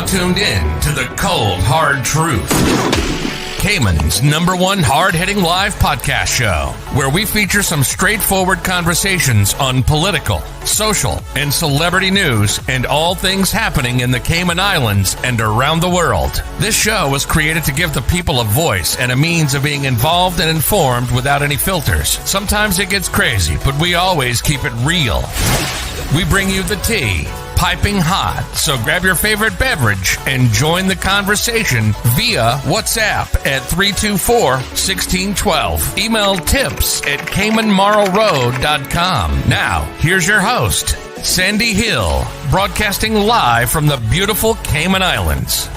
now tuned in to the Cold Hard Truth, Cayman's #1 hard-hitting live podcast show, where we feature some straightforward conversations on political, social, and celebrity news and all things happening in the Cayman Islands and around the world. This show was created to give the people a voice and a means of being involved and informed without any filters. Sometimes it gets crazy, but we always keep it real. We bring you the tea, piping hot, so grab your favorite beverage and join the conversation via WhatsApp at 324-1612. Email tips at CaymanMarlRoad.com. Now, here's your host, Sandy Hill, broadcasting live from the beautiful Cayman Islands.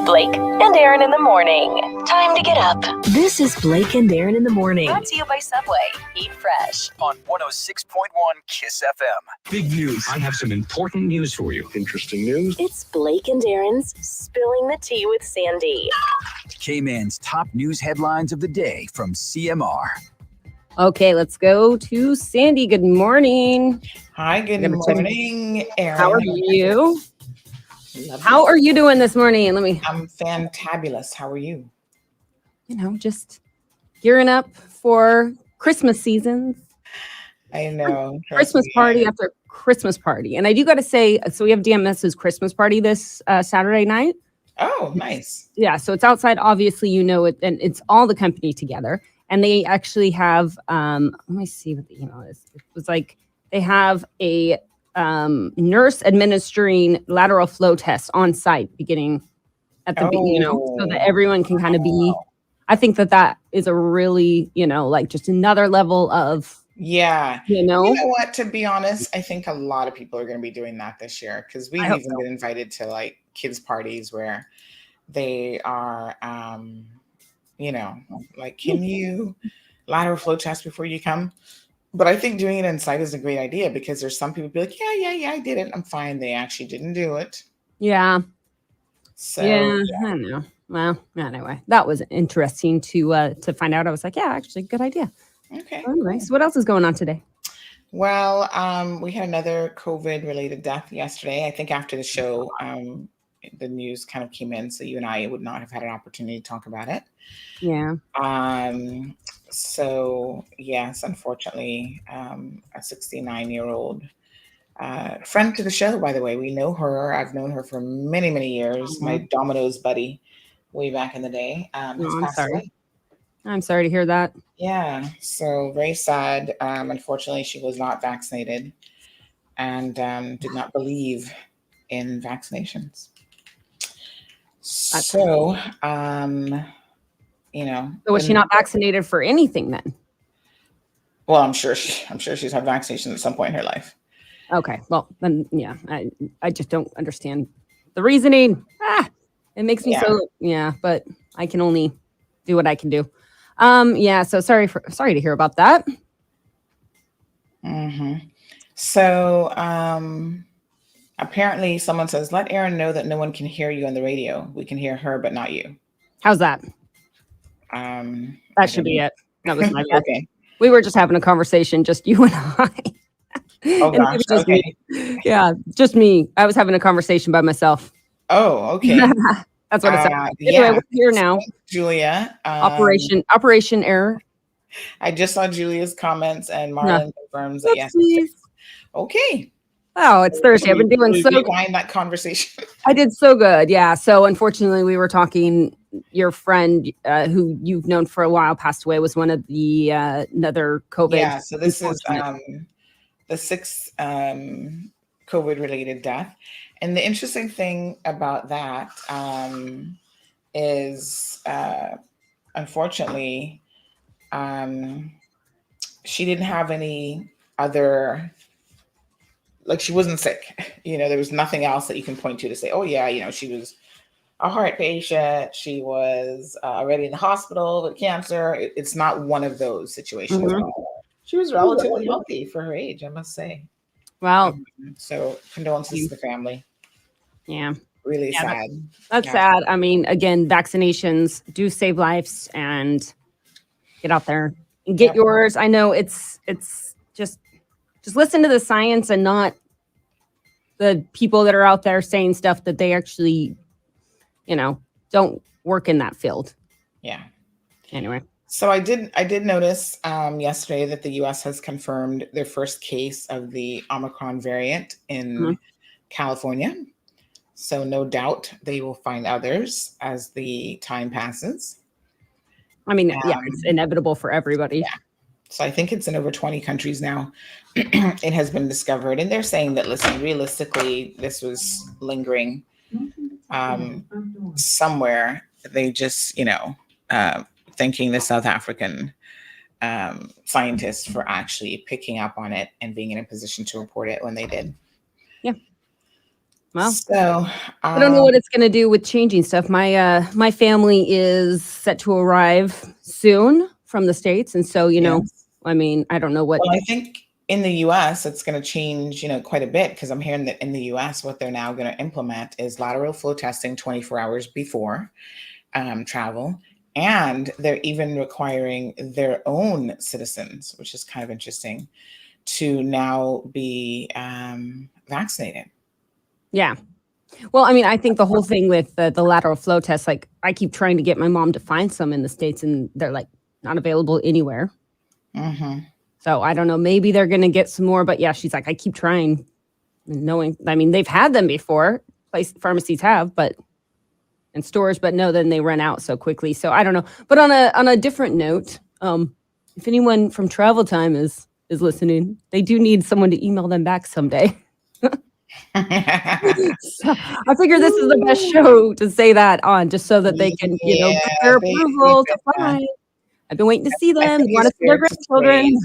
Blake and Aaron in the morning. Time to get up. This is Blake and Aaron in the morning. Brought to you by Subway. Eat fresh. On 106.1 KISS FM. Big news. I have some important news for you. Interesting news. It's Blake and Aaron's Spilling the Tea with Sandy. K-Man's top news headlines of the day from CMR. Okay, let's go to Sandy. Good morning. Hi, good morning, Aaron. How are you? How are you doing this morning? I'm fantabulous. How are you? Just gearing up for Christmas season. I know. Christmas party after Christmas party. And I do got to say, so we have DMS's Christmas party this Saturday night. Oh, nice. Yeah, so it's outside, obviously, it, and it's all the company together. And they actually have, let me see what the email is. It was like, they have a nurse administering lateral flow tests on site beginning at the beginning, so that everyone can kind of be. I think that is a really, like just another level of. Yeah. You know what? To be honest, I think a lot of people are going to be doing that this year because we've even been invited to like kids parties where they are, like, can you lateral flow test before you come? But I think doing it inside is a great idea because there's some people be like, yeah, I did it. I'm fine. They actually didn't do it. Yeah. So yeah, I don't know. Well, anyway, that was interesting to find out. I was like, yeah, actually, good idea. Okay. Anyway, so what else is going on today? Well, we had another COVID-related death yesterday. I think after the show, the news kind of came in, so you and I would not have had an opportunity to talk about it. Yeah. So yes, unfortunately, a 69-year-old friend to the show, by the way. We know her. I've known her for many, many years. My Domino's buddy way back in the day. Has I'm passed sorry. away. I'm sorry to hear that. Yeah, so very sad. Unfortunately, she was not vaccinated and did not believe in vaccinations. So, So was she not vaccinated for anything then? Well, I'm sure she's had vaccinations at some point in her life. Okay. Well, then, yeah, I just don't understand the reasoning. It makes me but I can only do what I can do. So sorry to hear about that. Mm-hmm. So, apparently someone says, let Erin know that no one can hear you on the radio. We can hear her, but not you. How's that? That should be it. That was my bad. Okay. We were just having a conversation, just you and I. Oh gosh. Okay. Me. Yeah, just me. I was having a conversation by myself. Oh, okay. That's what it sounds like. Anyway, we're here now. Julia. Operation error. I just saw Julia's comments and Marlon confirms that yes. Please. Okay. Oh, it's Thursday. I've been doing so good. Behind that conversation. I did so good. Yeah. So unfortunately, we were talking. Your friend, who you've known for a while, passed away. Was one of the another COVID. Yeah. So this is the sixth COVID-related death, and the interesting thing about that is, unfortunately, she didn't have any other. Like, she wasn't sick. There was nothing else that you can point to say, oh yeah, she was a heart patient. She was already in the hospital with cancer. It's not one of those situations. Mm-hmm. She was relatively healthy for her age, I must say. Wow. So condolences to the family. Yeah. Really sad. That's sad. I mean, again, vaccinations do save lives, and get out there and get yours. I know it's just listen to the science and not the people that are out there saying stuff that they actually, don't work in that field. Yeah. Anyway. So I did notice yesterday that the U.S. has confirmed their first case of the Omicron variant in California. So no doubt they will find others as the time passes. I mean, it's inevitable for everybody. Yeah. So I think it's in over 20 countries now. It has been discovered. And they're saying that, listen, realistically, this was lingering somewhere. They just, thanking the South African scientists for actually picking up on it and being in a position to report it when they did. Yeah. Well, so I don't know what it's going to do with changing stuff. My family is set to arrive soon from the States. And so, I mean, I don't know what. Well, I think in the US, it's going to change, quite a bit, because I'm hearing that in the US, what they're now going to implement is lateral flow testing 24 hours before travel. And they're even requiring their own citizens, which is kind of interesting, to now be vaccinated. Yeah. Well, I mean, I think the whole thing with the lateral flow test, like, I keep trying to get my mom to find some in the States, and they're like not available anywhere. Mm-hmm. So I don't know. Maybe they're going to get some more. But yeah, she's like, I keep trying, knowing. I mean, they've had them before. Pharmacies have, but and stores, but no, then they run out so quickly. So I don't know. But on a different note, if anyone from Travel Time is listening, they do need someone to email them back someday. So I figure this is the best show to say that on, just so that they can, get their approval to fly. I've been waiting to see them. Want to see their grandchildren.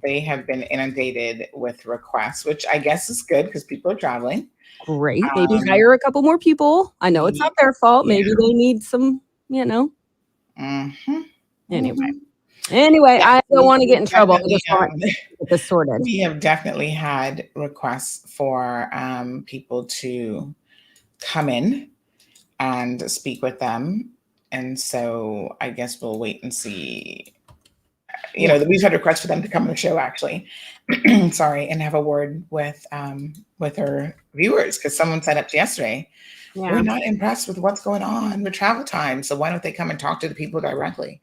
they have been inundated with requests, which I guess is good because people are traveling. Great. Maybe hire a couple more people. I know it's not their fault. Yeah. Maybe they need some, Mm-hmm. Anyway, Yeah, I don't want to get in trouble. I definitely, just want to get this sorted. we have definitely had requests for people to come in and speak with them. And so I guess we'll wait and see. We've had requests for them to come on the show, actually. Sorry, and have a word with our viewers, because someone said up yesterday, we're not impressed with what's going on with travel time. So why don't they come and talk to the people directly?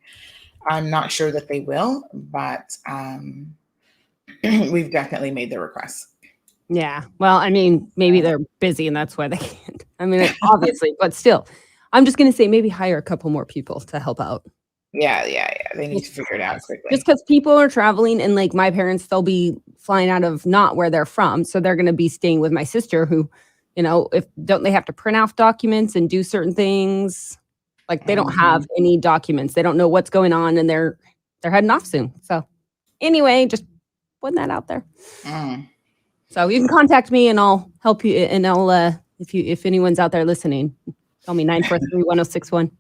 I'm not sure that they will, but we've definitely made the requests. Yeah. Well, I mean, maybe they're busy and that's why they can't. I mean, obviously, but still, I'm just going to say maybe hire a couple more people to help out. Yeah. They need to figure it out quickly. Just because people are traveling, and like my parents, they'll be flying out of not where they're from. So they're going to be staying with my sister who, if don't they have to print off documents and do certain things? Like they don't have any documents. They don't know what's going on, and they're heading off soon. So anyway, just putting that out there. So you can contact me and I'll help you. And I'll, if anyone's out there listening, call me 943-1061.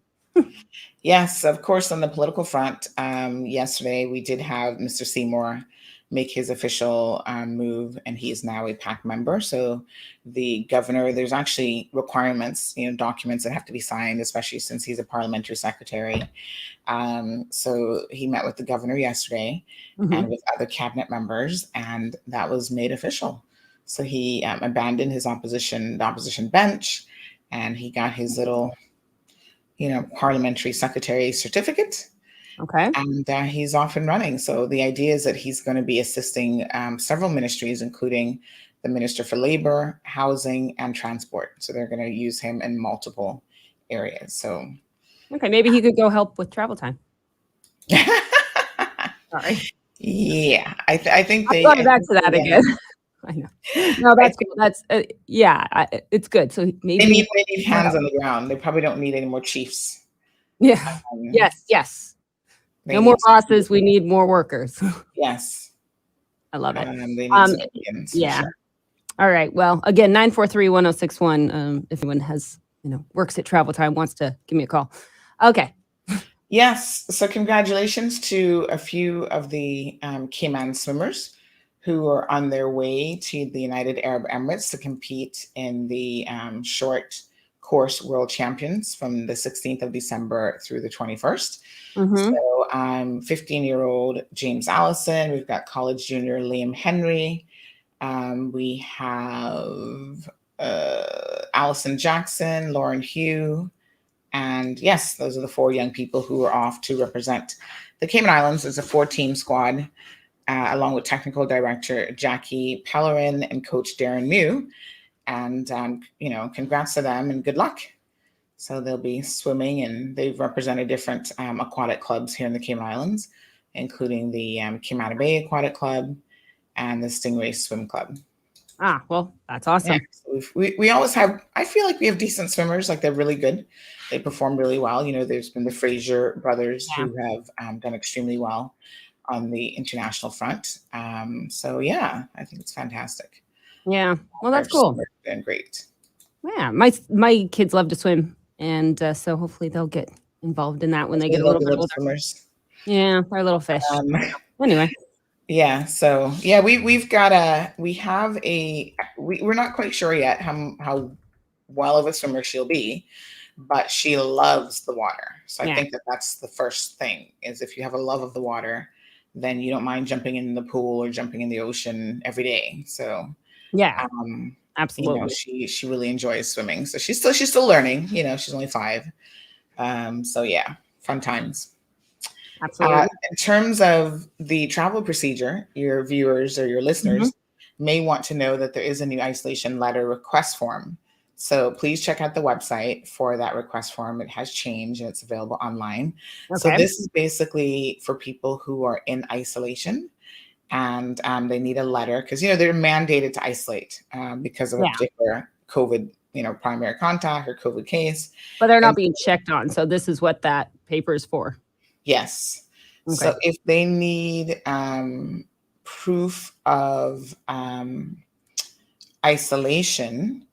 Yes, of course, on the political front, yesterday we did have Mr. Seymour make his official move, and he is now a PAC member. So the governor, there's actually requirements, documents that have to be signed, especially since he's a parliamentary secretary. So he met with the governor yesterday and with other cabinet members, and that was made official. So he abandoned the opposition bench, and he got his little parliamentary secretary certificate. Okay. And he's off and running. So the idea is that he's going to be assisting several ministries, including the Minister for Labor, Housing, and Transport. So they're going to use him in multiple areas. So, okay, maybe he could go help with travel time. Sorry. Yeah, I think they. I'm going back to that again. I know. No, that's good. That's it's good. So maybe they need hands on the ground. They probably don't need any more chiefs. Yeah. Yes. No more bosses. We need more workers. Yes. I love it. They need some Indians, yeah. Sure. All right. Well, again, 943-1061. If anyone has, works at Travel Time, wants to give me a call. Okay. Yes. So congratulations to a few of the Cayman swimmers who are on their way to the United Arab Emirates to compete in the short course World Champions from the 16th of December through the 21st. So 15-year-old James Allison, we've got college junior Liam Henry, we have Allison Jackson, Lauren Hugh, and yes, those are the 4 young people who are off to represent the Cayman Islands. As a 4-team squad, along with technical director Jackie Pellerin and coach Darren Mew. And, congrats to them and good luck. So they'll be swimming, and they've represented different aquatic clubs here in the Cayman Islands, including the Cayman Bay Aquatic Club and the Stingray Swim Club. Ah, well, that's awesome. Yeah, so we always have, I feel like we have decent swimmers, like they're really good. They perform really well. There's been the Fraser brothers who have done extremely well on the international front. So yeah, I think it's fantastic. Yeah. Well, that's cool. And great. Yeah. My kids love to swim. And so hopefully they'll get involved in that when they get a little bit older. Swimmers. Yeah, they're little fish. Anyway. Yeah. So yeah, we're not quite sure yet how well of a swimmer she'll be, but she loves the water. So I think that's the first thing, is if you have a love of the water, then you don't mind jumping in the pool or jumping in the ocean every day. So yeah. Absolutely. She really enjoys swimming. So she's still learning, she's only 5. So yeah, fun times. Absolutely. In terms of the travel procedure, your viewers or your listeners may want to know that there is a new isolation letter request form. So please check out the website for that request form. It has changed and it's available online. Okay. So this is basically for people who are in isolation, and they need a letter because, they're mandated to isolate because of a particular COVID, primary contact or COVID case. But they're not being checked on. So this is what that paper is for. Yes. Okay. So if they need proof of isolation,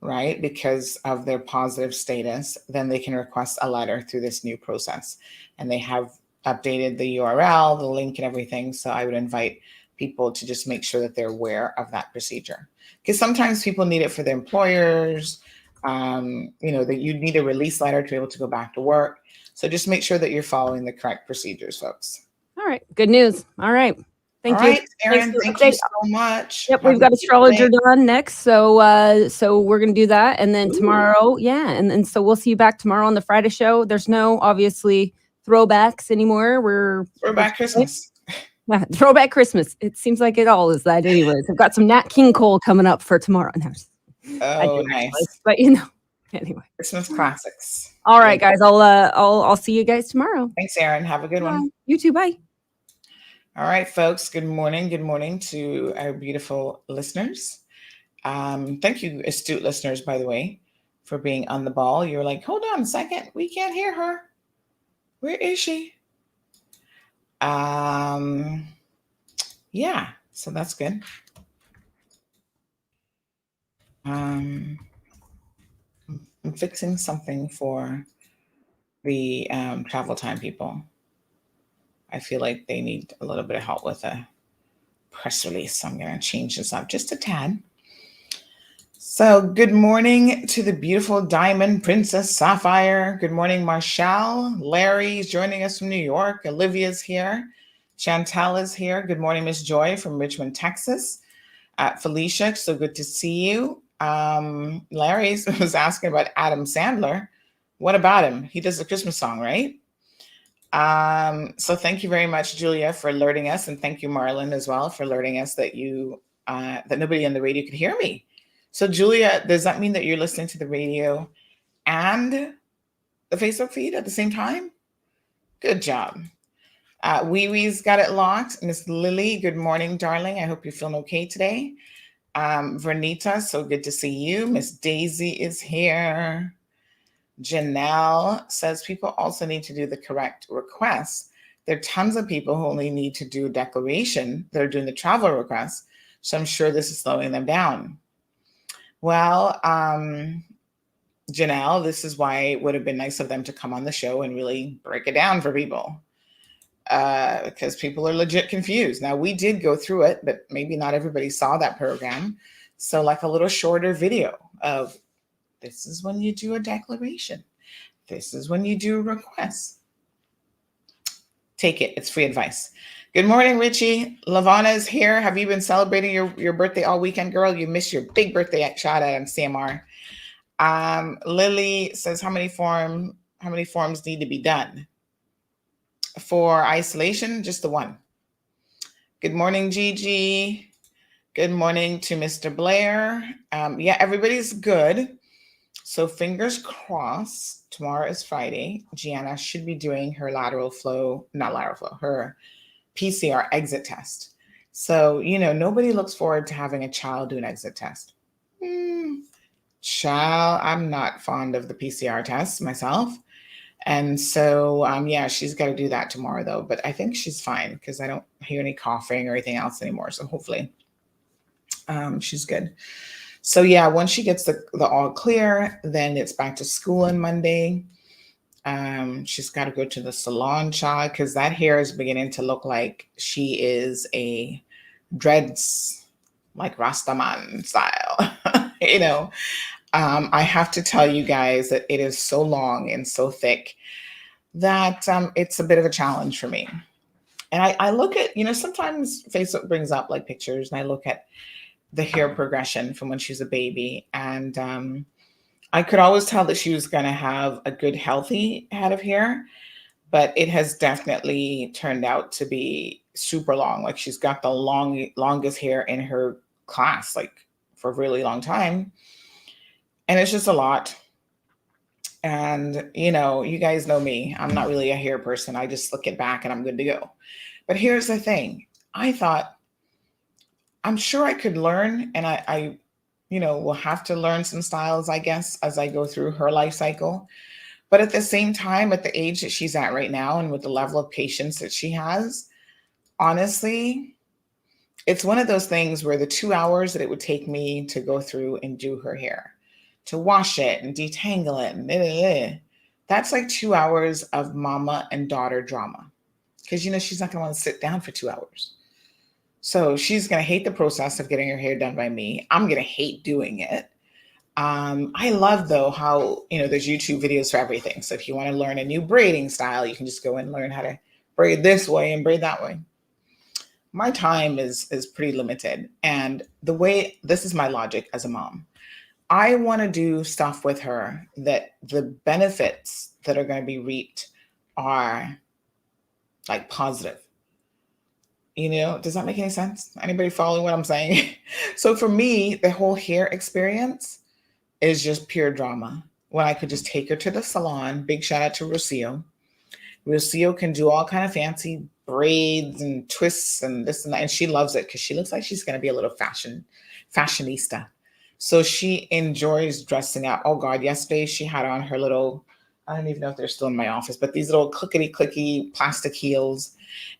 right, because of their positive status, then they can request a letter through this new process. And they have updated the URL, the link, and everything. So I would invite people to just make sure that they're aware of that procedure, because sometimes people need it for their employers. That you need a release letter to be able to go back to work. So just make sure that you're following the correct procedures, folks. All right. Good news. All right. Thank All you. right, Erin, thank you so much. Yep, Have we've a got good astrologer day. Dawn next, so we're gonna do that, and then tomorrow, and so we'll see you back tomorrow on the Friday show. There's no obviously throwbacks anymore. We're back Christmas. Yeah, throwback Christmas. It seems like it all is that, anyways. I've got some Nat King Cole coming up for tomorrow. No, Oh, nice. but anyway. Christmas classics. All right, guys. I'll see you guys tomorrow. Thanks, Erin. Have a good one. You too. Bye. All right, folks. Good morning. Good morning to our beautiful listeners. Thank you, astute listeners, by the way, for being on the ball. You're like, hold on a second. We can't hear her. Where is she? Yeah, so that's good. I'm fixing something for the travel time people. I feel like they need a little bit of help with a press release. So I'm going to change this up just a tad. So good morning to the beautiful Diamond Princess Sapphire. Good morning, Marshall. Larry's joining us from New York. Olivia's here. Chantel is here. Good morning, Miss Joy from Richmond, Texas. Felicia, so good to see you. Larry was asking about Adam Sandler. What about him? He does a Christmas song, right? So thank you very much, Julia, for alerting us. And thank you, Marlon, as well, for alerting us that that nobody on the radio could hear me. So Julia, does that mean that you're listening to the radio and the Facebook feed at the same time? Good job. Wee Wee's got it locked. Miss Lily, good morning, darling. I hope you're feeling okay today. Vernita, so good to see you. Miss Daisy is here. Janelle says people also need to do the correct requests. There are tons of people who only need to do a declaration. They're doing the travel request. So I'm sure this is slowing them down. Well, Janelle, this is why it would have been nice of them to come on the show and really break it down for people. Because people are legit confused. Now, we did go through it, but maybe not everybody saw that program. So like a little shorter video of this is when you do a declaration. This is when you do a request. Take it. It's free advice. Good morning, Richie. Lavana is here. Have you been celebrating your birthday all weekend, girl? You missed your big birthday shout out on CMR. Lily says, how many forms need to be done? For isolation, just the one. Good morning, Gigi. Good morning to Mr. Blair. Yeah, everybody's good. So fingers crossed, tomorrow is Friday. Gianna should be doing her her PCR exit test. So, nobody looks forward to having a child do an exit test. Child, I'm not fond of the PCR test myself. And so, she's got to do that tomorrow, though. But I think she's fine because I don't hear any coughing or anything else anymore. So hopefully she's good. So, once she gets the all clear, then it's back to school on Monday. She's got to go to the salon, child, because that hair is beginning to look like she is a dreads, like Rastaman style, I have to tell you guys that it is so long and so thick that it's a bit of a challenge for me. And I look at, sometimes Facebook brings up like pictures and I look at the hair progression from when she was a baby. And I could always tell that she was going to have a good, healthy head of hair, but it has definitely turned out to be super long. Like she's got the longest hair in her class, like for a really long time. And it's just a lot. And, you guys know me. I'm not really a hair person. I just look it back and I'm good to go. But here's the thing. I thought, I'm sure I could learn. And I will have to learn some styles, I guess, as I go through her life cycle. But at the same time, at the age that she's at right now and with the level of patience that she has, honestly, it's one of those things where the 2 hours that it would take me to go through and do her hair, to wash it and detangle it, and that's like 2 hours of mama and daughter drama. Because, she's not going to want to sit down for 2 hours. So she's going to hate the process of getting her hair done by me. I'm going to hate doing it. I love, though, how, there's YouTube videos for everything. So if you want to learn a new braiding style, you can just go and learn how to braid this way and braid that way. My time is pretty limited. And this is my logic as a mom. I want to do stuff with her that the benefits that are going to be reaped are like positive. Does that make any sense? Anybody following what I'm saying? So for me, the whole hair experience is just pure drama. When I could just take her to the salon, big shout out to Rocio. Rocio can do all kind of fancy braids and twists and this and that. And she loves it because she looks like she's going to be a little fashionista. So she enjoys dressing up. Oh God, yesterday she had on her little, I don't even know if they're still in my office, but these little clickety plastic heels.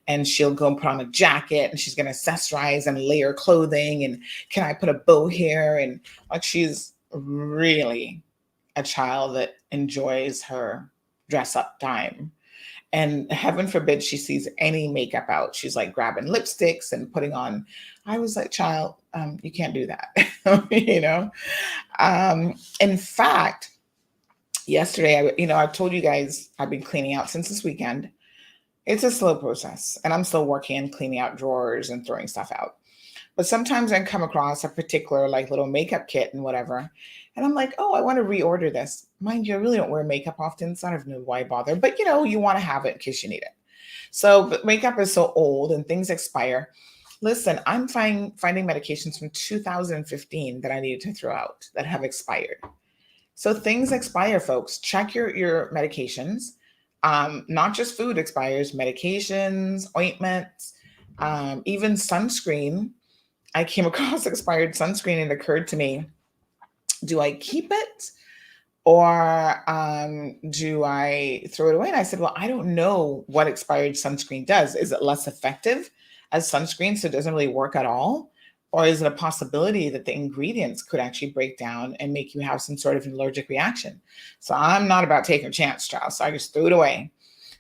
And she'll go and put on a jacket and she's going to accessorize and layer clothing. And can I put a bow here? And like, she's really a child that enjoys her dress up time. And heaven forbid she sees any makeup out. She's like grabbing lipsticks and putting on. I was like, child, you can't do that. In fact, yesterday, I've told you guys I've been cleaning out since this weekend. It's a slow process and I'm still working and cleaning out drawers and throwing stuff out. But sometimes I come across a particular like little makeup kit and whatever. And I'm like, oh, I want to reorder this. Mind you, I really don't wear makeup often, so I don't know why bother. But you want to have it in case you need it. So but makeup is so old and things expire. Listen, I'm finding medications from 2015 that I needed to throw out that have expired. So things expire, folks. Check your medications. Not just food expires, medications, ointments, even sunscreen. I came across expired sunscreen and it occurred to me, do I keep it or do I throw it away? And I said, well, I don't know what expired sunscreen does. Is it less effective as sunscreen, so it doesn't really work at all? Or is it a possibility that the ingredients could actually break down and make you have some sort of an allergic reaction? So I'm not about taking a chance, child. So I just threw it away.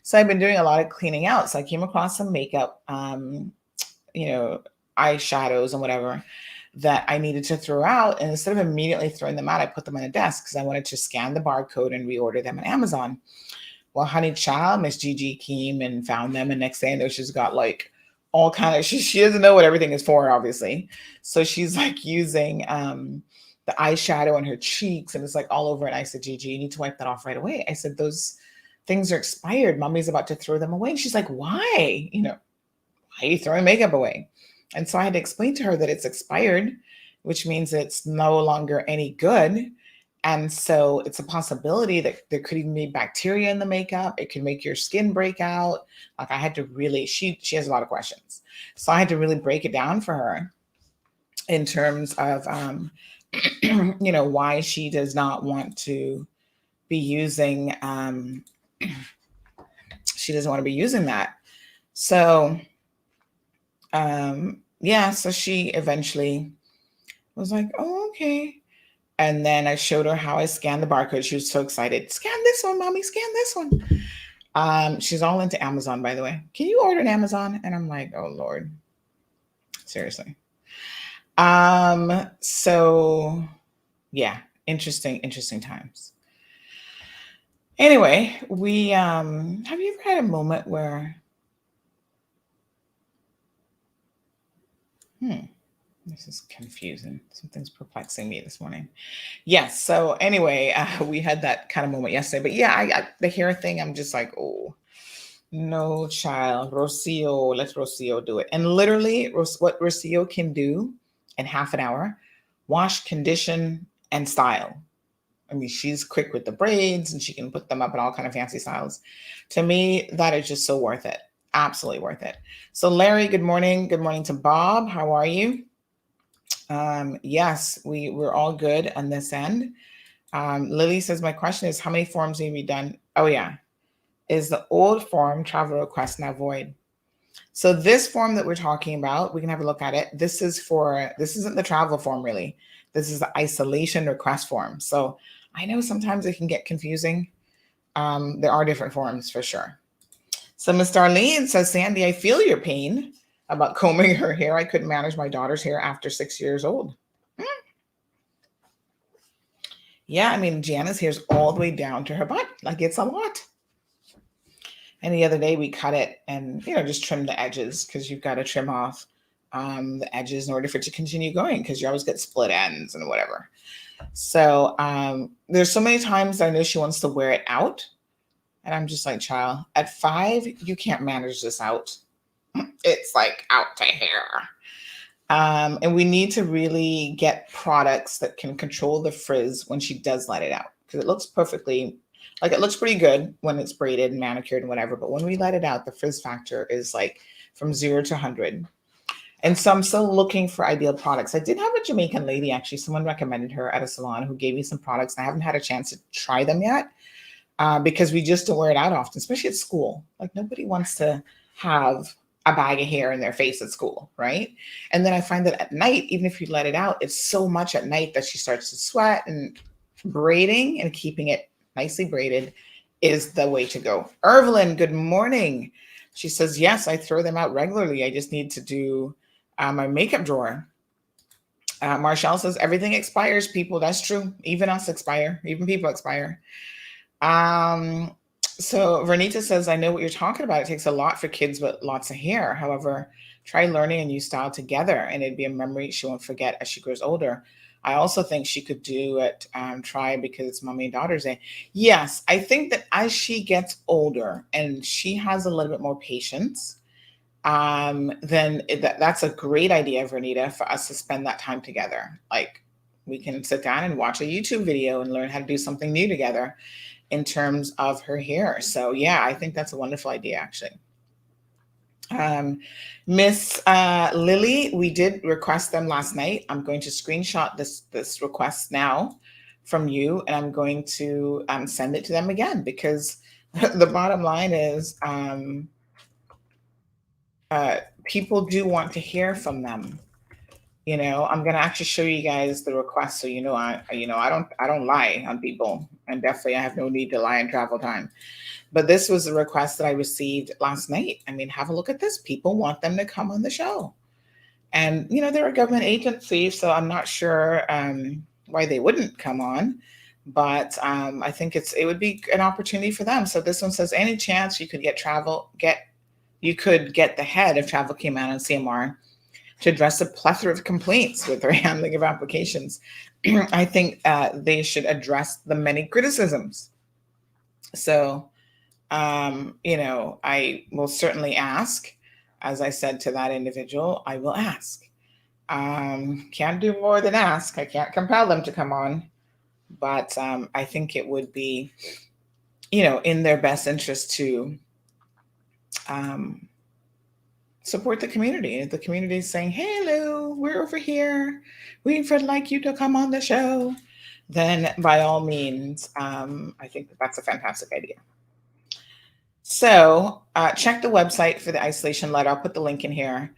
So I've been doing a lot of cleaning out. So I came across some makeup, eyeshadows and whatever that I needed to throw out. And instead of immediately throwing them out, I put them on a desk because I wanted to scan the barcode and reorder them on Amazon. Well, honey child, Miss Gigi came and found them. And next thing I know, she's got like all kind of, she doesn't know what everything is for, obviously. So she's like using the eyeshadow on her cheeks and it's like all over. And I said, Gigi, you need to wipe that off right away. I said, those things are expired. Mommy's about to throw them away. And she's like, why? Why are you throwing makeup away? And so I had to explain to her that it's expired, which means it's no longer any good. And so it's a possibility that there could even be bacteria in the makeup. It could make your skin break out. Like I had to really, she has a lot of questions. So I had to really break it down for her in terms of, why she does not want to be using, she doesn't want to be using that. So, so she eventually was like, oh, okay. And then I showed her how I scanned the barcode. She was so excited. Scan this one, mommy, scan this one. She's all into Amazon, by the way. Can you order on Amazon? And I'm like, oh, Lord. Seriously. So yeah, interesting times. Anyway, we, have you ever had a moment where, this is confusing. Something's perplexing me this morning. Yes. So anyway, we had that kind of moment yesterday. But yeah, the hair thing, I'm just like, oh, no, child. Rocio, let Rocio do it. And literally, what Rocio can do in half an hour, wash, condition, and style. I mean, she's quick with the braids and she can put them up in all kind of fancy styles. To me, that is just so worth it. Absolutely worth it. So Larry, good morning. Good morning to Bob. How are you? Yes, we're all good on this end. Lily says, my question is, how many forms need to be done? Oh yeah. Is the old form travel request now void? So this form that we're talking about, we can have a look at it. This isn't the travel form really. This is the isolation request form. So I know sometimes it can get confusing. There are different forms for sure. So Miss Darlene says, Sandy, I feel your pain about combing her hair. I couldn't manage my daughter's hair after 6 years old. Yeah, I mean, Jana's hair's all the way down to her butt. Like, it's a lot. And the other day we cut it and, just trim the edges, because you've got to trim off the edges in order for it to continue going, because you always get split ends and whatever. So there's so many times I know she wants to wear it out. And I'm just like, child, at 5, you can't manage this out. It's like out to hair. And we need to really get products that can control the frizz when she does let it out. Because it looks it looks pretty good when it's braided and manicured and whatever. But when we let it out, the frizz factor is like from 0 to 100. And so I'm still looking for ideal products. I did have a Jamaican lady, actually, someone recommended her at a salon who gave me some products. And I haven't had a chance to try them yet because we just don't wear it out often, especially at school. Like, nobody wants to have a bag of hair in their face at school, right? And then I find that at night, even if you let it out, it's so much at night that she starts to sweat, and braiding and keeping it nicely braided is the way to go. Evelyn, good morning. She says, yes, I throw them out regularly. I just need to do my makeup drawer. Marshall says, everything expires, people. That's true. Even us expire. Even people expire. So Vernita says, I know what you're talking about. It takes a lot for kids with lots of hair. However, try learning a new style together, and it'd be a memory she won't forget as she grows older. I also think she could do it, try, because it's mommy and daughter's day. Yes, I think that as she gets older and she has a little bit more patience, then that's a great idea, Vernita, for us to spend that time together. Like, we can sit down and watch a YouTube video and learn how to do something new together in terms of her hair. So yeah, I think that's a wonderful idea, actually. Miss Lily, we did request them last night. I'm going to screenshot this request now from you, and I'm going to send it to them again, because the bottom line is people do want to hear from them. I'm going to actually show you guys the request, so I don't lie on people, and definitely I have no need to lie in travel time. But this was a request that I received last night. I mean, have a look at this. People want them to come on the show, and they're a government agency, so I'm not sure why they wouldn't come on. But I think it would be an opportunity for them. So this one says, any chance you could get the head of travel came out on CMR to address a plethora of complaints with their handling of applications. I think they should address the many criticisms. So, I will certainly ask. As I said to that individual, I will ask. Can't do more than ask. I can't compel them to come on. But I think it would be, in their best interest to support the community. If the community is saying, hello, we're over here, we'd like you to come on the show, then by all means, I think that's a fantastic idea. So check the website for the isolation letter. I'll put the link in here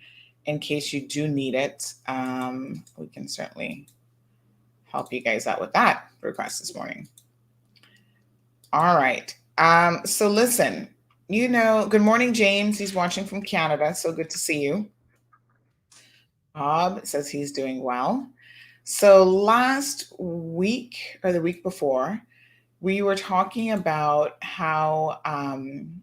in case you do need it. We can certainly help you guys out with that request this morning. All right. So listen, good morning, James. He's watching from Canada. So good to see you. Bob says he's doing well. So last week or the week before, we were talking about how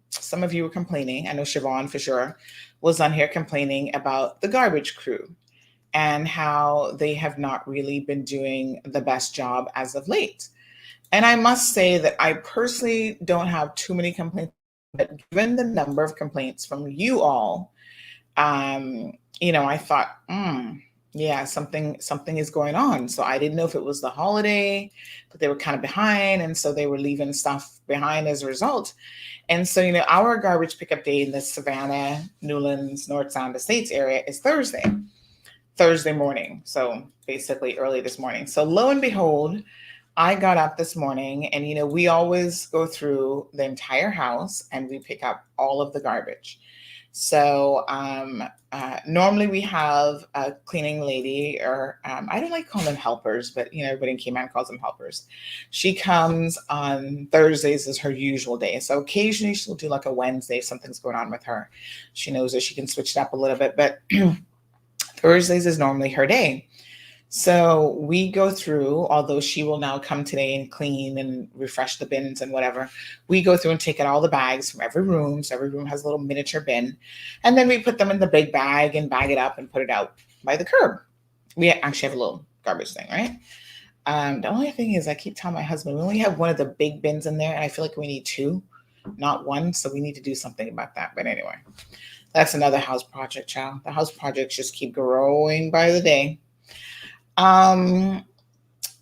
some of you were complaining. I know Siobhan for sure was on here complaining about the garbage crew and how they have not really been doing the best job as of late. And I must say that I personally don't have too many complaints, but given the number of complaints from you all, I thought, yeah, something is going on. So I didn't know if it was the holiday, but they were kind of behind. And so they were leaving stuff behind as a result. And so, our garbage pickup day in the Savannah, Newlands, North Sound Estates area is Thursday morning. So basically early this morning. So lo and behold, I got up this morning and, we always go through the entire house and we pick up all of the garbage. So normally we have a cleaning lady, or I don't like calling them helpers, but everybody in Cayman calls them helpers. She comes on Thursdays is her usual day. So occasionally she'll do like a Wednesday if something's going on with her. She knows that she can switch it up a little bit, but Thursdays is normally her day. So we go through, although she will now come today and clean and refresh the bins and whatever, we go through and take out all the bags from every room. So every room has a little miniature bin. And then we put them in the big bag and bag it up and put it out by the curb. We actually have a little garbage thing, right? The only thing is I keep telling my husband, we only have one of the big bins in there. And I feel like we need two, not one. So we need to do something about that. But anyway, that's another house project, child. The house projects just keep growing by the day.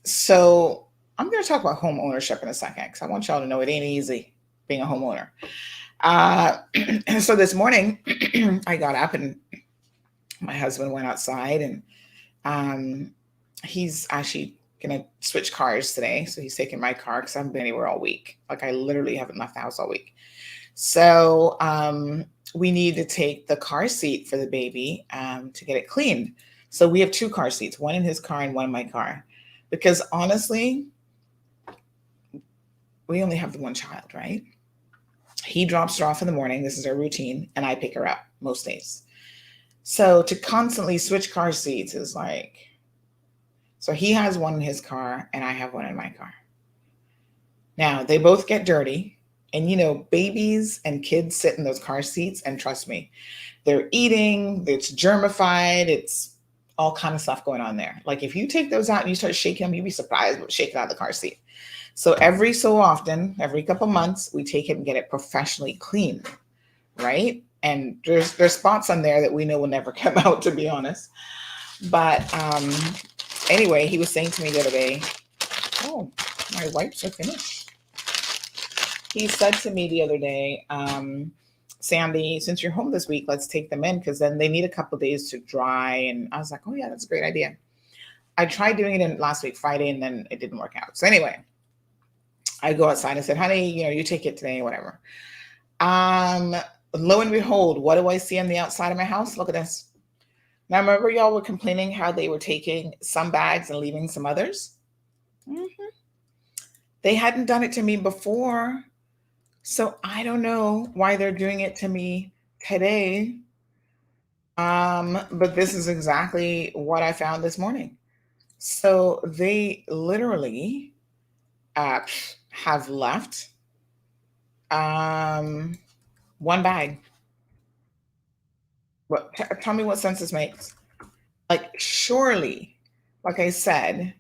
So I'm going to talk about home ownership in a second, because I want y'all to know it ain't easy being a homeowner. So this morning I got up and my husband went outside, and he's actually going to switch cars today. So he's taking my car because I haven't been anywhere all week. Like I literally haven't left the house all week. So, we need to take the car seat for the baby, to get it cleaned. So we have two car seats, one in his car and one in my car, because honestly, we only have the one child, right? He drops her off in the morning. This is our routine. And I pick her up most days. So to constantly switch car seats is like, so he has one in his car and I have one in my car. Now they both get dirty, and babies and kids sit in those car seats, and trust me, they're eating, it's germified, it's all kind of stuff going on there. Like if you take those out and you start shaking them, you'd be surprised what shaking out of the car seat. So every so often, every couple months, we take it and get it professionally cleaned, right? And there's spots on there that we know will never come out, to be honest. But anyway, he was saying to me the other day, oh, my wipes are finished. He said to me the other day, Sandy, since you're home this week, let's take them in, because then they need a couple of days to dry. And I was like, oh yeah, that's a great idea. I tried doing it in last week, Friday, and then it didn't work out. So anyway, I go outside and said, honey, you take it today, whatever. Lo and behold, what do I see on the outside of my house? Look at this. Now, remember y'all were complaining how they were taking some bags and leaving some others? Mm-hmm. They hadn't done it to me before. So I don't know why they're doing it to me today. But this is exactly what I found this morning. So they literally have left one bag. Tell me what sense this makes. Like, surely, like I said,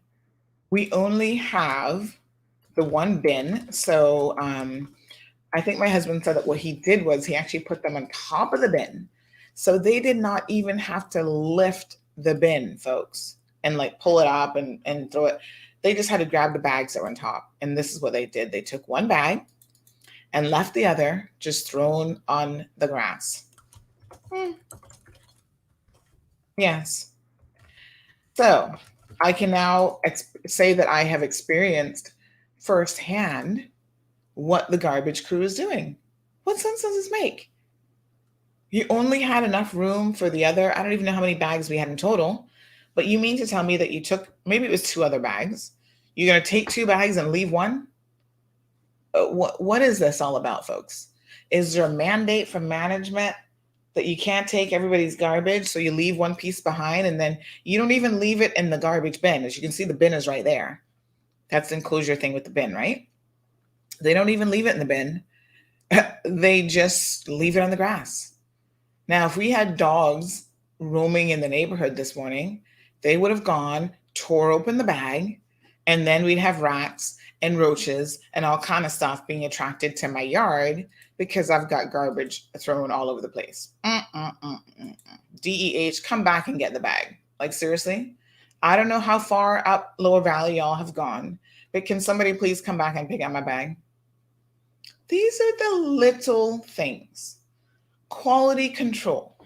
we only have the one bin. So I think my husband said that what he did was he actually put them on top of the bin. So they did not even have to lift the bin, folks, and like pull it up and throw it. They just had to grab the bags that were on top. And this is what they did. They took one bag and left the other just thrown on the grass. Yes. So I can now say that I have experienced firsthand what the garbage crew is doing. What sense does this make? You only had enough room for the other. I don't even know how many bags we had in total, but you mean to tell me that you took, maybe it was two other bags. You're going to take two bags and leave one? What is this all about, folks? Is there a mandate from management that you can't take everybody's garbage, so you leave one piece behind, and then you don't even leave it in the garbage bin? As you can see, the bin is right there. That's the enclosure thing with the bin, right? They don't even leave it in the bin. They just leave it on the grass. Now, if we had dogs roaming in the neighborhood this morning, they would have gone, tore open the bag, and then we'd have rats and roaches and all kind of stuff being attracted to my yard because I've got garbage thrown all over the place. DEH, come back and get the bag. Like, seriously? I don't know how far up Lower Valley y'all have gone, but can somebody please come back and pick up my bag? These are the little things, quality control,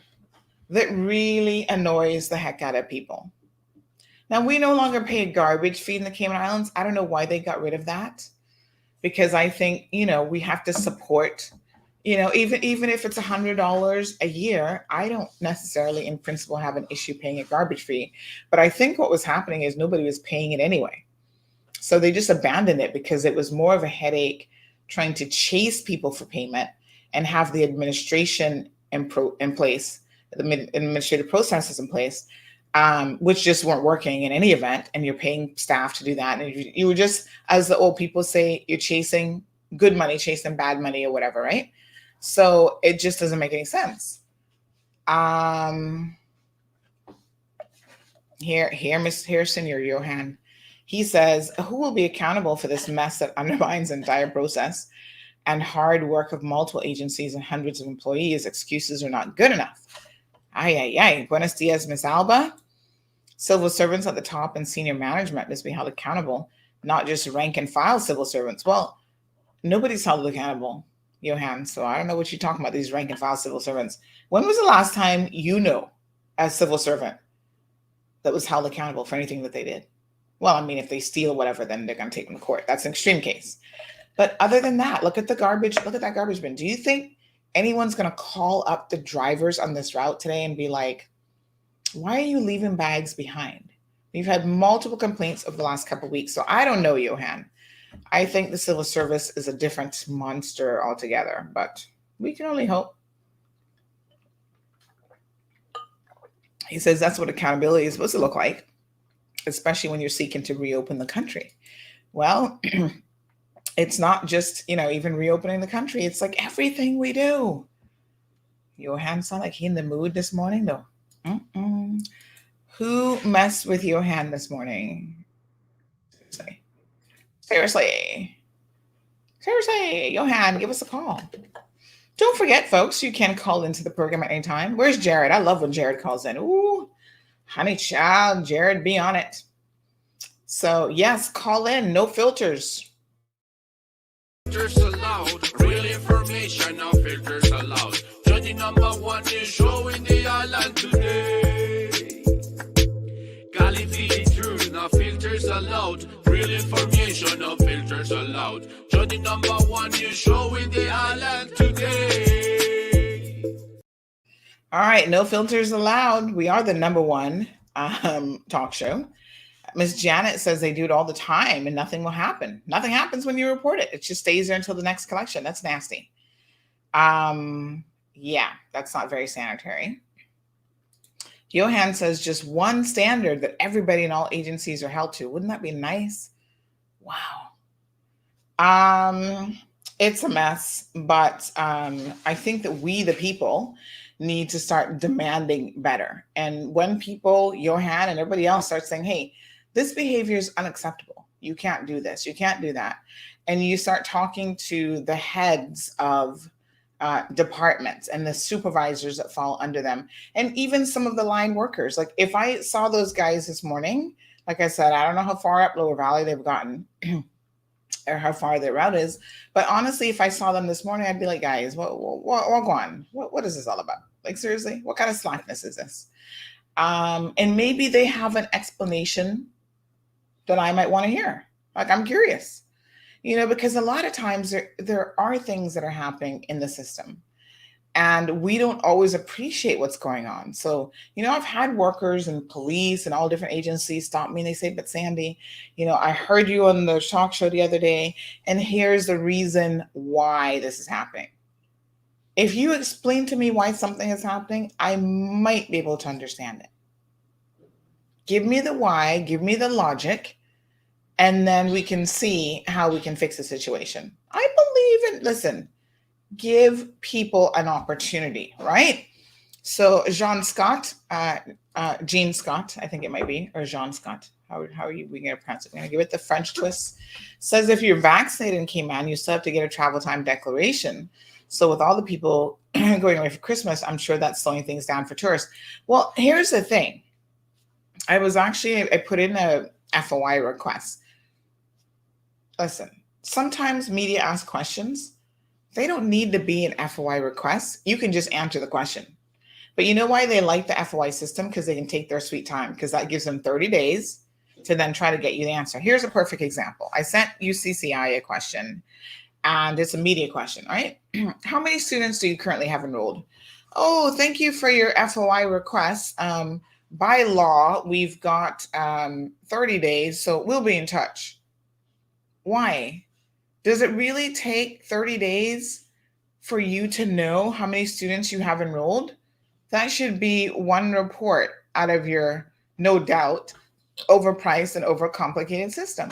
that really annoys the heck out of people. Now, we no longer pay a garbage fee in the Cayman Islands. I don't know why they got rid of that, because I think, we have to support, Even if it's $100 a year, I don't necessarily in principle have an issue paying a garbage fee. But I think what was happening is nobody was paying it anyway. So they just abandoned it because it was more of a headache trying to chase people for payment and have the administration in place, the administrative processes in place, which just weren't working in any event. And you're paying staff to do that. And you were just, as the old people say, you're chasing good money, chasing bad money or whatever, right? So it just doesn't make any sense. Here, Senior Johan. He says, who will be accountable for this mess that undermines the entire process and hard work of multiple agencies and hundreds of employees? Excuses are not good enough. Ay. Buenos dias, Ms. Alba. Civil servants at the top and senior management must be held accountable, not just rank and file civil servants. Well, nobody's held accountable, Johan. So I don't know what you're talking about, these rank and file civil servants. When was the last time as civil servant, that was held accountable for anything that they did? Well, I mean, if they steal or whatever, then they're going to take them to court. That's an extreme case. But other than that, look at that garbage bin. Do you think anyone's going to call up the drivers on this route today and be like, why are you leaving bags behind? We've had multiple complaints over the last couple of weeks. So I don't know, Johan. I think the civil service is a different monster altogether, but we can only hope. He says that's what accountability is supposed to look like, especially when you're seeking to reopen the country. Well, it's not just, even reopening the country. It's like everything we do. Johan sound like he in the mood this morning, though. Who messed with Johan this morning? Seriously, Johan, give us a call. Don't forget, folks, you can call into the program at any time. Where's Jared? I love when Jared calls in. Ooh, honey child, Jared, be on it. So, yes, call in. No filters. Filters allowed. Real information, no filters allowed. Judging number one is showing the island today. Galilee truth, no filters allowed. Real information, no filters allowed. Judging number one is showing the island today. All right, no filters allowed. We are the number one talk show. Miss Janet says they do it all the time and nothing will happen. Nothing happens when you report it. It just stays there until the next collection. That's nasty. Yeah, that's not very sanitary. Johan says just one standard that everybody in all agencies are held to. Wouldn't that be nice? Wow. It's a mess, but I think that we, the people, need to start demanding better. And when people, Johan and everybody else, start saying, hey, this behavior is unacceptable. You can't do this. You can't do that. And you start talking to the heads of departments and the supervisors that fall under them, and even some of the line workers. Like if I saw those guys this morning, like I said, I don't know how far up Lower Valley they've gotten or how far their route is, but honestly, if I saw them this morning, I'd be like, guys, what go on? What is this all about? Like, seriously, what kind of slackness is this? And maybe they have an explanation that I might want to hear. Like, I'm curious. Because a lot of times there are things that are happening in the system and we don't always appreciate what's going on. So, I've had workers and police and all different agencies stop me and they say, but Sandy, I heard you on the talk show the other day, and here's the reason why this is happening. If you explain to me why something is happening, I might be able to understand it. Give me the why, give me the logic, and then we can see how we can fix the situation. I believe in, listen, give people an opportunity, right? So Jean Scott, Jean Scott, I think it might be, or Jean Scott. How are you? We going to pronounce it? We're going to give it the French twist. Says if you're vaccinated in Cayman, you still have to get a travel time declaration. So with all the people going away for Christmas, I'm sure that's slowing things down for tourists. Well, here's the thing. I put in a FOI request. Listen, sometimes media ask questions. They don't need to be an FOI request. You can just answer the question. But you know why they like the FOI system? Because they can take their sweet time, because that gives them 30 days to then try to get you the answer. Here's a perfect example. I sent UCCI a question, And it's a media question, right? How many students do you currently have enrolled? Oh, thank you for your FOI request. By law, we've got 30 days, so we'll be in touch. Why? Does it really take 30 days for you to know how many students you have enrolled? That should be one report out of your, no doubt, overpriced and overcomplicated system.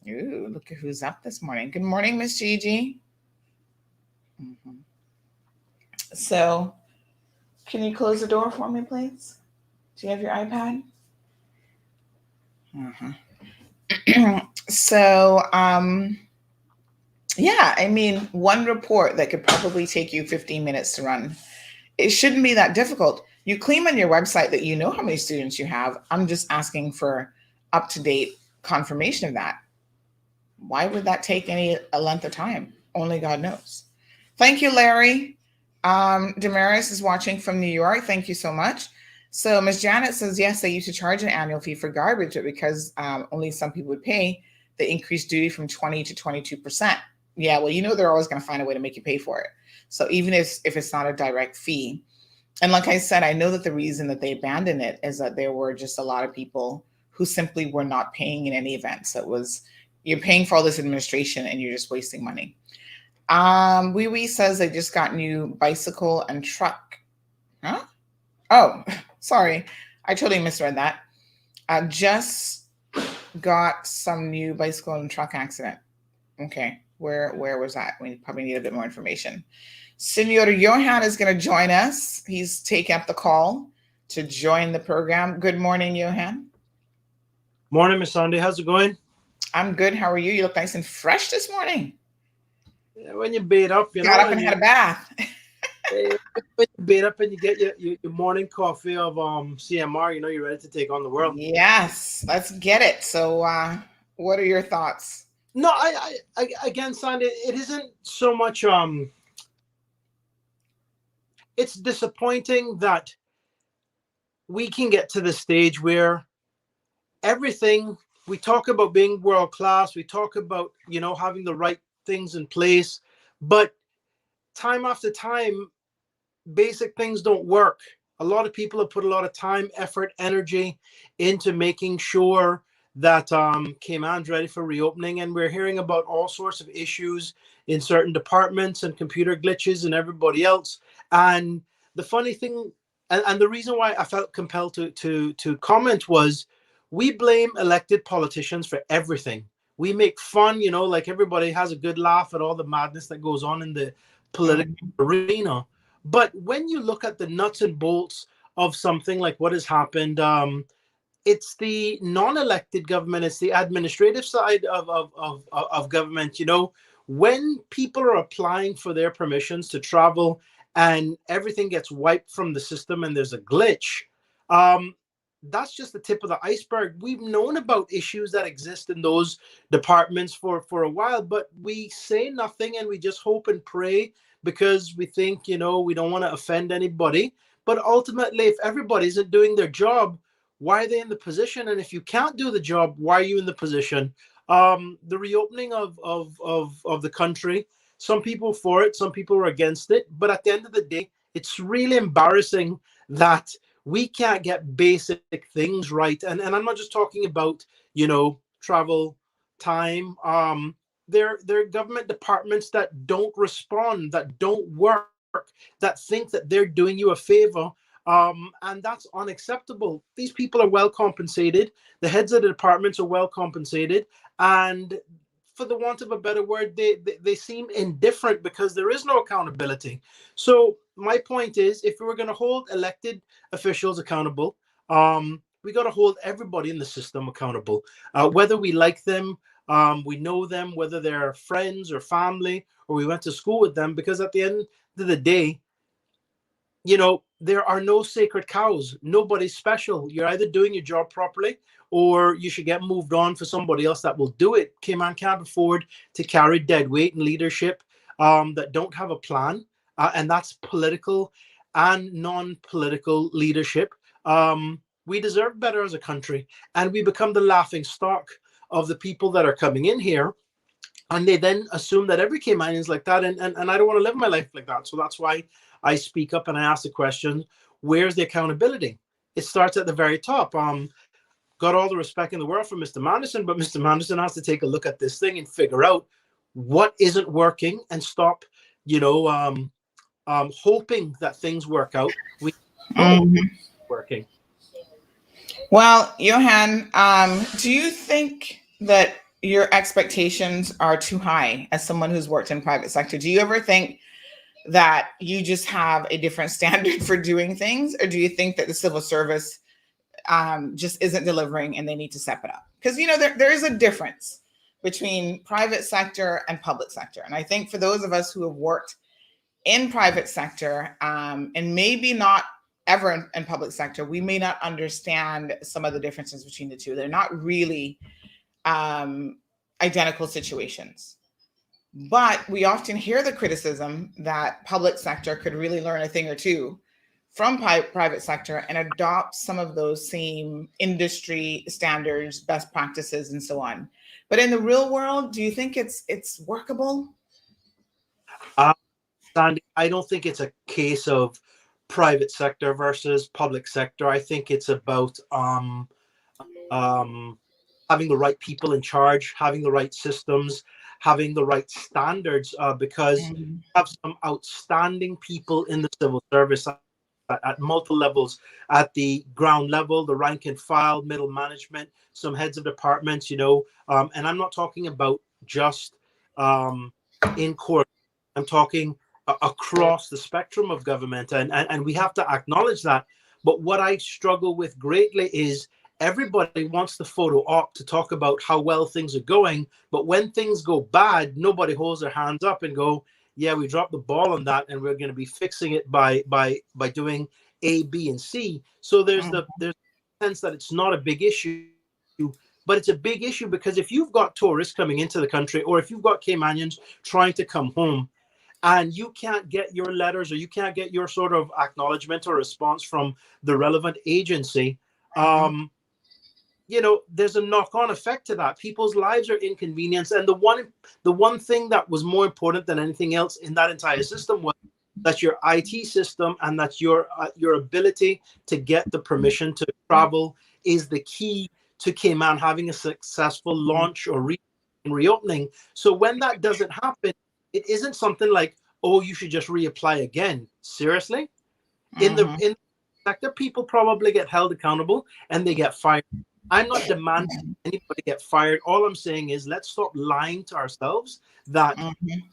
Ooh, look at who's up this morning. Good morning, Miss Gigi. Mm-hmm. So, can you close the door for me, please? Do you have your iPad? So, yeah, I mean, one report that could probably take you 15 minutes to run. It shouldn't be that difficult. You claim on your website that you know how many students you have. I'm just asking for up-to-date confirmation of that. Why would that take a length of time? Only God knows. Thank you, Larry. Damaris is watching from New York. Thank you so much. So Ms. Janet says, yes, they used to charge an annual fee for garbage, but because only some people would pay, they increased duty from 20 to 22%. Yeah, well, you know they're always going to find a way to make you pay for it. So even if it's not a direct fee. And like I said, I know that the reason that they abandoned it is that there were just a lot of people who simply were not paying in any event. So it was, you're paying for all this administration and you're just wasting money. Wee Wee says they just got new bicycle and truck. Huh? Oh, sorry. I totally misread that. Just got some new bicycle and truck accident. Okay. Where was that? We probably need a bit more information. Senor Johan is going to join us. He's taking up the call to join the program. Good morning, Johan. Morning, Miss Sandy. How's it going? I'm good. How are you? You look nice and fresh this morning. Yeah, when you bait up, you got up and had a bath. When you bait up and you get your morning coffee of CMR, you know you're ready to take on the world. Yes, let's get it. So what are your thoughts? No, I again, Sandy, it isn't so much it's disappointing that we can get to the stage where everything we talk about being world class, we talk about, you know, having the right things in place, but time after time, basic things don't work. A lot of people have put a lot of time, effort, energy into making sure that Cayman's ready for reopening, and we're hearing about all sorts of issues in certain departments and computer glitches and everybody else. And the funny thing, and the reason why I felt compelled to comment was, we blame elected politicians for everything. We make fun, you know, like everybody has a good laugh at all the madness that goes on in the political arena. But when you look at the nuts and bolts of something like what has happened, it's the non-elected government, it's the administrative side of government. You know, when people are applying for their permissions to travel and everything gets wiped from the system and there's a glitch, that's just the tip of the iceberg. We've known about issues that exist in those departments for a while, but we say nothing and we just hope and pray because we think, you know, we don't want to offend anybody. But ultimately, if everybody isn't doing their job, why are they in the position? And if you can't do the job, why are you in the position? The reopening of the country, some people for it, some people are against it. But at the end of the day, it's really embarrassing that we can't get basic things right. And I'm not just talking about, you know, travel time. There are government departments that don't respond, that don't work, that think that they're doing you a favor. And that's unacceptable. These people are well compensated. The heads of the departments are well compensated. And for the want of a better word, they seem indifferent because there is no accountability. So my point is, if we were going to hold elected officials accountable, we got to hold everybody in the system accountable, whether we like them, we know them, whether they're friends or family, or we went to school with them, because at the end of the day, you know, there are no sacred cows. Nobody's special. You're either doing your job properly or you should get moved on for somebody else that will do it. Cayman can't afford to carry dead weight in leadership that don't have a plan. And that's political and non-political leadership. We deserve better as a country, and we become the laughing stock of the people that are coming in here And they then assume that every Caymanian is like that, and I don't want to live my life like that. So that's why I speak up and I ask the question: where's the accountability? It starts at the very top. Got all the respect in the world for Mr. Manderson, but Mr. Manderson has to take a look at this thing and figure out what isn't working and stop, hoping that things work out. We know it's working. Well, Johan, do you think that your expectations are too high as someone who's worked in private sector? Do you ever think that you just have a different standard for doing things, or do you think that the civil service just isn't delivering and they need to step it up? Because there is a difference between private sector and public sector, and I think for those of us who have worked in private sector and maybe not ever in public sector, we may not understand some of the differences between the two. They're not really identical situations. But we often hear the criticism that public sector could really learn a thing or two from private sector and adopt some of those same industry standards, best practices, and so on. But in the real world, do you think it's workable? Sandy, I don't think it's a case of private sector versus public sector. I think it's about having the right people in charge, having the right systems, having the right standards, because we have some outstanding people in the civil service at multiple levels, at the ground level, the rank and file, middle management, some heads of departments, and I'm not talking about just in court. I'm talking across the spectrum of government, and we have to acknowledge that. But what I struggle with greatly is everybody wants the photo op to talk about how well things are going, but when things go bad, nobody holds their hands up and go, yeah, we dropped the ball on that, and we're going to be fixing it by doing A, B, and C. So there's the sense that it's not a big issue, but it's a big issue because if you've got tourists coming into the country, or if you've got Caymanians trying to come home, and you can't get your letters or you can't get your sort of acknowledgement or response from the relevant agency, there's a knock-on effect to that. People's lives are inconvenienced. And the one thing that was more important than anything else in that entire system was that your IT system and that your ability to get the permission to travel is the key to Cayman having a successful launch or reopening. So when that doesn't happen, it isn't something like, oh, you should just reapply again. Seriously? In the sector, people probably get held accountable and they get fired. I'm not demanding anybody get fired. All I'm saying is let's stop lying to ourselves that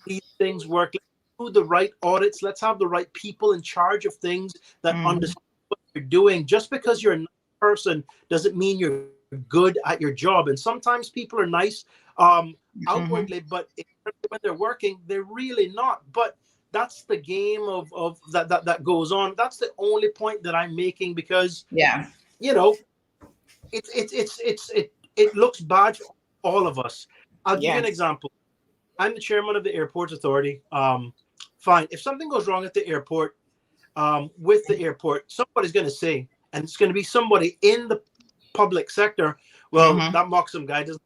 these things work. Let's do the right audits. Let's have the right people in charge of things that understand what you're doing. Just because you're a nice person doesn't mean you're good at your job. And sometimes people are nice outwardly, but when they're working, they're really not. But that's the game of that goes on. That's the only point that I'm making, because it looks bad for all of us. I'll give you an example. I'm the chairman of the Airport Authority. Fine. If something goes wrong at the airport, with the airport, somebody's going to say, and it's going to be somebody in the public sector, well, that Moxham guy doesn't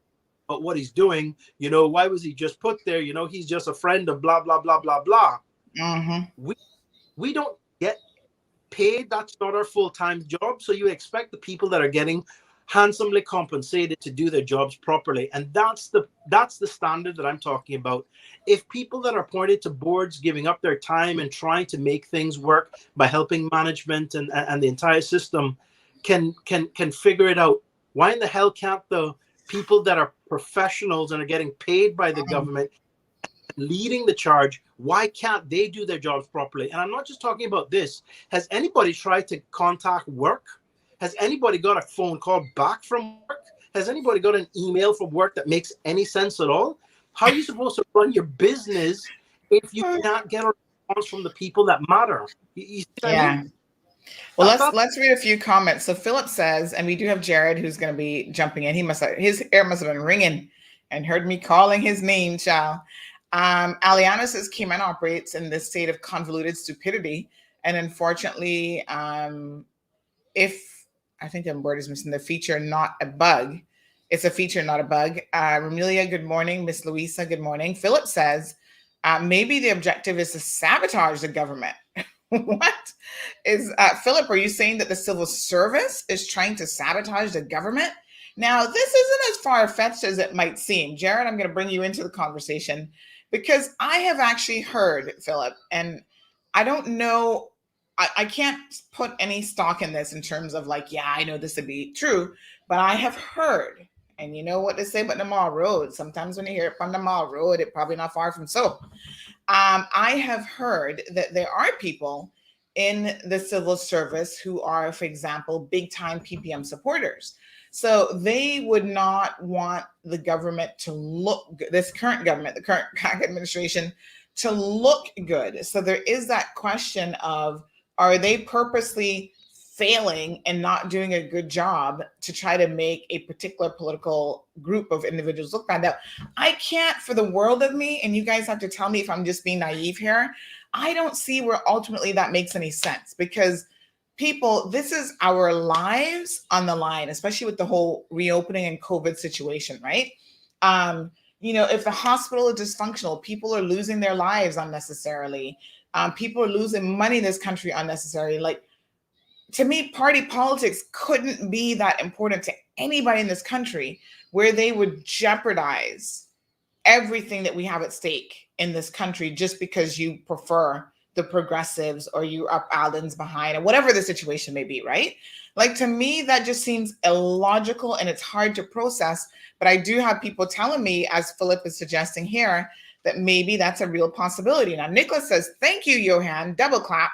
know what he's doing. Why was he just put there? He's just a friend of blah, blah, blah, blah, blah. We don't get paid. That's not our full-time job. So you expect the people that are getting handsomely compensated to do their jobs properly. And that's the standard that I'm talking about. If people that are appointed to boards giving up their time and trying to make things work by helping management and the entire system can figure it out, why in the hell can't the people that are professionals and are getting paid by the government leading the charge, why can't they do their jobs properly? And I'm not just talking about this. Has anybody tried to contact work? Has anybody got a phone call back from work? Has anybody got an email from work that makes any sense at all? How are you supposed to run your business if you can't get a response from the people that matter? You see what I mean? Well, let's read a few comments. So Philip says, and we do have Jared who's going to be jumping in. His ear must have been ringing and heard me calling his name, child. Aliana says Cayman operates in this state of convoluted stupidity, and unfortunately, if I think the word is missing, the feature, not a bug, It's a feature, not a bug. Romelia, good morning. Miss Louisa, good morning. Philip says, maybe the objective is to sabotage the government. What is, Philip, are you saying that the civil service is trying to sabotage the government? Now, this isn't as far-fetched as it might seem. Jared, I'm going to bring you into the conversation because I have actually heard, Philip, and I don't know, I can't put any stock in this in terms of like, yeah, I know this to be true, but I have heard, and you know what they say about the Mall Road. Sometimes when you hear it from the Mall Road, it's probably not far from so. I have heard that there are people in the civil service who are, for example, big-time PPM supporters. So they would not want the government to look good, this current government, the current administration, to look good. So there is that question of, are they purposely failing and not doing a good job to try to make a particular political group of individuals look bad? Now, I can't for the world of me, and you guys have to tell me if I'm just being naive here, I don't see where ultimately that makes any sense, because people, this is our lives on the line, especially with the whole reopening and COVID situation, right? If the hospital is dysfunctional, people are losing their lives unnecessarily. People are losing money in this country unnecessarily. Like, to me, party politics couldn't be that important to anybody in this country where they would jeopardize everything that we have at stake in this country just because you prefer the progressives or you up Alden's behind or whatever the situation may be, right? Like, to me, that just seems illogical and it's hard to process. But I do have people telling me, as Philip is suggesting here, that maybe that's a real possibility. Now, Nicholas says, thank you, Johan, double clap.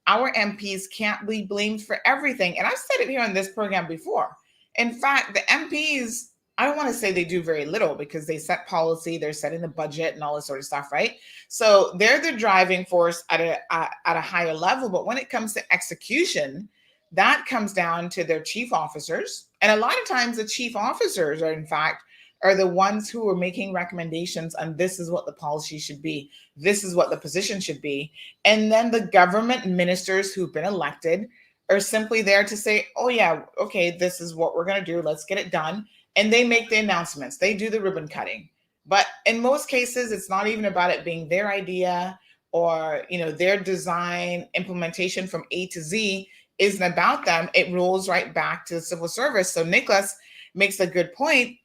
Our MPs can't be blamed for everything. And I've said it here on this program before. In fact, the MPs, I don't want to say they do very little because they set policy, they're setting the budget and all this sort of stuff, right? So they're the driving force at a higher level. But when it comes to execution, that comes down to their chief officers. And a lot of times the chief officers are, in fact, are the ones who are making recommendations on this is what the policy should be. This is what the position should be. And then the government ministers who've been elected are simply there to say, oh yeah, okay, this is what we're going to do. Let's get it done. And they make the announcements. They do the ribbon cutting. But in most cases, it's not even about it being their idea or, their design implementation from A to Z isn't about them. It rolls right back to the civil service. So Nicholas makes a good point.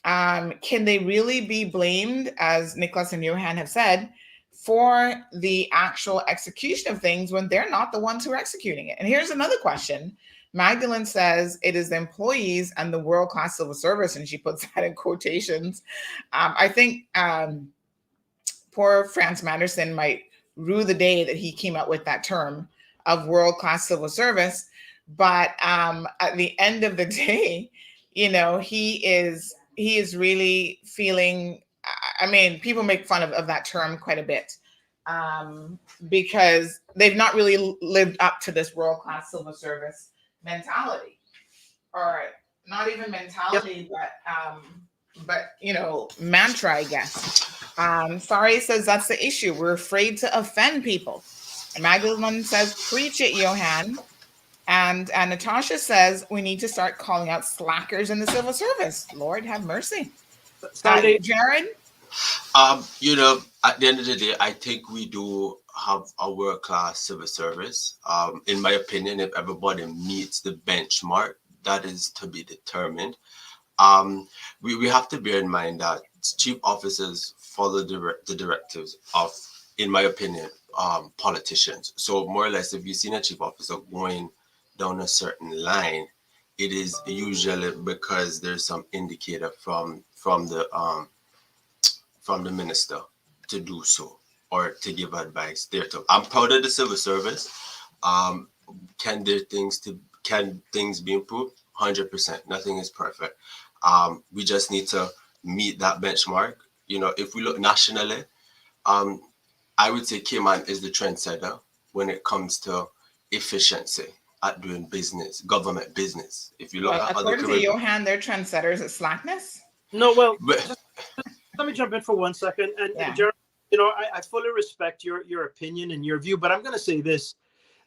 Can they really be blamed, as Nicholas and Johan have said, for the actual execution of things when they're not the ones who are executing it? And here's another question. Magdalene says it is the employees and the world-class civil service, and she puts that in quotations. I think poor Franz Manderson might rue the day that he came up with that term of world-class civil service. But at the end of the day, he is really feeling, I mean, people make fun of that term quite a bit because they've not really lived up to this world-class civil service mentality, or not even mentality, but mantra, I guess. Sari says that's the issue. We're afraid to offend people. Magdalene says, preach it, Johan. And Natasha says we need to start calling out slackers in the civil service. Lord have mercy. Jared? At the end of the day, I think we do have a world-class civil service. In my opinion, if everybody meets the benchmark, that is to be determined. We have to bear in mind that chief officers follow the directives of, in my opinion, politicians. So more or less, if you've seen a chief officer going down a certain line, it is usually because there's some indicator from the minister to do so or to give advice there too. I'm proud of the civil service. Can things be improved? 100%. Nothing is perfect. We just need to meet that benchmark. If we look nationally, I would say Cayman is the trendsetter when it comes to efficiency at doing business, government business. If you look at other according to Johan, they're trendsetters at slackness. No, well, just let me jump in for 1 second. And Jared, I fully respect your opinion and your view, but I'm going to say this.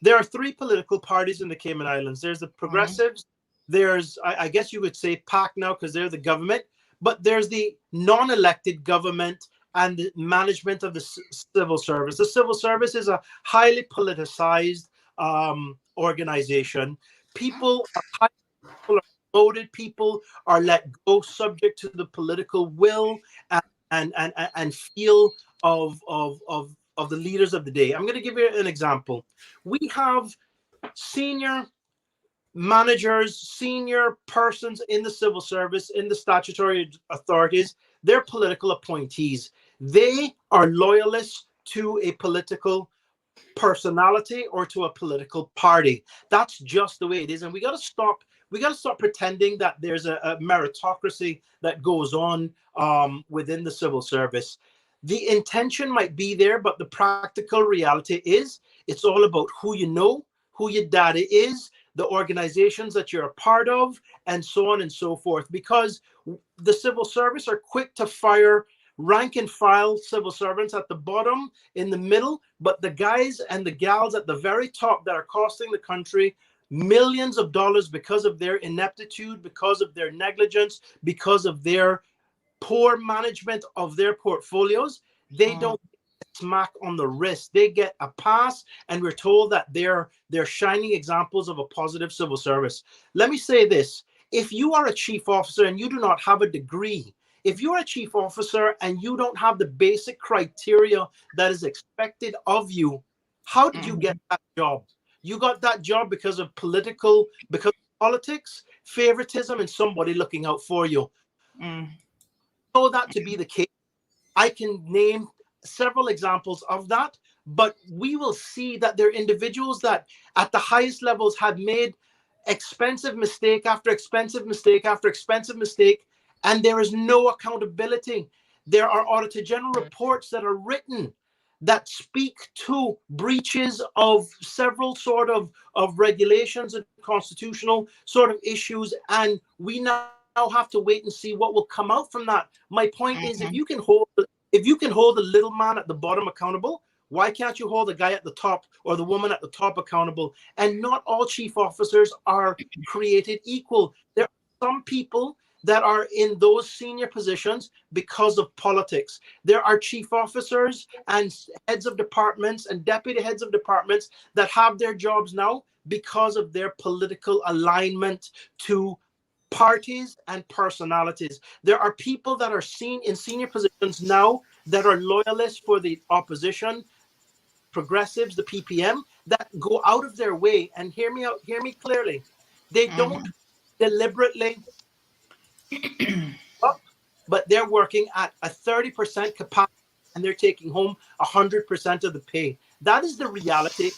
There are three political parties in the Cayman Islands. There's the progressives, There's, I guess you would say PAC now because they're the government, but there's the non-elected government and the management of the civil service. The civil service is a highly politicized organization. People are voted, people are let go subject to the political will and feel of the leaders of the day. I'm going to give you an example. We have senior managers, senior persons in the civil service, in the statutory authorities. They're political appointees. They are loyalists to a political personality or to a political party. That's just the way it is. And we got to stop pretending that there's a meritocracy that goes on within the civil service. The intention might be there, but the practical reality is it's all about who you know, who your daddy is, the organizations that you're a part of, and so on and so forth. Because the civil service are quick to fire rank and file civil servants at the bottom, in the middle, but the guys and the gals at the very top that are costing the country millions of dollars because of their ineptitude, because of their negligence, because of their poor management of their portfolios, they don't get smack on the wrist. They get a pass, and we're told that they're shining examples of a positive civil service. Let me say this. If you are a chief officer and you do not have a degree, if you're a chief officer and you don't have the basic criteria that is expected of you, how did you get that job? You got that job because of politics, favoritism, and somebody looking out for you. Know that to be the case. I can name several examples of that, but we will see that there are individuals that at the highest levels have made expensive mistake after expensive mistake after expensive mistake, and there is no accountability. There are Auditor General reports that are written that speak to breaches of several sort of regulations and constitutional sort of issues, and we now have to wait and see what will come out from that. My point is, if you can hold the little man at the bottom accountable, why can't you hold the guy at the top or the woman at the top accountable? And not all chief officers are created equal. There are some people that are in those senior positions because of politics. There are chief officers and heads of departments and deputy heads of departments that have their jobs now because of their political alignment to parties and personalities. There are people that are seen in senior positions now that are loyalists for the opposition, progressives, the PPM, that go out of their way, and hear me out, hear me clearly. They don't deliberately up, but they're working at a 30% capacity and they're taking home 100% of the pay. That is the reality.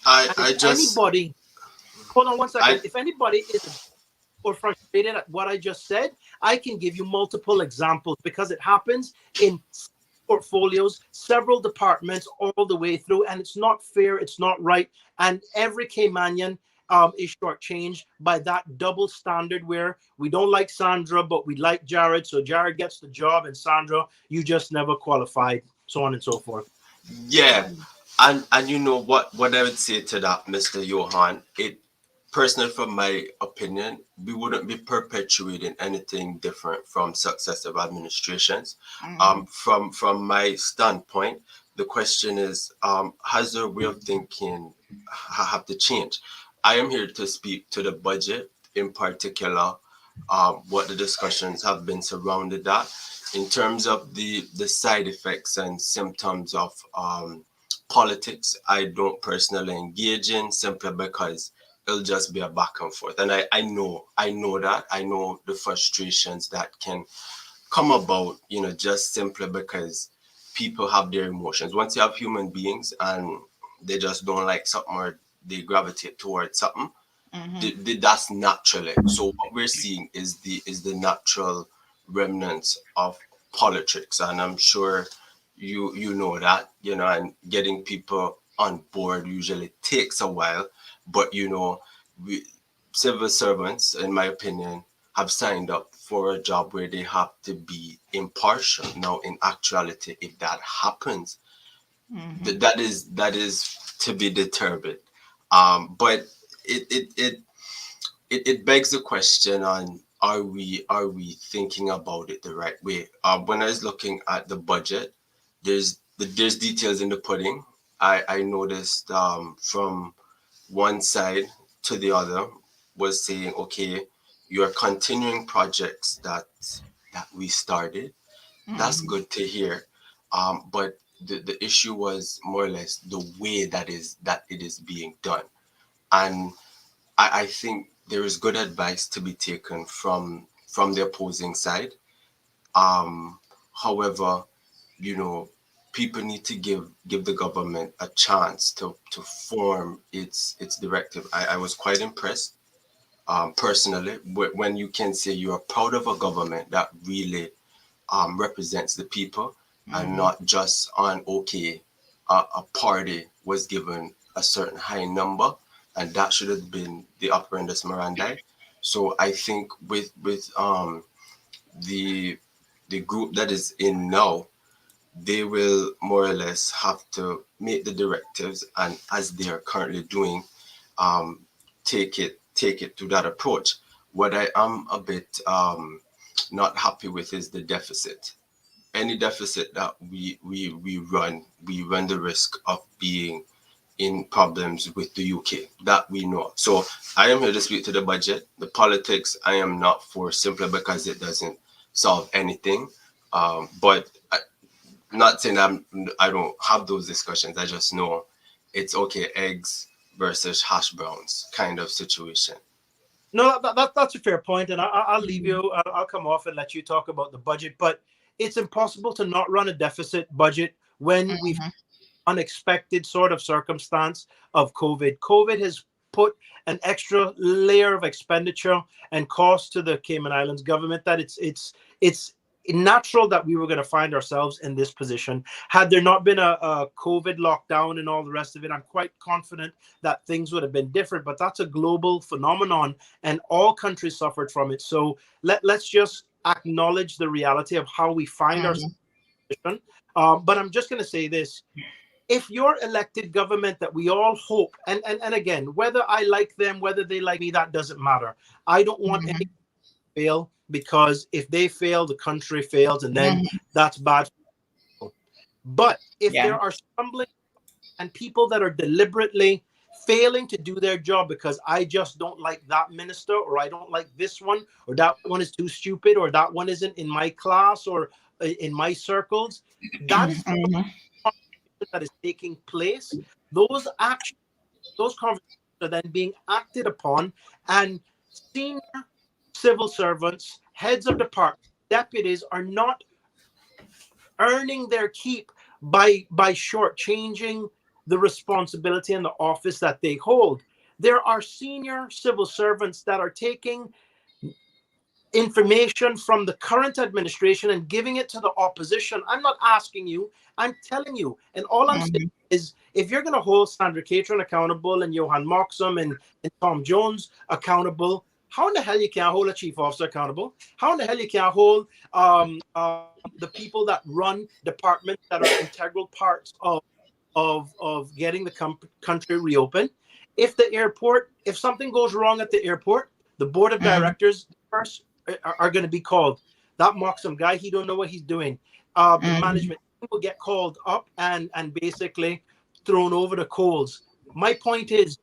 Anybody, hold on one second. If anybody is or frustrated at what I just said, I can give you multiple examples because it happens in portfolios, several departments all the way through, and it's not fair, it's not right, and every Caymanian is shortchanged by that double standard where we don't like Sandra, but we like Jared, so Jared gets the job, and Sandra, you just never qualified, so on and so forth. Yeah, and you know what I would say to that, Mr. Johan, it personally, from my opinion, we wouldn't be perpetuating anything different from successive administrations. From my standpoint, the question is, has their way of thinking have to change? I am here to speak to the budget in particular, what the discussions have been surrounded that. In terms of the side effects and symptoms of politics, I don't personally engage in, simply because it'll just be a back and forth. And I know that. I know the frustrations that can come about, just simply because people have their emotions. Once you have human beings and they just don't like something or they gravitate towards something, that's naturally. So what we're seeing is the natural remnants of politics. And I'm sure you know that, and getting people on board usually takes a while. But, civil servants, in my opinion, have signed up for a job where they have to be impartial. Now, in actuality, if that happens, that is to be determined. But it begs the question on, are we thinking about it the right way? When I was looking at the budget, there's details in the pudding. I noticed from one side to the other was saying, okay, you're continuing projects that we started. That's good to hear. But the issue was more or less the way that it is being done. And I think there is good advice to be taken from the opposing side. However, people need to give the government a chance to form its directive. I was quite impressed personally when you can say you are proud of a government that really represents the people, and not just on, okay, a party was given a certain high number and that should have been the operandus mirandi. So I think with the group that is in now, they will more or less have to make the directives, and as they are currently doing, take it to that approach. What I am a bit not happy with is the deficit. Any deficit that we run the risk of being in problems with the UK, that we know. So I am here to speak to the budget. The politics I am not for, simply because it doesn't solve anything. But not saying I don't have those discussions. I just know it's okay, eggs versus hash browns kind of situation. No, that's a fair point, and I'll leave you. I'll come off and let you talk about the budget. But it's impossible to not run a deficit budget when we've unexpected sort of circumstance of COVID. COVID has put an extra layer of expenditure and cost to the Cayman Islands government that it's natural that we were going to find ourselves in this position. Had there not been a COVID lockdown and all the rest of it, I'm quite confident that things would have been different. But that's a global phenomenon, and all countries suffered from it. So let's just acknowledge the reality of how we find ourselves in this position. But I'm just going to say this. If your elected government that we all hope, and again, whether I like them, whether they like me, that doesn't matter. I don't want any to fail, because if they fail, the country fails, and then that's bad. But if there are stumbling and people that are deliberately failing to do their job because I just don't like that minister, or I don't like this one, or that one is too stupid, or that one isn't in my class or in my circles, that's that is taking place. Those actions, those conversations are then being acted upon, and senior civil servants, heads of departments, deputies are not earning their keep by shortchanging the responsibility and the office that they hold. There are senior civil servants that are taking information from the current administration and giving it to the opposition. I'm not asking you, I'm telling you. And all I'm saying is, if you're going to hold Sandra Catron accountable and Johan Moxham and Tom Jones accountable, how in the hell you can't hold a chief officer accountable? How in the hell you can't hold the people that run departments that are integral parts of getting the country reopened? If something goes wrong at the airport, the board of directors first are going to be called. That Moxham guy, he don't know what he's doing. The management will get called up and basically thrown over the coals. My point is,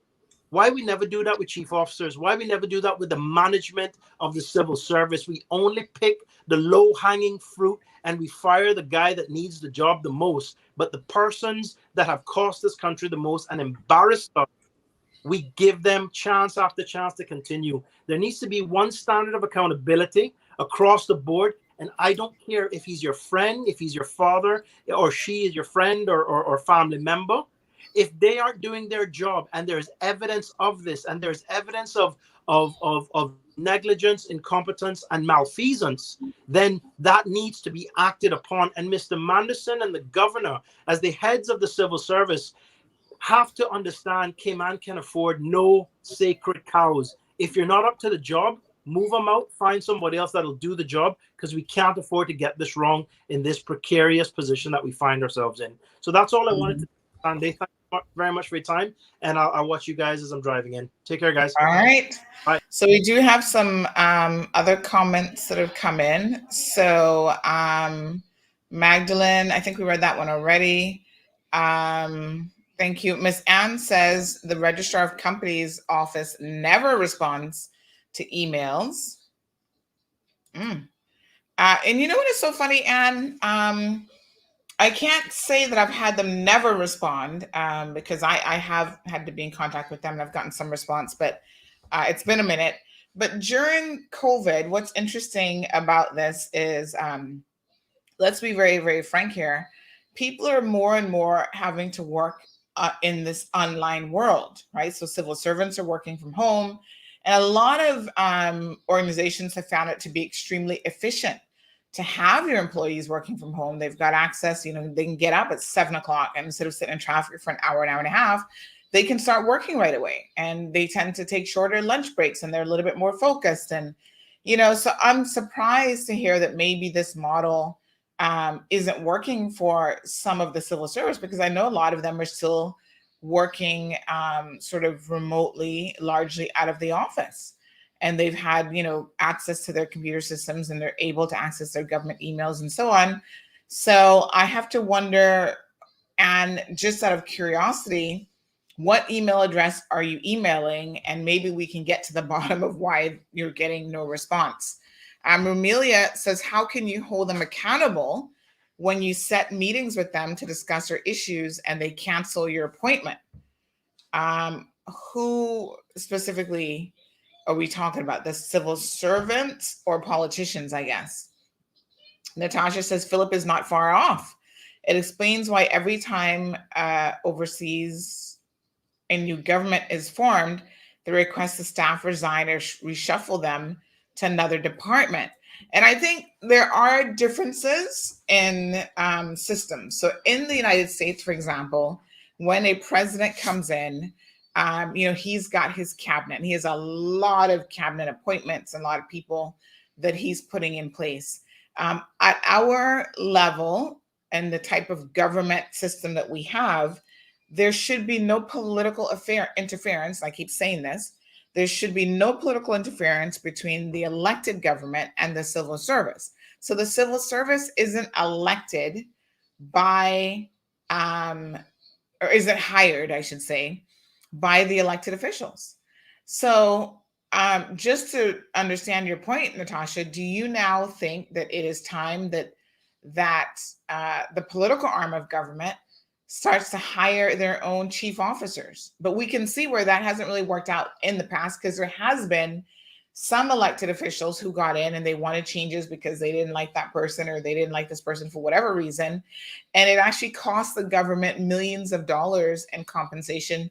why we never do that with chief officers? Why we never do that with the management of the civil service? We only pick the low-hanging fruit and we fire the guy that needs the job the most. But the persons that have cost this country the most and embarrassed us, we give them chance after chance to continue. There needs to be one standard of accountability across the board. And I don't care if he's your friend, if he's your father, or she is your friend or family member. If they aren't doing their job and there's evidence of this, and there's evidence of negligence, incompetence, and malfeasance, then that needs to be acted upon. And Mr. Manderson and the governor, as the heads of the civil service, have to understand Cayman can afford no sacred cows. If you're not up to the job, move them out, find somebody else that'll do the job, because we can't afford to get this wrong in this precarious position that we find ourselves in. So that's all I wanted to say. Thank you very much for your time, and I'll watch you guys as I'm driving in. Take care, guys. All right. Bye. So we do have some other comments that have come in. So Magdalene, I think we read that one already. Thank you. Miss Ann says the Registrar of Companies office never responds to emails. And you know what is so funny, Ann? I can't say that I've had them never respond because I have had to be in contact with them and I've gotten some response, but it's been a minute. But during COVID, what's interesting about this is, let's be very, very frank here. People are more and more having to work in this online world, right? So civil servants are working from home. And a lot of organizations have found it to be extremely efficient to have your employees working from home. They've got access, they can get up at 7 o'clock and instead of sitting in traffic for an hour and a half, they can start working right away. And they tend to take shorter lunch breaks and they're a little bit more focused. And, so I'm surprised to hear that maybe this model isn't working for some of the civil service, because I know a lot of them are still working sort of remotely, largely out of the office. And they've had, access to their computer systems and they're able to access their government emails and so on. So I have to wonder, and just out of curiosity, what email address are you emailing? And maybe we can get to the bottom of why you're getting no response. Romelia says, how can you hold them accountable when you set meetings with them to discuss your issues and they cancel your appointment? Who specifically are we talking about? The civil servants or politicians, I guess? Natasha says, Philip is not far off. It explains why every time overseas a new government is formed, they request the staff resign or reshuffle them to another department. And I think there are differences in systems. So in the United States, for example, when a president comes in, he's got his cabinet. He has a lot of cabinet appointments and a lot of people that he's putting in place. At our level and the type of government system that we have, there should be no political interference. I keep saying this. There should be no political interference between the elected government and the civil service. So the civil service isn't elected by, or isn't hired, I should say, by the elected officials. So just to understand your point, Natasha, do you now think that it is time that the political arm of government starts to hire their own chief officers? But we can see where that hasn't really worked out in the past, because there has been some elected officials who got in and they wanted changes because they didn't like that person or they didn't like this person for whatever reason. And it actually cost the government millions of dollars in compensation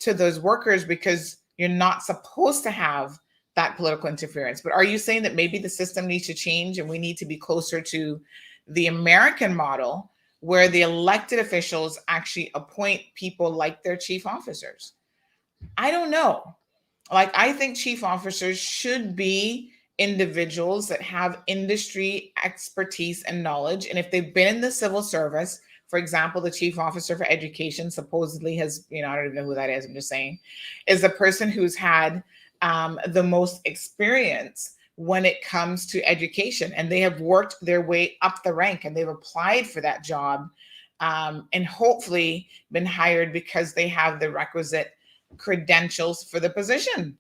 to those workers, because you're not supposed to have that political interference. But are you saying that maybe the system needs to change and we need to be closer to the American model, where the elected officials actually appoint people like their chief officers? I don't know. I think chief officers should be individuals that have industry expertise and knowledge. And if they've been in the civil service, for example, the chief officer for education supposedly has, I don't even know who that is, I'm just saying, is the person who's had the most experience when it comes to education, and they have worked their way up the rank and they've applied for that job and hopefully been hired because they have the requisite credentials for the position.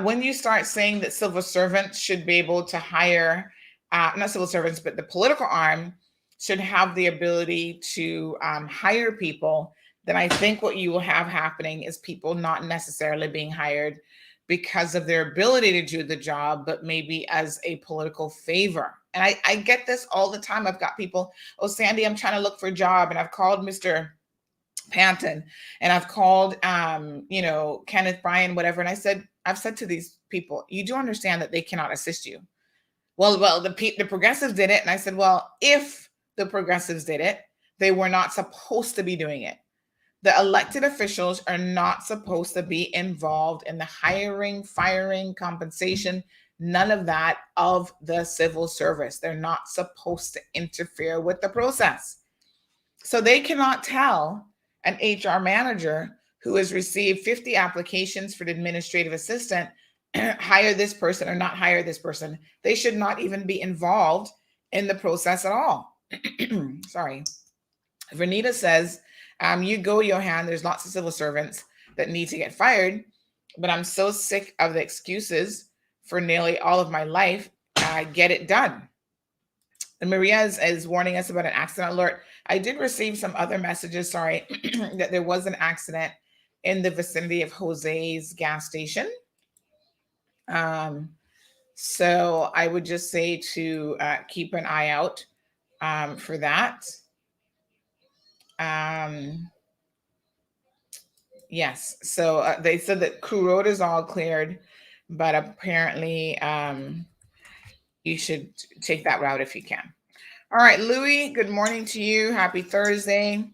When you start saying that civil servants should be able to hire, not civil servants, but the political arm should have the ability to hire people, then I think what you will have happening is people not necessarily being hired because of their ability to do the job, but maybe as a political favor. And I get this all the time. I've got people, oh, Sandy, I'm trying to look for a job. And I've called Mr. Panton and I've called, Kenneth Bryan, whatever. And I've said to these people, you do understand that they cannot assist you. Well, the progressives did it. And I said, well, if the progressives did it, they were not supposed to be doing it. The elected officials are not supposed to be involved in the hiring, firing, compensation, none of that of the civil service. They're not supposed to interfere with the process. So they cannot tell an HR manager who has received 50 applications for an administrative assistant, hire this person or not hire this person. They should not even be involved in the process at all. Sorry. Vernita says, you go, Johan. There's lots of civil servants that need to get fired, but I'm so sick of the excuses for nearly all of my life. Get it done. And Maria is warning us about an accident alert. I did receive some other messages, sorry, that there was an accident in the vicinity of Jose's gas station. So I would just say to keep an eye out for that. Yes, so they said that Crew Road is all cleared, but apparently you should take that route if you can. All right, Louis, good morning to you. Happy Thursday.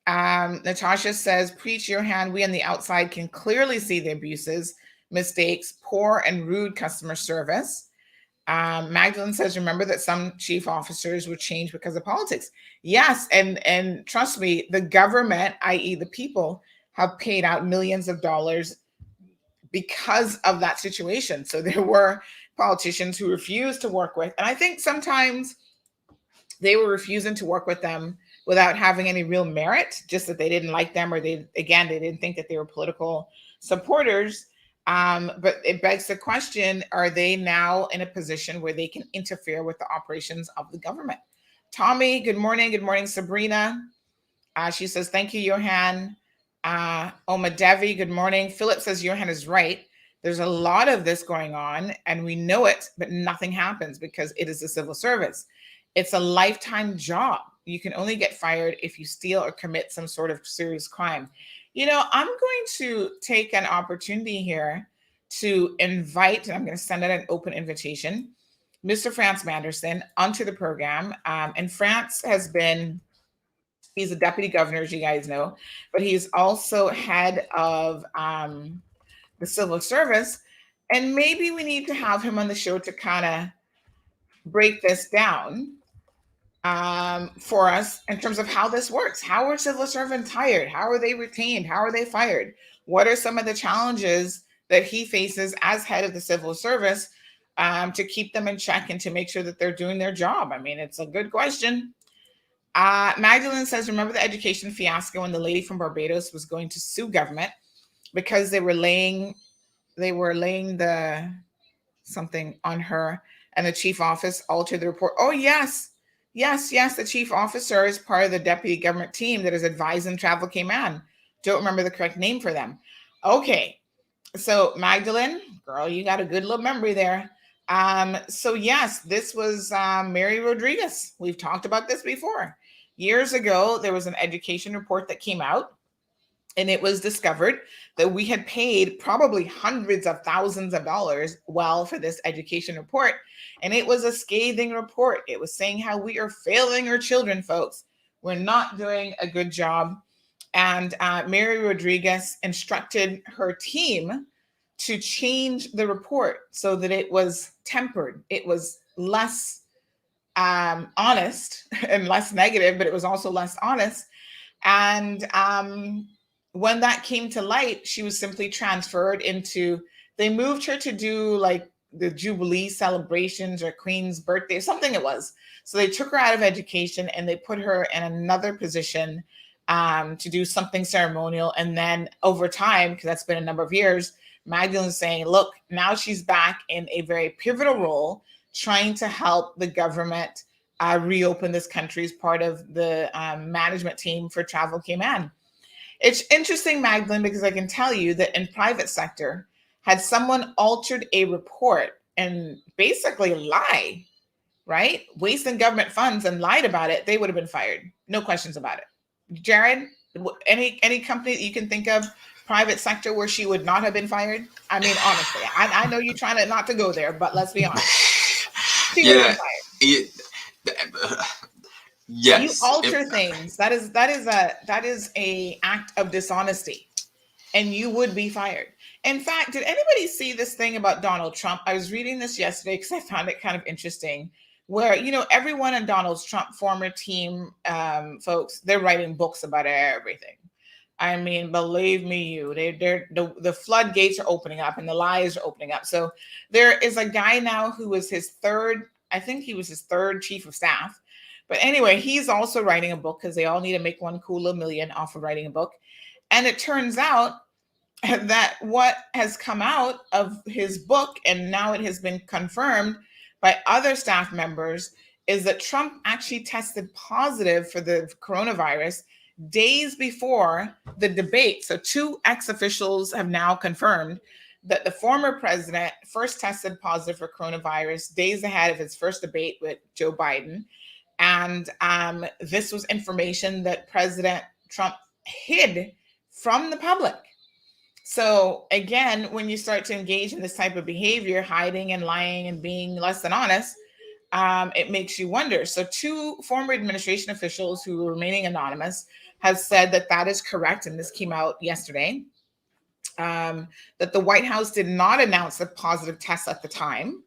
Natasha says, preach your hand. We on the outside can clearly see the abuses, mistakes, poor and rude customer service. Magdalene says, remember that some chief officers were changed because of politics. Yes, and trust me, the government, i.e. the people, have paid out millions of dollars because of that situation. So there were politicians who refused to work with, and I think sometimes they were refusing to work with them without having any real merit, just that they didn't like them, or they didn't think that they were political supporters. But it begs the question, are they now in a position where they can interfere with the operations of the government? Tommy, good morning. Good morning, Sabrina. She says, thank you, Johan. Oma Devi, good morning. Philip says, Johan is right. There's a lot of this going on and we know it, but nothing happens because it is a civil service. It's a lifetime job. You can only get fired if you steal or commit some sort of serious crime. You know, I'm going to take an opportunity here to invite, and I'm going to send out an open invitation, Mr. Frans Manderson onto the program. And Frans he's a deputy governor, as you guys know, but he's also head of the civil service. And maybe we need to have him on the show to kind of break this down for us in terms of how this works. How are civil servants hired? How are they retained? How are they fired? What are some of the challenges that he faces as head of the civil service to keep them in check and to make sure that they're doing their job? I mean, it's a good question. Magdalene says, remember the education fiasco when the lady from Barbados was going to sue government because they were laying the something on her and the chief office altered the report. Oh, yes. The chief officer is part of the deputy government team that is advising Travel Cayman. Don't remember the correct name for them. Okay. So Magdalene, girl, you got a good little memory there. So yes, this was Mary Rodriguez. We've talked about this before. Years ago, there was an education report that came out, and it was discovered that we had paid probably hundreds of thousands of dollars for this education report. And it was a scathing report. It was saying how we are failing our children, folks. We're not doing a good job. And Mary Rodriguez instructed her team to change the report so that it was tempered. It was less honest and less negative, but it was also less honest. And when that came to light, she was simply transferred they moved her to do like the Jubilee celebrations or Queen's birthday, something it was. So they took her out of education and they put her in another position to do something ceremonial. And then over time, because that's been a number of years, Magdalene's saying, look, now she's back in a very pivotal role, trying to help the government reopen this country as part of the management team for Travel Cayman. It's interesting, Magdalene, because I can tell you that in private sector, had someone altered a report and basically lie, right? Wasting government funds and lied about it, they would have been fired. No questions about it. Jared, any company that you can think of, private sector, where she would not have been fired? I mean, honestly, I know you're trying not to go there, but let's be honest. She would have been fired. Yes. You alter things. That is a act of dishonesty, and you would be fired. In fact, did anybody see this thing about Donald Trump? I was reading this yesterday because I found it kind of interesting, where, everyone in Donald Trump former team folks, they're writing books about everything. I mean, believe me, the floodgates are opening up and the lies are opening up. So there is a guy now who was his third, I think he was his third chief of staff. But anyway, he's also writing a book because they all need to make one cool $1 million off of writing a book. And it turns out that what has come out of his book, and now it has been confirmed by other staff members, is that Trump actually tested positive for the coronavirus days before the debate. So 2 ex-officials have now confirmed that the former president first tested positive for coronavirus days ahead of his first debate with Joe Biden. And this was information that President Trump hid from the public. So again, when you start to engage in this type of behavior, hiding and lying and being less than honest, it makes you wonder. So 2 former administration officials who are remaining anonymous have said that that is correct. And this came out yesterday, that the White House did not announce the positive test at the time.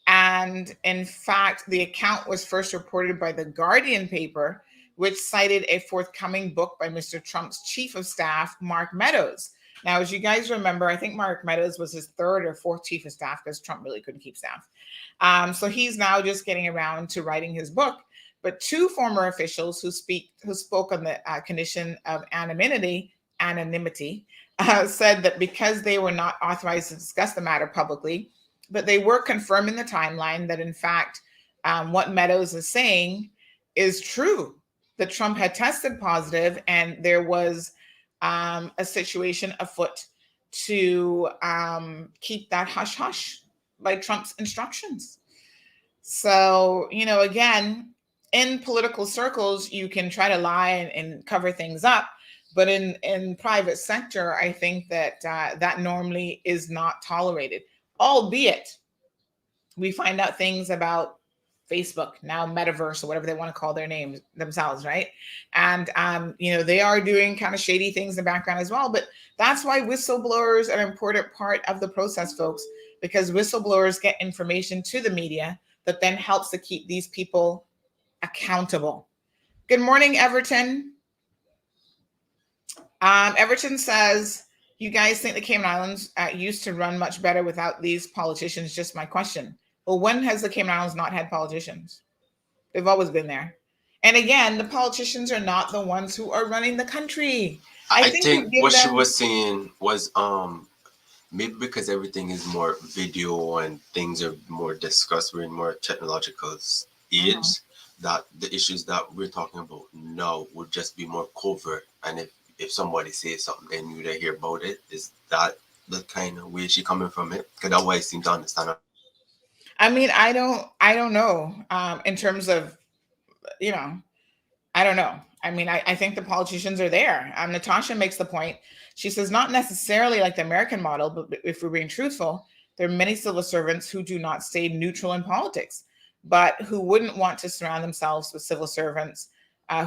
And in fact, the account was first reported by the Guardian paper, which cited a forthcoming book by Mr. Trump's chief of staff, Mark Meadows. Now, as you guys remember, I think Mark Meadows was his 3rd or 4th chief of staff because Trump really couldn't keep staff. So he's now just getting around to writing his book. But 2 former officials who spoke on the condition of anonymity, said that because they were not authorized to discuss the matter publicly, but they were confirming the timeline that in fact, what Meadows is saying is true, that Trump had tested positive and there was a situation afoot to keep that hush hush by Trump's instructions. So, again, in political circles, you can try to lie and cover things up. But in private sector, I think that that normally is not tolerated, albeit we find out things about Facebook, now Metaverse, or whatever they want to call their names themselves, right? And, they are doing kind of shady things in the background as well. But that's why whistleblowers are an important part of the process, folks, because whistleblowers get information to the media that then helps to keep these people accountable. Good morning, Everton. Everton says, you guys think the Cayman Islands used to run much better without these politicians? Just my question. Well, when has the Cayman Islands not had politicians? They've always been there. And again, the politicians are not the ones who are running the country. I think what she was saying was maybe because everything is more video and things are more discussed, we're in more technological age, that the issues that we're talking about now would just be more covert. And if somebody says something, then you would hear about it. Is that the kind of way she coming from it? Because that's why I seem to understand her. I mean, I don't know. In terms of, I don't know. I mean, I think the politicians are there. Natasha makes the point. She says, not necessarily like the American model, but if we're being truthful, there are many civil servants who do not stay neutral in politics, but who wouldn't want to surround themselves with civil servants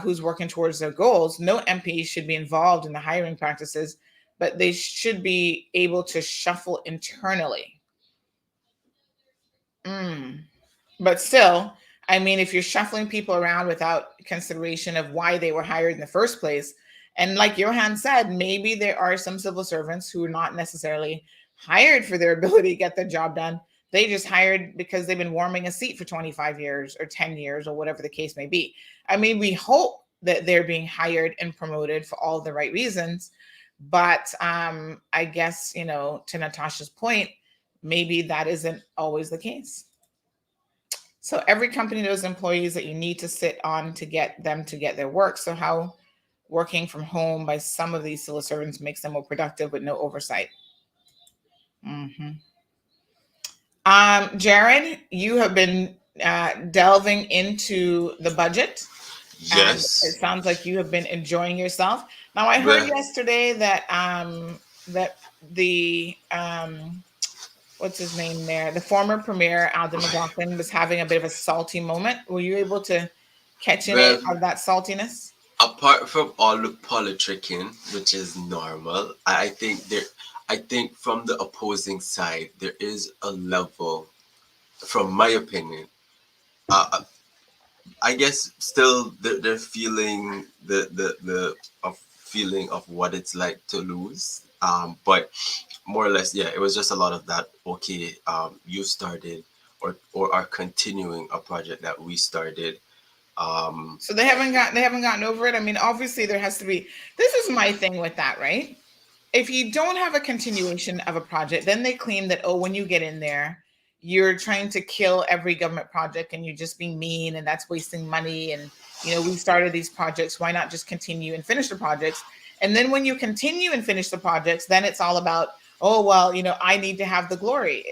who's working towards their goals. No MP should be involved in the hiring practices, but they should be able to shuffle internally. But still, I mean, if you're shuffling people around without consideration of why they were hired in the first place, and like Johan said, maybe there are some civil servants who are not necessarily hired for their ability to get the job done. They just hired because they've been warming a seat for 25 years or 10 years or whatever the case may be. I mean, we hope that they're being hired and promoted for all the right reasons. But I guess, to Natasha's point, maybe that isn't always the case. So every company knows employees that you need to sit on to get them to get their work. So how working from home by some of these civil servants makes them more productive with no oversight. Jared, you have been delving into the budget. Yes. It sounds like you have been enjoying yourself. Now, I heard yesterday that that the what's his name there? The former premier, Alden McLaughlin, was having a bit of a salty moment. Were you able to catch any of that saltiness? Apart from all the politicking, which is normal, I think from the opposing side, there is a level, from my opinion, I guess still they're feeling the feeling of what it's like to lose. But more or less, yeah, it was just a lot of that. Okay, you started or are continuing a project that we started. So they haven't gotten over it. I mean, obviously there has to be. This is my thing with that, right? If you don't have a continuation of a project, then they claim that, oh, when you get in there, you're trying to kill every government project and you're just being mean and that's wasting money. And, we started these projects. Why not just continue and finish the projects? And then when you continue and finish the projects, then it's all about, oh, well, I need to have the glory.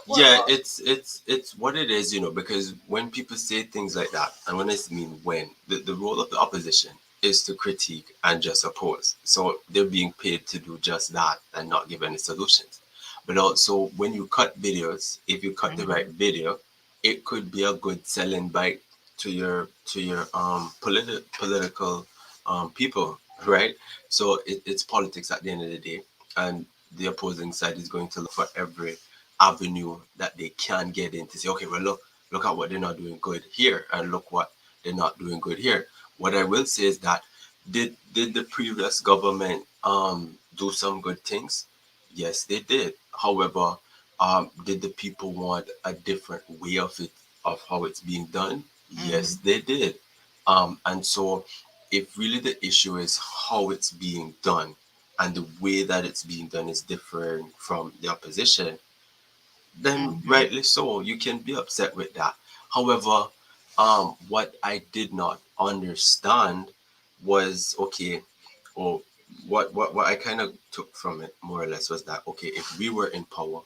It's what it is, because when people say things like that, and when I mean when, the role of the opposition is to critique and just oppose. So they're being paid to do just that and not give any solutions. But also when you cut videos, if you cut the right video, it could be a good selling bite to your political people, right? So it's politics at the end of the day, and the opposing side is going to look for every avenue that they can get in to say, okay, well, look at what they're not doing good here, and look what they're not doing good here. What I will say is that did the previous government do some good things? Yes, they did. However, did the people want a different way of how it's being done? Yes, they did. And so if really the issue is how it's being done and the way that it's being done is different from the opposition, then rightly so, you can be upset with that. However, what I did not understand was, okay, or what I kind of took from it more or less was that, okay, if we were in power,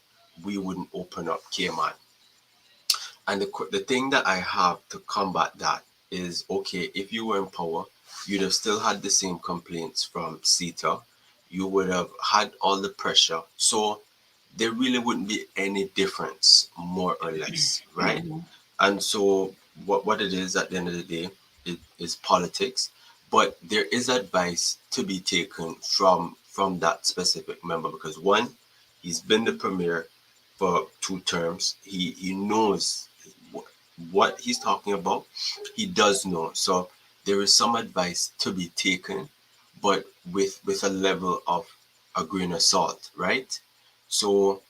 we wouldn't open up Cayman. And the thing that I have to combat that is, okay, if you were in power, you'd have still had the same complaints from CETA. You would have had all the pressure. So there really wouldn't be any difference, more or less, right? And so what it is at the end of the day, it is politics. But there is advice to be taken from that specific member, because one, he's been the premier for 2 terms. He knows what he's talking about. He does know. So there is some advice to be taken, but with a level of a grain of salt, right? So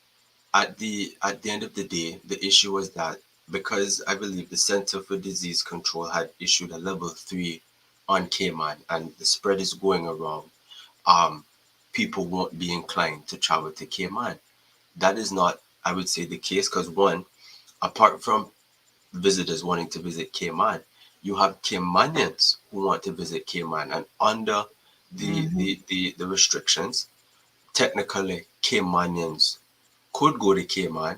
at the end of the day, the issue was that because I believe the Center for Disease Control had issued a level 3 on Cayman and the spread is going around, people won't be inclined to travel to Cayman. That is not, I would say, the case, because one, apart from visitors wanting to visit Cayman, you have Caymanians who want to visit Cayman, and under the restrictions, technically Caymanians could go to Cayman,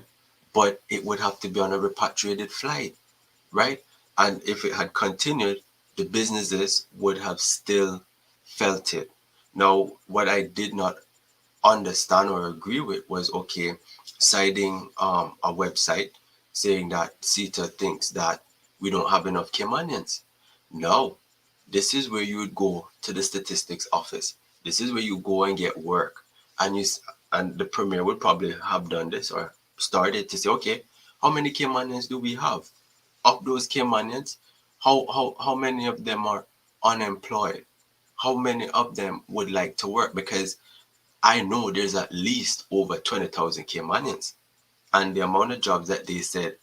but it would have to be on a repatriated flight, right? And if it had continued, the businesses would have still felt it. Now, what I did not understand or agree with was, okay, citing a website saying that CETA thinks that we don't have enough Caymanians. No, this is where you would go to the statistics office. This is where you go and get work. And the premier would probably have done this or started to say, okay, how many Caymanians do we have? Of those Caymanians, how many of them are unemployed? How many of them would like to work? Because I know there's at least over 20,000 Caymanians, and the amount of jobs that they said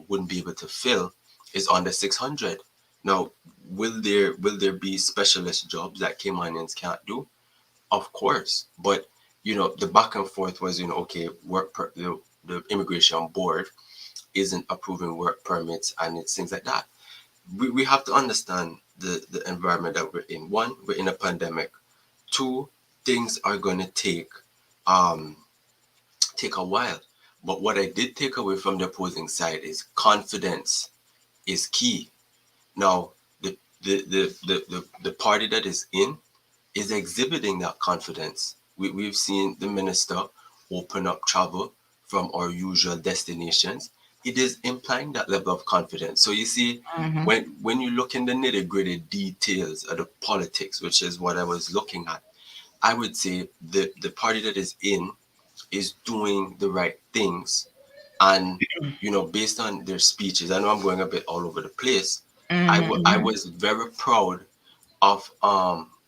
wouldn't be able to fill is under 600. Now, will there be specialist jobs that Caymanians can't do? Of course, but the back and forth was, okay, the immigration board isn't approving work permits and it's things like that. We have to understand the environment that we're in. One, we're in a pandemic. Two, things are going to take a while. But what I did take away from the opposing side is confidence is key. Now, the party that is in is exhibiting that confidence. We've seen the minister open up travel from our usual destinations. It is implying that level of confidence. So you see, when you look in the nitty-gritty details of the politics, which is what I was looking at, I would say the party that is in is doing the right things. And, based on their speeches, I know I'm going a bit all over the place. I was very proud of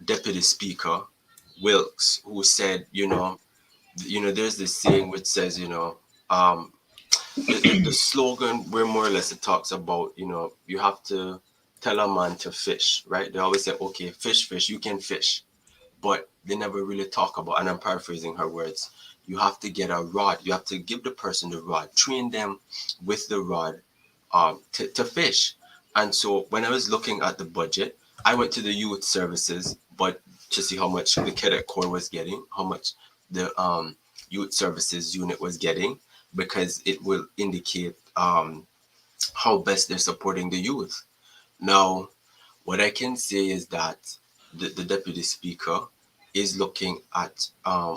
Deputy Speaker Wilkes, who said, there's this saying which says, the slogan where more or less it talks about, you have to tell a man to fish, right? They always say, okay, fish, you can fish. But they never really talk about, and I'm paraphrasing her words, you have to get a rod. You have to give the person the rod, train them with the rod to fish. And so when I was looking at the budget, I went to the youth services, but to see how much the cadet corps was getting, how much the youth services unit was getting, because it will indicate how best they're supporting the youth. Now, what I can say is that the deputy speaker is looking at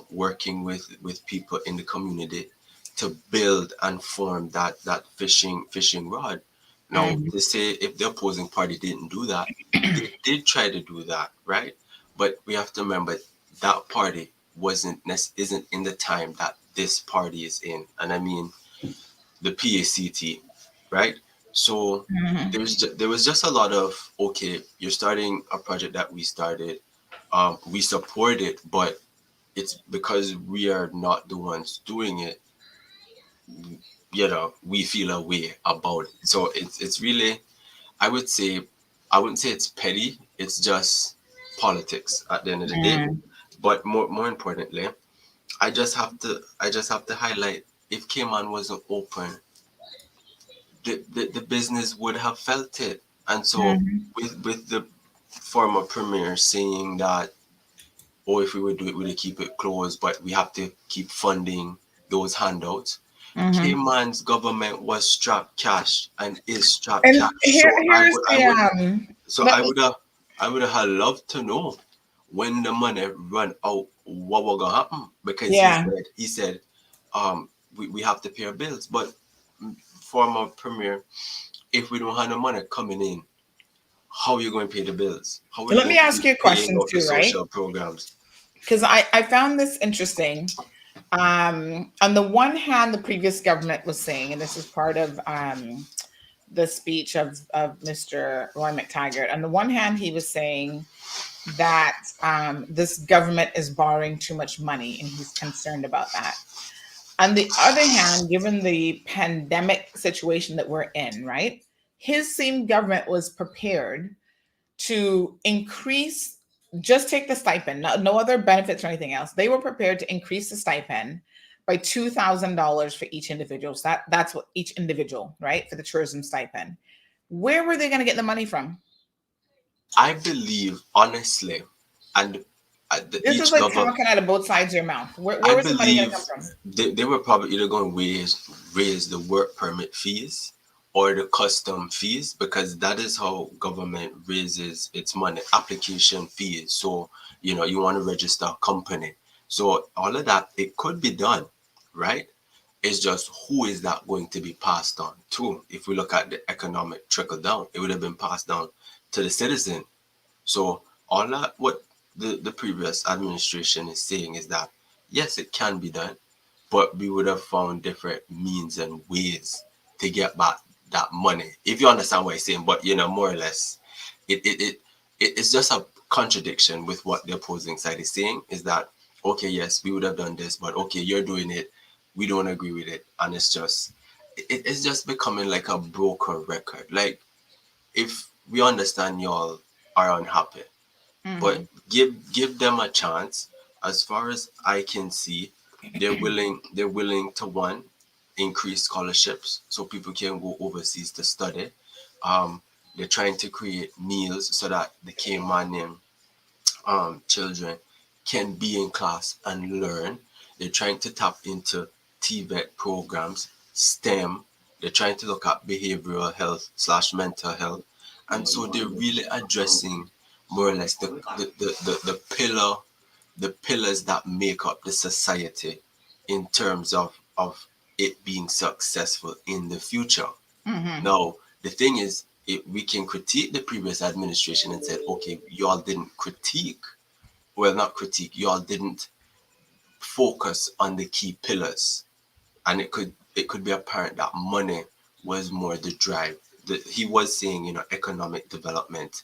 working with people in the community to build and form that fishing rod. Now, they say if the opposing party didn't do that, they did try to do that, right? But we have to remember that party isn't in the time that this party is in, and I mean the PACT, right? So there was just a lot of, okay, you're starting a project that we started, we support it, but it's because we are not the ones doing it, we feel a way about it. So it's really, I wouldn't say it's petty, it's just politics at the end of the day. But more importantly, I just have to highlight, if Cayman wasn't open, the business would have felt it. And so with the former premier saying that, oh, if we would do it, we would keep it closed, but we have to keep funding those handouts. Cayman's government was strapped cash and is strapped cash. I would have loved to know when the money run out, what was gonna happen, because he said we have to pay our bills. But former premier, if we don't have no money coming in, how are you going to pay the bills? Let me ask you a question too, right? Social programs. Because I found this interesting. On the one hand, the previous government was saying, and this is part of the speech of Mr. Roy McTaggart. On the one hand, he was saying that this government is borrowing too much money, and he's concerned about that. On the other hand, given the pandemic situation that we're in, right, his same government was prepared to increase, just take the stipend, no other benefits or anything else. They were prepared to increase the stipend by $2,000 for each individual. So that's what each individual, right, for the tourism stipend. Where were they going to get the money from? I believe, honestly, and this is like talking out of both sides of your mouth. Where was the money going to come from? They were probably either going to raise the work permit fees or the custom fees, because that is how government raises its money, application fees. So, you want to register a company. So all of that, it could be done, right? It's just, who is that going to be passed on to? If we look at the economic trickle down, it would have been passed down to the citizen. So all that, what the previous administration is saying is that, yes, it can be done, but we would have found different means and ways to get back that money, if you understand what I'm saying. But more or less, it's just a contradiction with what the opposing side is saying, is that, okay, yes, we would have done this, but okay, you're doing it, we don't agree with it. And it's just becoming like a broken record. Like, if we understand y'all are unhappy, but give them a chance. As far as I can see, they're willing to increase scholarships so people can go overseas to study. They're trying to create meals so that the Caymanian children can be in class and learn. They're trying to tap into TVET programs, STEM. They're trying to look at behavioral health / mental health. And so they're really addressing more or less the pillars that make up the society in terms of it being successful in the future. Now, the thing is, we can critique the previous administration and say, okay, y'all didn't y'all didn't focus on the key pillars. And it could be apparent that money was more the drive. He was saying, economic development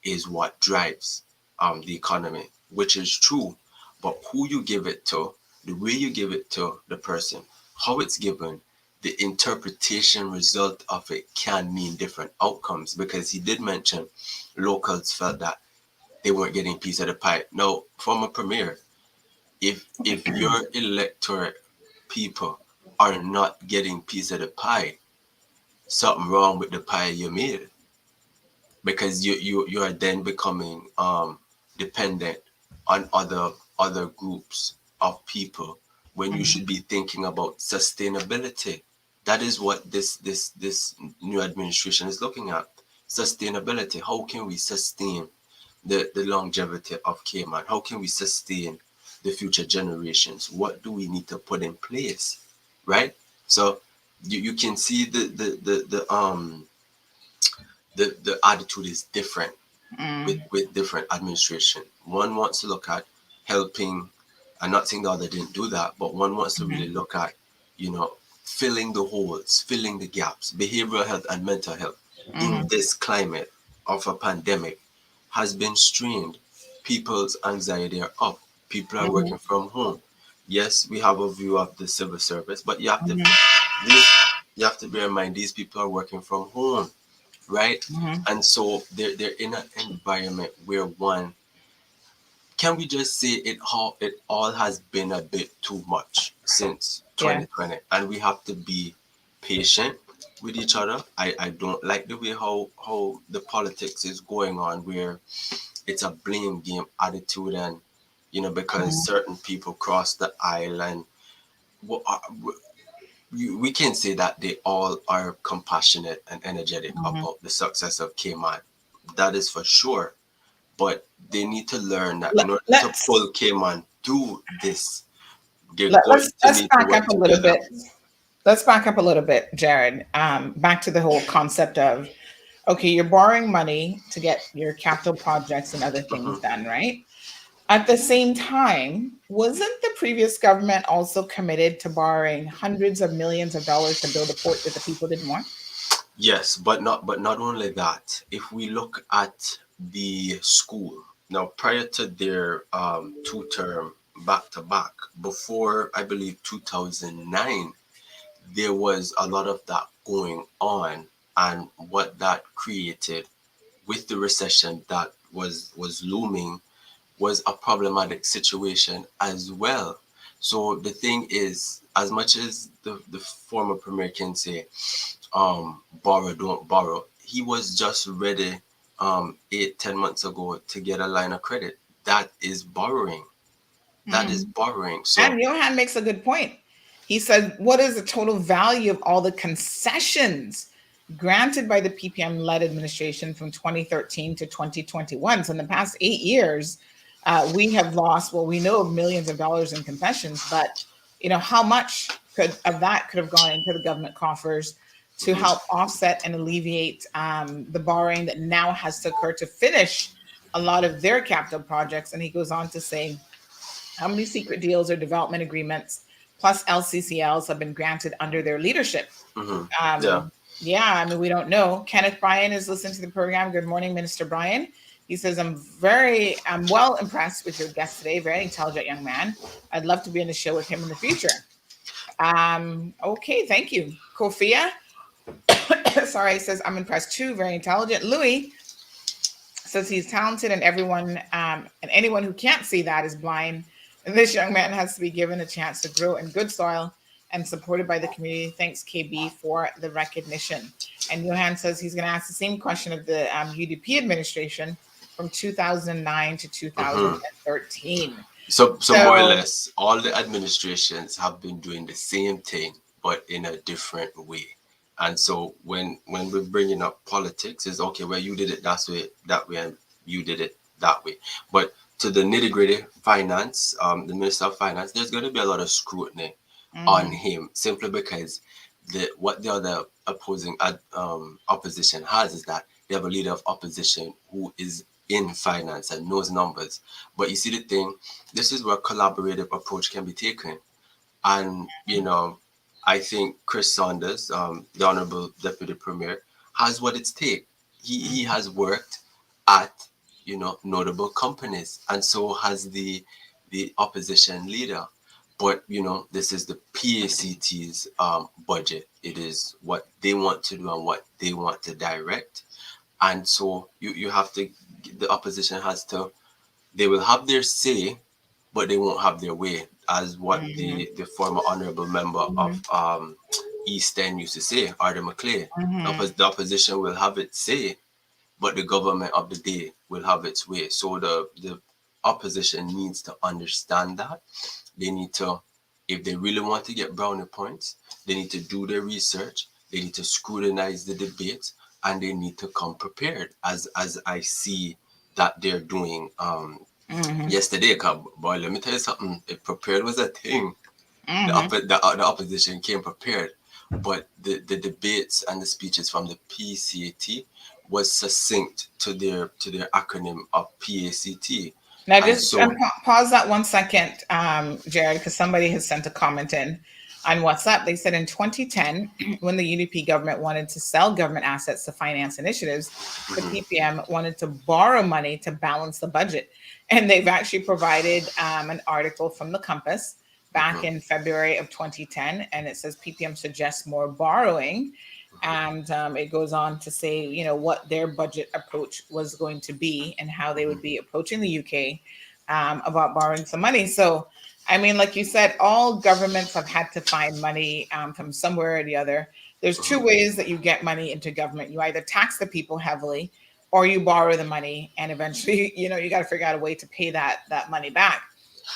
is what drives. the economy, which is true. But who you give it to, the way you give it to the person, how it's given, the interpretation result of it can mean different outcomes, because he did mention locals felt that they weren't getting a piece of the pie. Now, former premier, if your electorate people are not getting piece of the pie, something wrong with the pie you made, because you are then becoming dependent on other groups of people when you should be thinking about sustainability. That is what this new administration is looking at. Sustainability. How can we sustain the longevity of Cayman? How can we sustain the future generations? What do we need to put in place? Right? So you can see the attitude is different with different administration. One wants to look at helping. I'm not saying the other didn't do that, but one wants to really look at, filling the holes, filling the gaps. Behavioral health and mental health in this climate of a pandemic has been strained. People's anxiety are up. People are working from home. Yes, we have a view of the civil service, but you have to bear in mind these people are working from home, right? And so they're in an environment where can we just say it all has been a bit too much since 2020, and we have to be patient with each other. I don't like the way how the politics is going on, where it's a blame game attitude, and because certain people cross the aisle, and we can say that they all are compassionate and energetic about the success of Cayman. That is for sure. But they need to learn that in order to pull Cayman through this, let's back up a little bit. Let's back up a little bit, Jared. Back to the whole concept of, okay, you're borrowing money to get your capital projects and other things done, right? At the same time, wasn't the previous government also committed to borrowing hundreds of millions of dollars to build a port that the people didn't want? Yes, but not only that. If we look at the school now, prior to their two-term back-to-back, before I believe 2009, there was a lot of that going on, and what that created with the recession that was looming was a problematic situation as well. So the thing is, as much as the former premier can say, borrow, don't borrow, he was just ready 8-10 months ago to get a line of credit. That is borrowing. That is borrowing. So, and Johan makes a good point. He said, what is the total value of all the concessions granted by the PPM-led administration from 2013 to 2021? So in the past 8 years, we have lost, we know of millions of dollars in concessions, but how much of that could have gone into the government coffers to help offset and alleviate the borrowing that now has to occur to finish a lot of their capital projects. And he goes on to say, how many secret deals or development agreements plus LCCLs have been granted under their leadership? I mean, we don't know. Kenneth Bryan is listening to the program. Good morning, Minister Bryan. He says, I'm well impressed with your guest today. Very intelligent young man. I'd love to be on the show with him in the future. Okay, thank you. Kofia, sorry, he says, I'm impressed too. Very intelligent. Louis says he's talented, and everyone and anyone who can't see that is blind. And this young man has to be given a chance to grow in good soil and supported by the community. Thanks, KB, for the recognition. And Johan says he's going to ask the same question of the UDP administration from 2009 to 2013. So more or less, all the administrations have been doing the same thing, but in a different way. And so when we're bringing up politics, it's okay, well, you did it that way, and you did it that way. But to the nitty-gritty finance, the Minister of Finance, there's going to be a lot of scrutiny on him, simply because what the other opposition has is that they have a leader of opposition who is in finance and knows numbers. But you see the thing, this is where a collaborative approach can be taken. And, I think Chris Saunders, the Honorable Deputy Premier, has what it takes. He has worked at, notable companies, and so has the opposition leader. But this is the PACT's budget. It is what they want to do and what they want to direct. And so you have to, the opposition has to, they will have their say, but they won't have their way, as what the former honorable member of East End used to say, Arthur McClay. The opposition will have its say, but the government of the day will have its way. So the opposition needs to understand that. They need to, if they really want to get brownie points, they need to do their research, they need to scrutinize the debates, and they need to come prepared, as I see that they're doing yesterday. Boy, let me tell you something. If prepared was a thing, the opposition came prepared. But the debates and the speeches from the PCAT was succinct to their acronym of PACT. Now, just pause that 1 second, Jared, because somebody has sent a comment in on WhatsApp. They said in 2010, when the UDP government wanted to sell government assets to finance initiatives, the PPM wanted to borrow money to balance the budget. And they've actually provided an article from the Compass back in February of 2010, and it says PPM suggests more borrowing. And it goes on to say, what their budget approach was going to be and how they would be approaching the UK about borrowing some money. So, I mean, like you said, all governments have had to find money from somewhere or the other. There's two ways that you get money into government. You either tax the people heavily, or you borrow the money, and eventually, you got to figure out a way to pay that money back.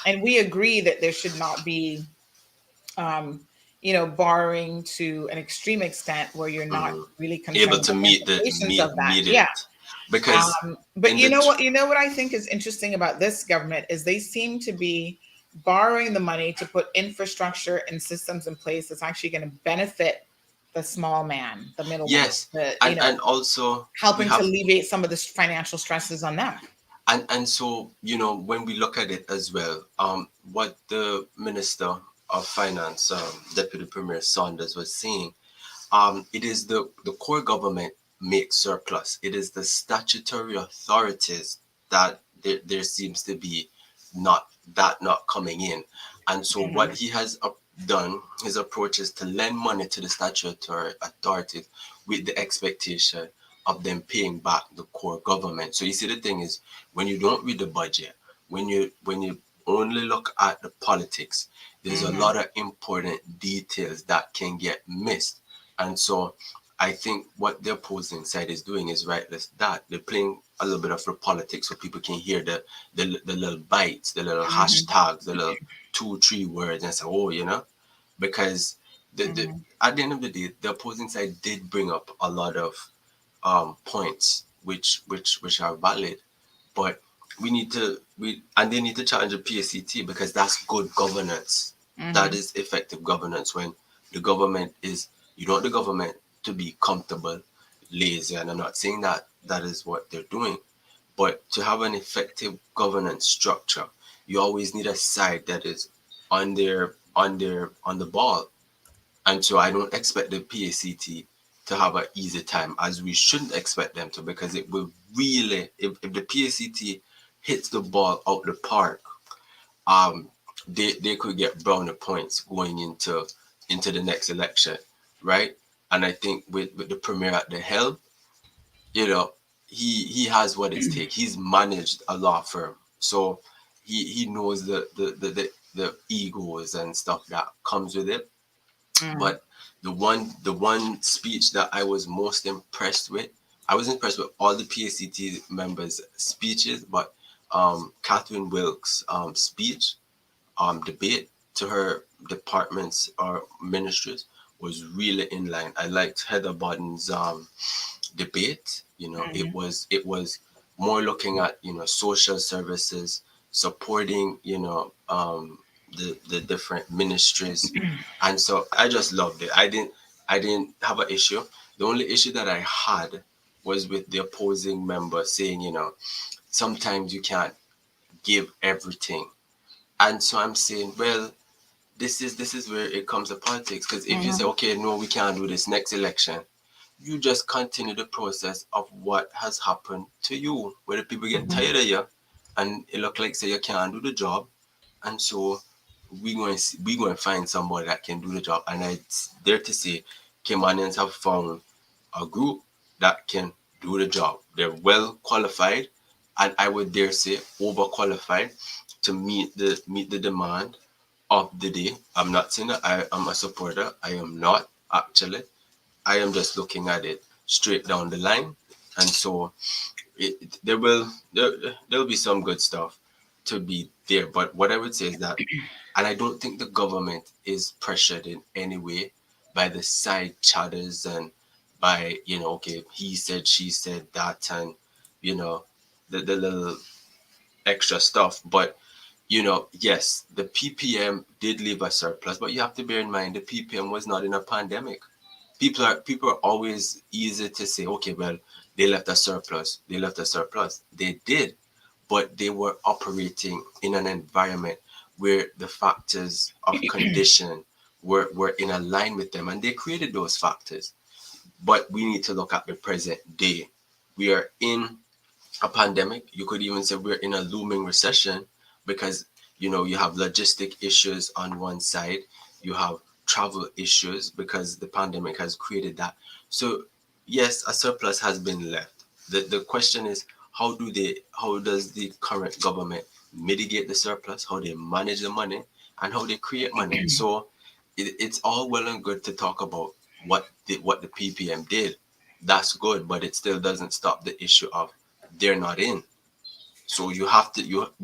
And we agree that there should not be borrowing to an extreme extent where you're not really able to meet it. Because but you know what I think is interesting about this government is they seem to be borrowing the money to put infrastructure and systems in place that's actually going to benefit the small man, the middle man, and also helping to alleviate some of the financial stresses on them. And so, when we look at it as well, what the Minister of Finance, Deputy Premier Saunders, was saying, it is the core government makes surplus. It is the statutory authorities that there seems to be not coming in. And so what he has done, his approach is to lend money to the statutory authorities with the expectation of them paying back the core government. So you see, the thing is, when you don't read the budget, when you only look at the politics, there's a lot of important details that can get missed. And so I think what the opposing side is doing is that they're playing a little bit of the politics so people can hear the little bites, the little hashtags, the little 2-3 words, and say, because at the end of the day, the opposing side did bring up a lot of points which are valid, but they need to challenge the PACT, because that's good governance. That is effective governance, when the government is, you don't want the government to be comfortable, lazy, and I'm not saying that is what they're doing, but to have an effective governance structure, you always need a side that is on the ball. And so I don't expect the PACT to have an easy time, as we shouldn't expect them to, because it will really, if the PACT hits the ball out the park, they could get brownie points going into the next election, right? And I think with the premier at the helm, he has what it takes. He's managed a law firm, so he knows the egos and stuff that comes with it. But the one speech that I was most impressed with, I was impressed with all the PACT members' speeches, but Catherine Wilkes' speech, debate to her departments or ministries was really in line. I liked Heather Bodden's debate. It was more looking at social services, supporting the different ministries, and so I just loved it. I didn't have an issue. The only issue that I had was with the opposing member saying, sometimes you can't give everything. And so I'm saying, well, this is where it comes to politics, because if you say, okay, no, we can't do this next election, you just continue the process of what has happened to you, where the people get tired of you, and it look like say you can't do the job, and so we going to find somebody that can do the job. And I dare to say, Caymanians have found a group that can do the job. They're well qualified, and I would dare say overqualified to meet the demand of the day. I'm not saying that I am a supporter. I am not actually. I am just looking at it straight down the line, and so there'll be some good stuff to be there. But what I would say is that, and I don't think the government is pressured in any way by the side chatters and by, okay, he said, she said that, and, the little extra stuff. But, yes, the PPM did leave a surplus, but you have to bear in mind the PPM was not in a pandemic. People are always easy to say, okay, well, they left a surplus. They did, but they were operating in an environment where the factors of condition were in a line with them, and they created those factors. But we need to look at the present day. We are in a pandemic. You could even say we're in a looming recession because, you have logistic issues on one side. You have travel issues because the pandemic has created that. So, yes, a surplus has been left. The question is, how does the current government mitigate the surplus, how they manage the money, and how they create money? So it's all well and good to talk about what the PPM did. That's good, but it still doesn't stop the issue of they're not in. So we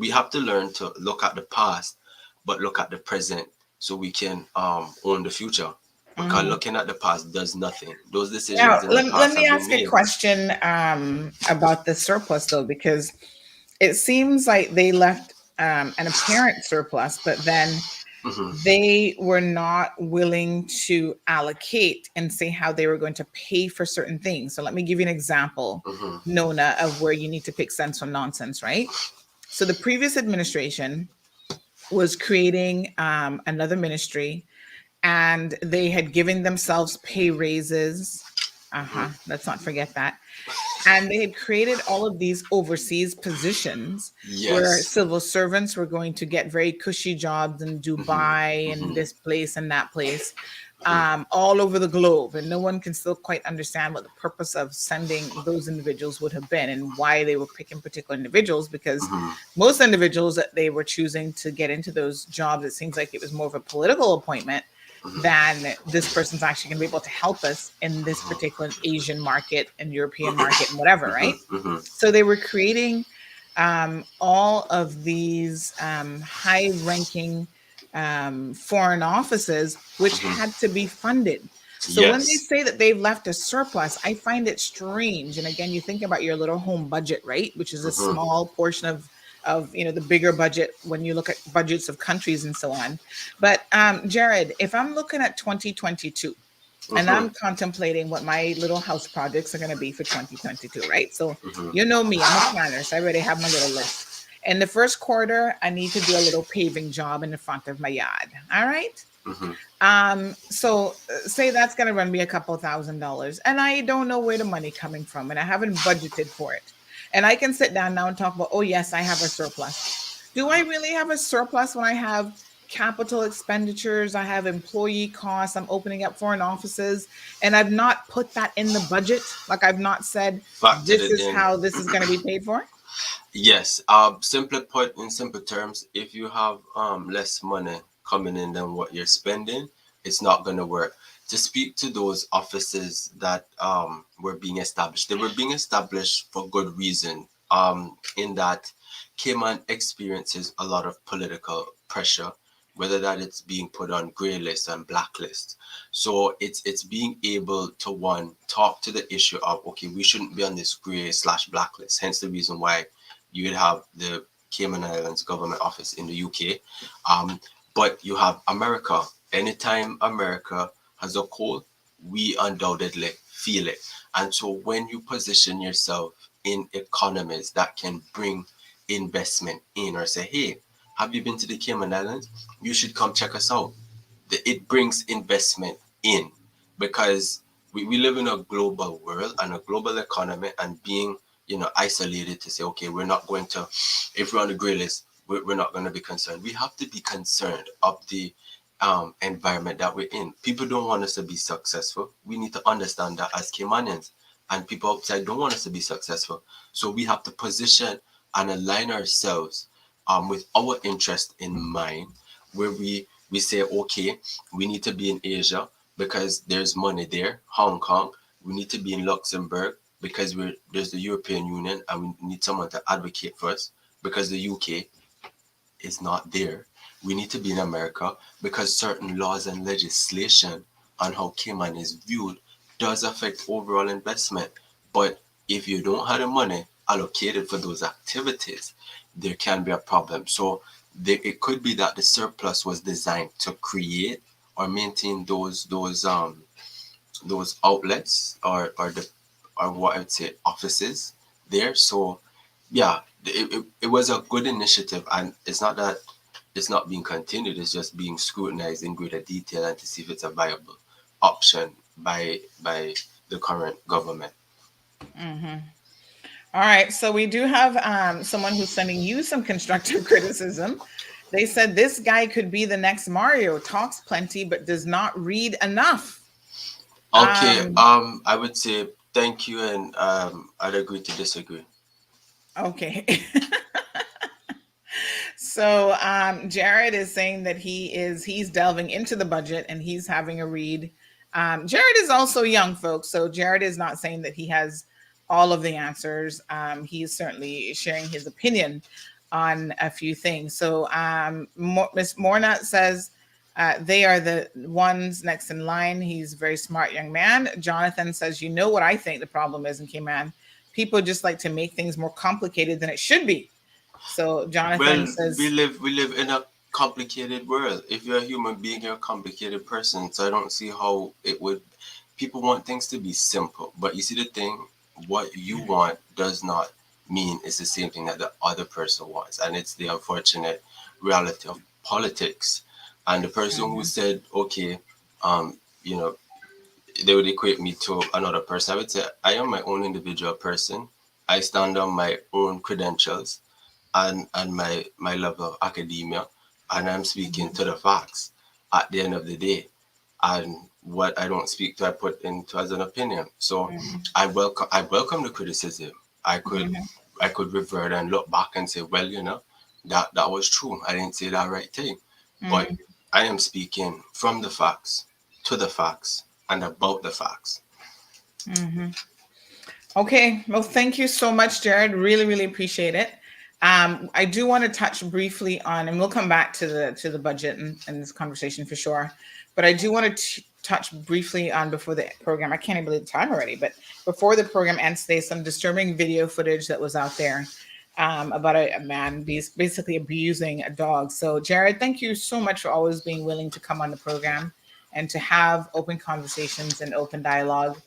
have to learn to look at the past, but look at the present so we can own the future. Because looking at the past does nothing. Those decisions Now, in the past let me have ask been a made. question about the surplus, though, because it seems like they left an apparent surplus, but then they were not willing to allocate and say how they were going to pay for certain things. So let me give you an example, Nona, of where you need to pick sense from nonsense, right? So the previous administration was creating another ministry, and they had given themselves pay raises. Let's not forget that. And they had created all of these overseas positions where civil servants were going to get very cushy jobs in Dubai and this place and that place, all over the globe. And no one can still quite understand what the purpose of sending those individuals would have been and why they were picking particular individuals, because most individuals that they were choosing to get into those jobs, it seems like it was more of a political appointment than this person's actually going to be able to help us in this particular Asian market and European market and whatever, right? So they were creating all of these high-ranking foreign offices, which had to be funded. So when they say that they've left a surplus, I find it strange. And again, you think about your little home budget, right? Which is a small portion of the bigger budget when you look at budgets of countries and so on. But Jared, if I'm looking at 2022 and I'm contemplating what my little house projects are going to be for 2022, right? So you know me, I'm a planner, so I already have my little list. In the first quarter, I need to do a little paving job in the front of my yard. All right. So say that's going to run me a couple $1,000, and I don't know where the money coming from, and I haven't budgeted for it. And I can sit down now and talk about, oh, yes, I have a surplus. Do I really have a surplus when I have capital expenditures? I have employee costs. I'm opening up foreign offices, and I've not put that in the budget. Like I've not said, this is how this is going to be paid for. Yes. Simply put, in simple terms, if you have less money coming in than what you're spending, it's not going to work. To speak to those offices that were being established, they were being established for good reason. In that Cayman experiences a lot of political pressure, whether that it's being put on gray lists and black lists. So it's being able to talk to the issue of, okay, we shouldn't be on this gray/black list. Hence the reason why you would have the Cayman Islands government office in the UK. But you have America. Anytime America has a cold, we undoubtedly feel it. And so when you position yourself in economies that can bring investment in, or say, hey, have you been to the Cayman Islands? You should come check us out. It brings investment in, because we live in a global world and a global economy, and being, isolated to say, okay, we're not going to, if we're on the gray list, we're not going to be concerned. We have to be concerned of the environment that we're in. People don't want us to be successful. We need to understand that as Caymanians, and people outside don't want us to be successful. So we have to position and align ourselves with our interest in mind, where we say, okay, we need to be in Asia because there's money there. Hong Kong, we need to be in Luxembourg because there's the European Union and we need someone to advocate for us because the UK is not there. We need to be in America because certain laws and legislation on how Cayman is viewed does affect overall investment. But if you don't have the money allocated for those activities, there can be a problem. So it could be that the surplus was designed to create or maintain those outlets or what I would say offices there. So yeah, it was a good initiative, and it's not that it's not being continued, it's just being scrutinized in greater detail and to see if it's a viable option by the current government. Mm-hmm. All right, so we do have someone who's sending you some constructive criticism. They said this guy could be the next Mario, talks plenty but does not read enough. Okay, I would say thank you, and I'd agree to disagree. Okay. So Jared is saying that he's delving into the budget and he's having a read. Jared is also young, folks. So Jared is not saying that he has all of the answers. He's certainly sharing his opinion on a few things. So Miss Morna says they are the ones next in line. He's a very smart young man. Jonathan says, you know what I think the problem is in Cayman? People just like to make things more complicated than it should be. So Jonathan says, we live in a complicated world. If you're a human being, you're a complicated person. So I don't see how it would. People want things to be simple, but you see the thing, what you want does not mean it's the same thing that the other person wants, and it's the unfortunate reality of politics. And the person who said, okay, they would equate me to another person. I would say I am my own individual person. I stand on my own credentials and my level of academia, and I'm speaking to the facts at the end of the day. And what I don't speak to, I put into as an opinion. So I welcome the criticism. I could revert and look back and say, well, that was true. I didn't say that right thing. But I am speaking from the facts, to the facts, and about the facts. Okay. Well, thank you so much, Jared. Really, really appreciate it. I do want to touch briefly on, and we'll come back to the budget and this conversation for sure. But I do want to touch briefly on, before the program, I can't even believe the time already, but before the program ends today, some disturbing video footage that was out there about a man basically abusing a dog. So Jared, thank you so much for always being willing to come on the program and to have open conversations and open dialogue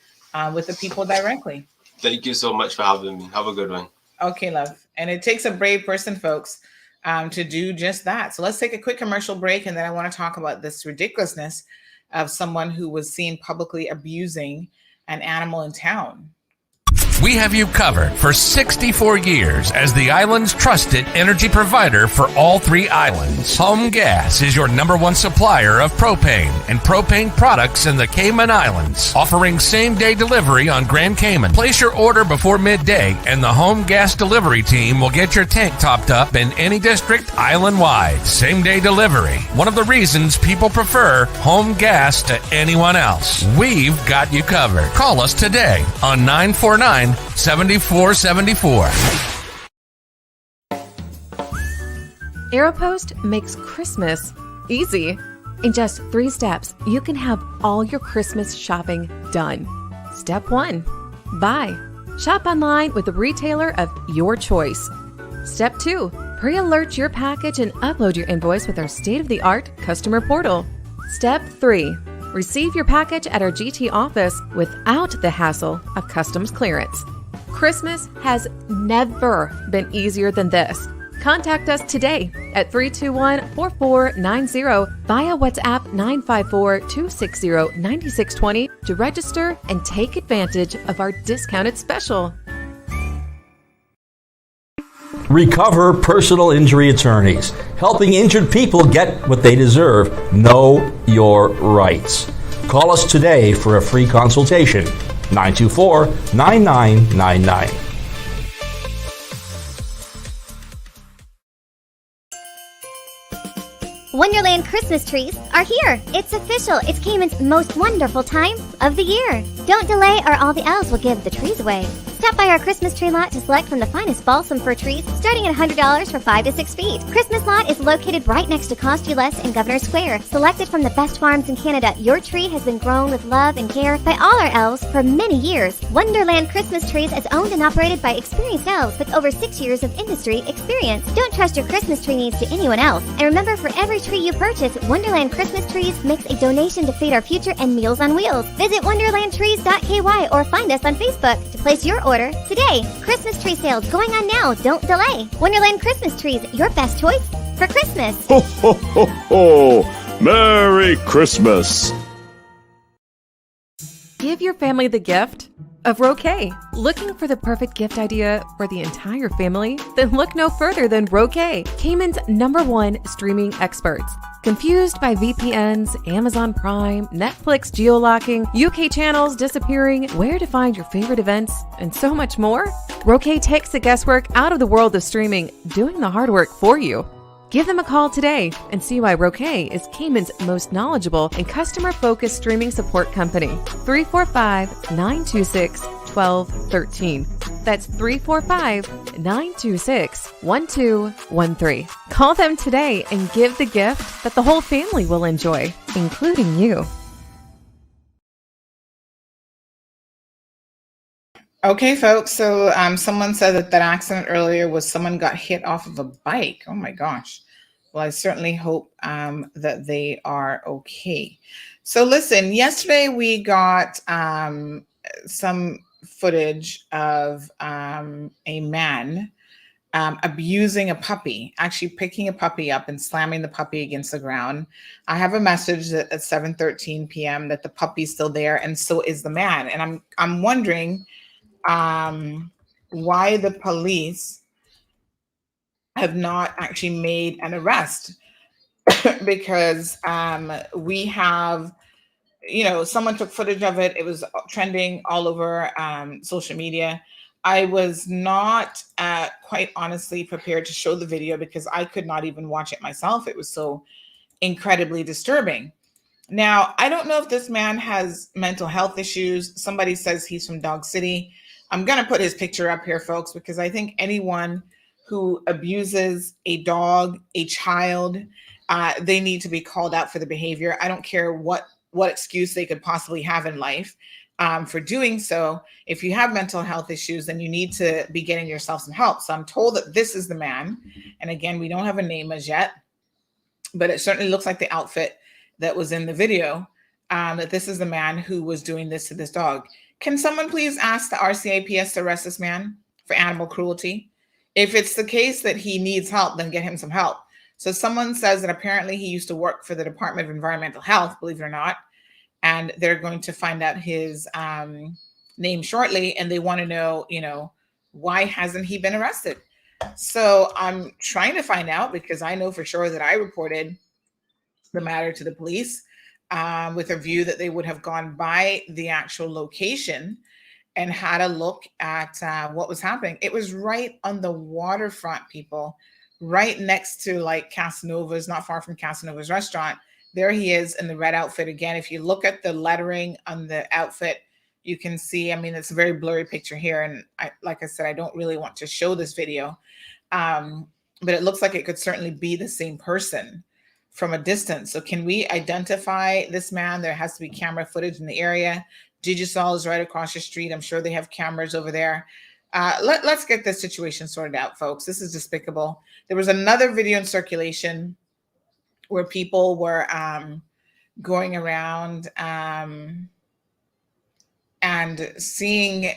with the people directly. Thank you so much for having me. Have a good one. Okay, love. And it takes a brave person, folks, to do just that. So let's take a quick commercial break, and then I want to talk about this ridiculousness of someone who was seen publicly abusing an animal in town. We have you covered for 64 years as the island's trusted energy provider for all three islands. Home Gas is your #1 supplier of propane and propane products in the Cayman Islands, offering same-day delivery on Grand Cayman. Place your order before midday, and the Home Gas delivery team will get your tank topped up in any district island-wide. Same-day delivery, one of the reasons people prefer Home Gas to anyone else. We've got you covered. Call us today on 949-7474. Aeropost makes Christmas easy. In just 3 steps, you can have all your Christmas shopping done. Step 1, buy. Shop online with a retailer of your choice. Step 2, pre-alert your package and upload your invoice with our state-of-the-art customer portal. Step 3, receive your package at our GT office without the hassle of customs clearance. Christmas has never been easier than this. Contact us today at 321-4490 via WhatsApp 954-260-9620 to register and take advantage of our discounted special. Recover Personal Injury Attorneys, helping injured people get what they deserve. Know your rights. Call us today for a free consultation. 924-9999. Wonderland Christmas trees are here. It's official. It's Cayman's most wonderful time of the year. Don't delay or all the elves will give the trees away. Stop by our Christmas tree lot to select from the finest balsam fir trees, starting at $100 for 5 to 6 feet. Christmas lot is located right next to Cost You Less in Governor Square. Selected from the best farms in Canada, your tree has been grown with love and care by all our elves for many years. Wonderland Christmas Trees is owned and operated by experienced elves with over 6 years of industry experience. Don't trust your Christmas tree needs to anyone else. And remember, for every tree you purchase, Wonderland Christmas Trees makes a donation to Feed Our Future and Meals on Wheels. Visit wonderlandtrees.ky or find us on Facebook to place your order today. Christmas tree sales going on now. Don't delay. Wonderland Christmas Trees, your best choice for Christmas. Ho, ho, ho, ho! Merry Christmas! Give your family the gift of Roquet. Looking for the perfect gift idea for the entire family? Then look no further than Roquet, Cayman's #1 streaming experts. Confused by VPNs, Amazon Prime, Netflix geolocking, UK channels disappearing, where to find your favorite events, and so much more? Roquet takes the guesswork out of the world of streaming, doing the hard work for you. Give them a call today and see why Roquet is Cayman's most knowledgeable and customer-focused streaming support company. 345-926-1213. That's 345-926-1213. Call them today and give the gift that the whole family will enjoy, including you. Okay, folks. So someone said that accident earlier was someone got hit off of a bike. Oh my gosh. Well, I certainly hope that they are okay. So listen, yesterday we got some footage of a man abusing a puppy, actually picking a puppy up and slamming the puppy against the ground. I have a message that at 7:13 p.m. that the puppy's still there, and so is the man. And I'm wondering why the police have not actually made an arrest because we have, someone took footage of it. It was trending all over social media. I was not quite honestly prepared to show the video because I could not even watch it myself. It was so incredibly disturbing. Now, I don't know if this man has mental health issues. Somebody says he's from Dog City. I'm going to put his picture up here, folks, because I think anyone who abuses a dog, a child, they need to be called out for the behavior. I don't care what excuse they could possibly have in life for doing so. If you have mental health issues, then you need to be getting yourself some help. So I'm told that this is the man. And again, we don't have a name as yet, but it certainly looks like the outfit that was in the video, that this is the man who was doing this to this dog. Can someone please ask the RCAPS to arrest this man for animal cruelty? If it's the case that he needs help, then get him some help. So someone says that apparently he used to work for the Department of Environmental Health, believe it or not, and they're going to find out his name shortly, and they want to know, why hasn't he been arrested? So I'm trying to find out because I know for sure that I reported the matter to the police with a view that they would have gone by the actual location and had a look at what was happening. It was right on the waterfront, people, right next to like Casanova's, not far from Casanova's restaurant. There he is in the red outfit again. If you look at the lettering on the outfit, you can see, it's a very blurry picture here. And like I said, I don't really want to show this video, but it looks like it could certainly be the same person from a distance. So can we identify this man? There has to be camera footage in the area. Digisol is right across the street. I'm sure they have cameras over there. Let's get this situation sorted out, folks. This is despicable. There was another video in circulation where people were going around and seeing,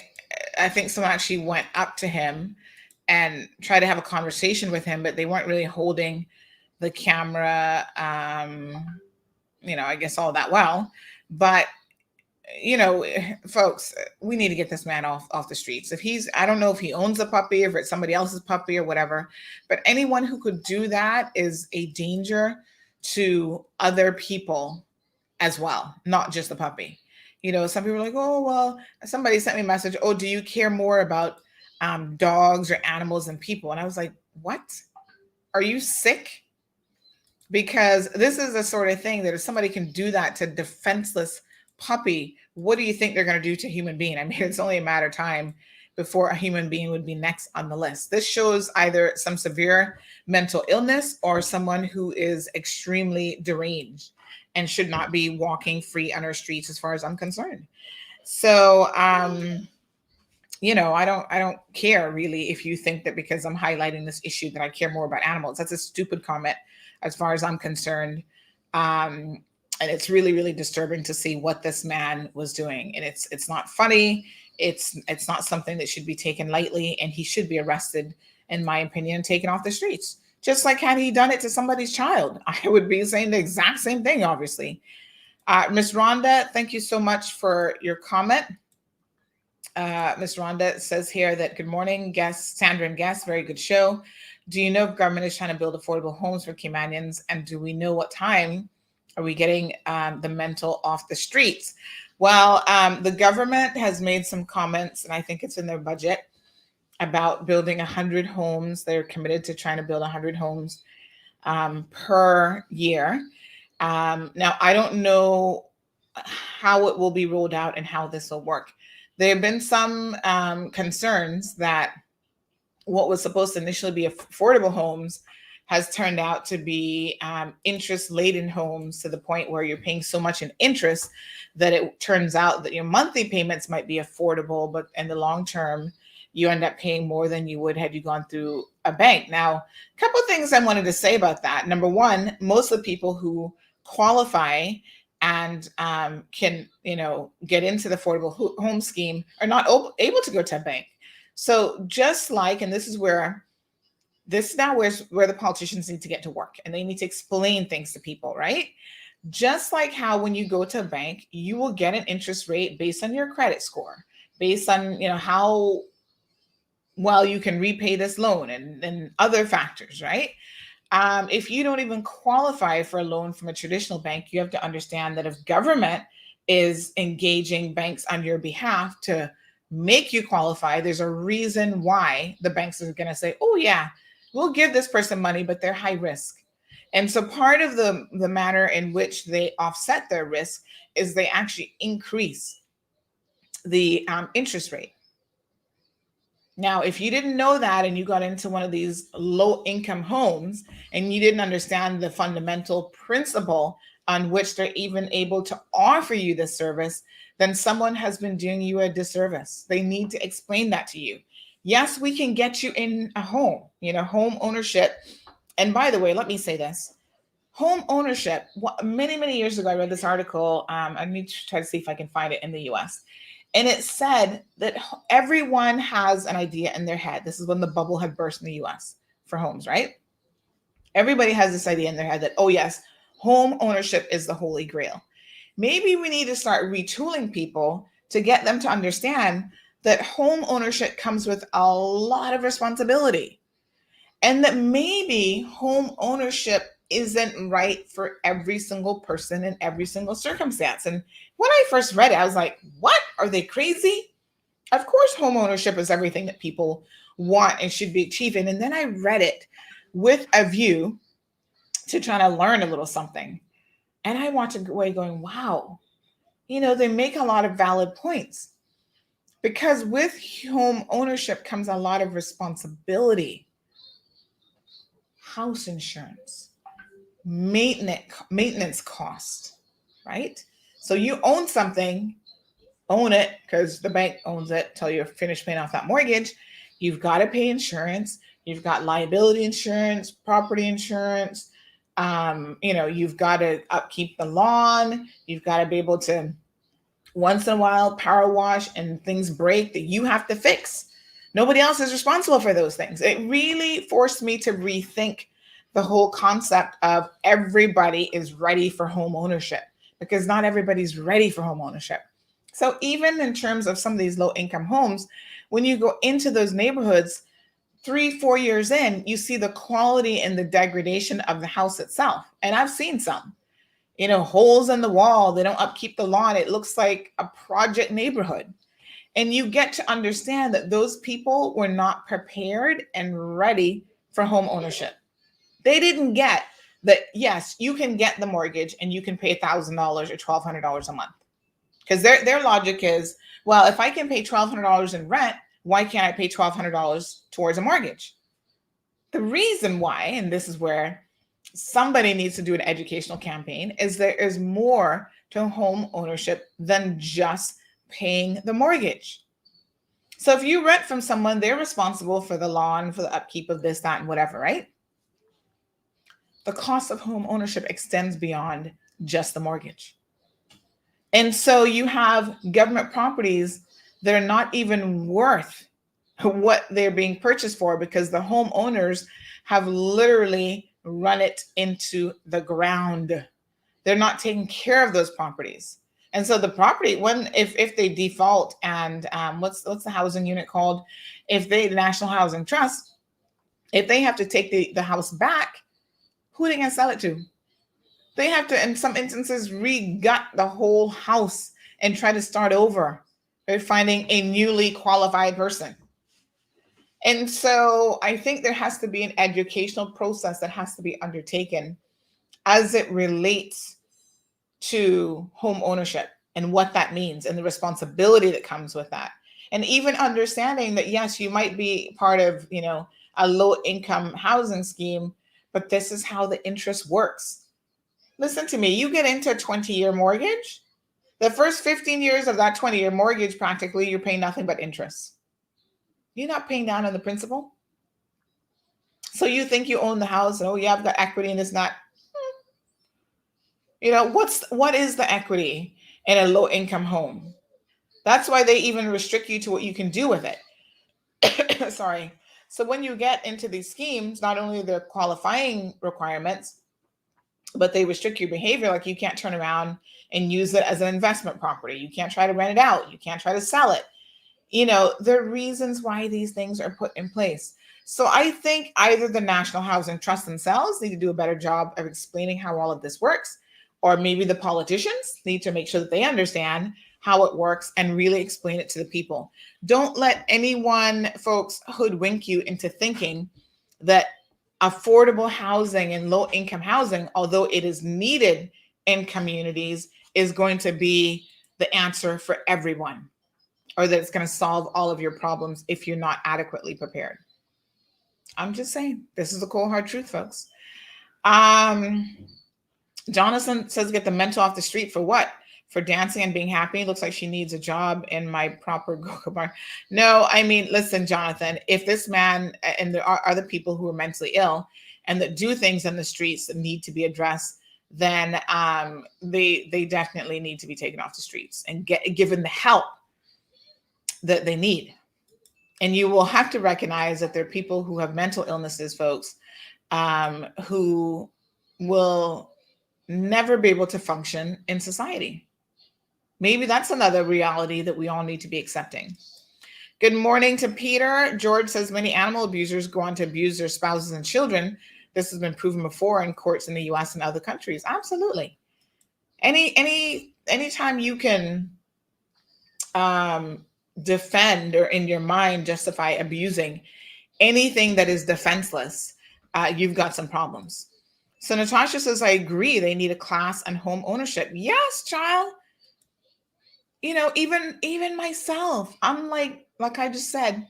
I think someone actually went up to him and try to have a conversation with him, but they weren't really holding the camera, I guess all that well. But folks, we need to get this man off the streets. I don't know if he owns a puppy, if it's somebody else's puppy or whatever, but anyone who could do that is a danger to other people as well, not just the puppy. Some people are like, oh, well, somebody sent me a message. Oh, do you care more about dogs or animals than people? And I was like, what? Are you sick? Because this is the sort of thing that if somebody can do that to defenseless puppy, what do you think they're going to do to a human being? I mean, it's only a matter of time before a human being would be next on the list. This shows either some severe mental illness or someone who is extremely deranged and should not be walking free on our streets as far as I'm concerned. So, I don't care really if you think that because I'm highlighting this issue that I care more about animals. That's a stupid comment as far as I'm concerned. And it's really, really disturbing to see what this man was doing. And it's not funny. It's not something that should be taken lightly. And he should be arrested, in my opinion, and taken off the streets. Just like had he done it to somebody's child, I would be saying the exact same thing, obviously. Ms. Rhonda, thank you so much for your comment. Ms. Rhonda says here that good morning, guests, Sandra and guests, very good show. Do you know if government is trying to build affordable homes for Caymanians? And do we know what time are we getting the mental off the streets? Well, the government has made some comments, and I think it's in their budget, about building 100 homes. They're committed to trying to build 100 homes per year. Now, I don't know how it will be rolled out and how this will work. There have been some concerns that what was supposed to initially be affordable homes has turned out to be interest-laden homes, to the point where you're paying so much in interest that it turns out that your monthly payments might be affordable, but in the long term, you end up paying more than you would had you gone through a bank. Now, a couple of things I wanted to say about that. Number one, most of the people who qualify and can, get into the affordable home scheme are not able to go to a bank. So just like, and this is where the politicians need to get to work, and they need to explain things to people, right? Just like how when you go to a bank, you will get an interest rate based on your credit score, based on, how well you can repay this loan and other factors, right? If you don't even qualify for a loan from a traditional bank, you have to understand that if government is engaging banks on your behalf to make you qualify, there's a reason why the banks are going to say, oh yeah, we'll give this person money, but they're high risk. And so part of the manner in which they offset their risk is they actually increase the interest rate. Now, if you didn't know that and you got into one of these low income homes and you didn't understand the fundamental principle on which they're even able to offer you this service, then someone has been doing you a disservice. They need to explain that to you. Yes, we can get you in a home, home ownership. And by the way, let me say this. Home ownership, many, many years ago, I read this article. I need to try to see if I can find it in the US. And it said that everyone has an idea in their head. This is when the bubble had burst in the US for homes, right? Everybody has this idea in their head that, oh yes, home ownership is the holy grail. Maybe we need to start retooling people to get them to understand that home ownership comes with a lot of responsibility, and that maybe home ownership isn't right for every single person in every single circumstance. And when I first read it, I was like, what? Are they crazy? Of course, home ownership is everything that people want and should be achieving. And then I read it with a view to try to learn a little something. And I walked away going, wow, they make a lot of valid points. Because with home ownership comes a lot of responsibility. House insurance, maintenance cost, right? So you own something, own it because the bank owns it till you're finished paying off that mortgage. You've got to pay insurance. You've got liability insurance, property insurance. You've got to upkeep the lawn. You've got to be able to once in a while power wash and things break that you have to fix. Nobody else is responsible for those things. It really forced me to rethink the whole concept of everybody is ready for home ownership, because not everybody's ready for home ownership. So even in terms of some of these low income homes, when you go into those neighborhoods, 3-4 years in, you see the quality and the degradation of the house itself. And I've seen some, holes in the wall. They don't upkeep the lawn. It looks like a project neighborhood. And you get to understand that those people were not prepared and ready for home ownership. They didn't get that, yes, you can get the mortgage and you can pay $1,000 or $1,200 a month. Because their logic is, well, if I can pay $1,200 in rent, why can't I pay $1,200 towards a mortgage? The reason why, and this is where somebody needs to do an educational campaign, is there is more to home ownership than just paying the mortgage. So if you rent from someone, they're responsible for the lawn, for the upkeep of this, that, and whatever, right? The cost of home ownership extends beyond just the mortgage. And so you have government properties that are not even worth what they're being purchased for, because the homeowners have literally run it into the ground. They're not taking care of those properties. And so the property, if they default, and what's the housing unit called? If the National Housing Trust, if they have to take the house back, who are they going to sell it to? They have to, in some instances, re-gut the whole house and try to start over by finding a newly qualified person. And so I think there has to be an educational process that has to be undertaken as it relates to home ownership and what that means and the responsibility that comes with that. And even understanding that, yes, you might be part of, a low income housing scheme, but this is how the interest works. Listen to me, you get into a 20-year mortgage, the first 15 years of that 20-year mortgage, practically you're paying nothing but interest. You're not paying down on the principal. So you think you own the house, and, oh yeah, I've got equity in this, not. What is the equity in a low income home? That's why they even restrict you to what you can do with it. Sorry. So when you get into these schemes, not only the qualifying requirements, but they restrict your behavior. Like, you can't turn around and use it as an investment property. You can't try to rent it out. You can't try to sell it. There are reasons why these things are put in place. So I think either the National Housing Trust themselves need to do a better job of explaining how all of this works, or maybe the politicians need to make sure that they understand how it works and really explain it to the people. Don't let anyone, folks, hoodwink you into thinking that affordable housing and low income housing, although it is needed in communities, is going to be the answer for everyone, or that it's going to solve all of your problems if you're not adequately prepared. I'm just saying, this is the cold hard truth, folks. Jonathan says, get the mental off the street for what? For dancing and being happy. Looks like she needs a job in my proper go-go bar. No, I mean, listen, Jonathan, if this man, and there are other people who are mentally ill and that do things in the streets that need to be addressed, then they definitely need to be taken off the streets and given the help that they need. And you will have to recognize that there are people who have mental illnesses, folks, who will never be able to function in society. Maybe that's another reality that we all need to be accepting. Good morning to Peter. George says many animal abusers go on to abuse their spouses and children. This has been proven before in courts in the US and other countries. Absolutely. Anytime you can defend or in your mind justify abusing anything that is defenseless, you've got some problems. So Natasha says, I agree. They need a class on home ownership. Yes, child. Even myself, I'm like I just said,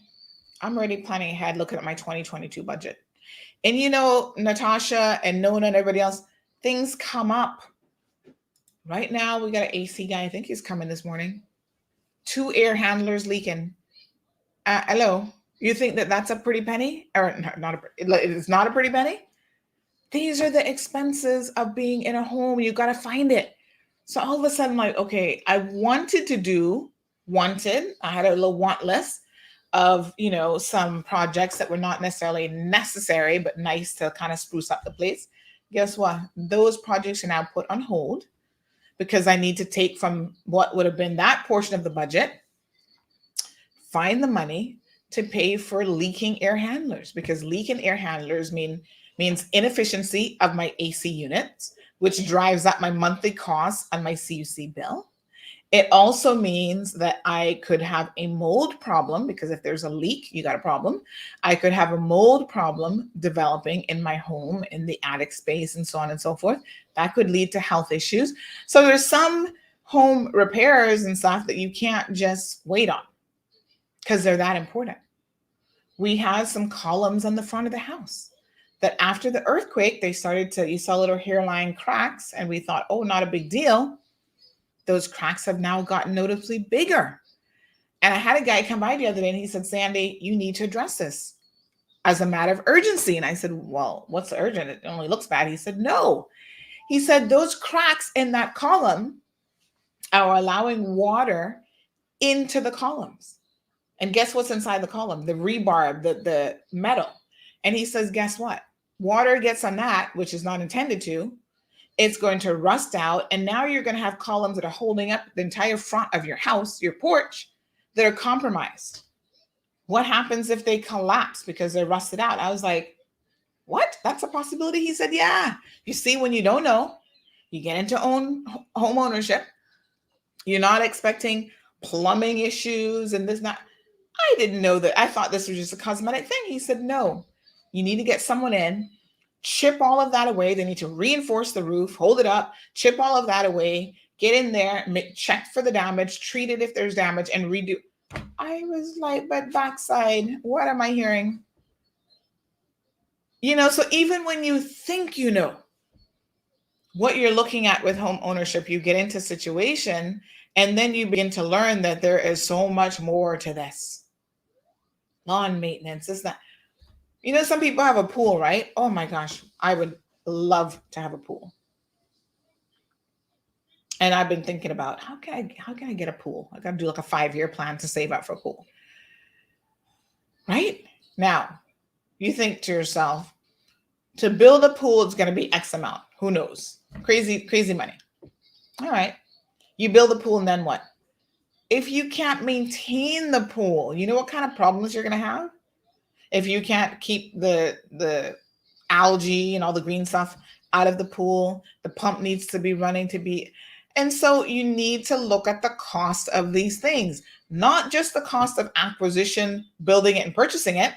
I'm already planning ahead, looking at my 2022 budget. And Natasha and Nona and everybody else, things come up. Right now, we got an AC guy. I think he's coming this morning. 2 air handlers leaking. Hello. You think that's a pretty penny? Or it's not a pretty penny? These are the expenses of being in a home. You got to find it. So all of a sudden, like, okay, I had a little want list of, some projects that were not necessarily necessary, but nice to kind of spruce up the place. Guess what? Those projects are now put on hold because I need to take from what would have been that portion of the budget, find the money to pay for leaking air handlers, because leaking air handlers means inefficiency of my AC units, which drives up my monthly costs on my CUC bill. It also means that I could have a mold problem, because if there's a leak, you got a problem. I could have a mold problem developing in my home, in the attic space, and so on and so forth. That could lead to health issues. So there's some home repairs and stuff that you can't just wait on because they're that important. We had some columns on the front of the house that after the earthquake, you saw little hairline cracks, and we thought, oh, not a big deal. Those cracks have now gotten noticeably bigger. And I had a guy come by the other day and he said, Sandy, you need to address this as a matter of urgency. And I said, well, what's urgent? It only looks bad. He said, no. He said, those cracks in that column are allowing water into the columns. And guess what's inside the column? The rebar, the metal. And he says, guess what? Water gets on that, which is not intended to. It's going to rust out. And now you're going to have columns that are holding up the entire front of your house, your porch, that are compromised. What happens if they collapse because they're rusted out? I was like, what? That's a possibility? He said, yeah. You see, when you don't know, you get into home ownership. You're not expecting plumbing issues and this, not. I didn't know that. I thought this was just a cosmetic thing. He said, no, you need to get someone in, chip all of that away. They need to reinforce the roof, hold it up, chip all of that away, get in there, check for the damage, treat it if there's damage, and redo. I was like, but backside, what am I hearing? So even when you think you know what you're looking at with home ownership, you get into a situation and then you begin to learn that there is so much more to this. Lawn maintenance, is that, some people have a pool, right? Oh my gosh, I would love to have a pool. And I've been thinking about how can I get a pool? I got to do like a 5-year plan to save up for a pool. Right? Now, you think to yourself, to build a pool, it's going to be X amount. Who knows? Crazy money. All right. You build a pool and then what? If you can't maintain the pool, you know what kind of problems you're going to have? If you can't keep the algae and all the green stuff out of the pool, the pump needs to be running and so you need to look at the cost of these things, not just the cost of acquisition, building it and purchasing it,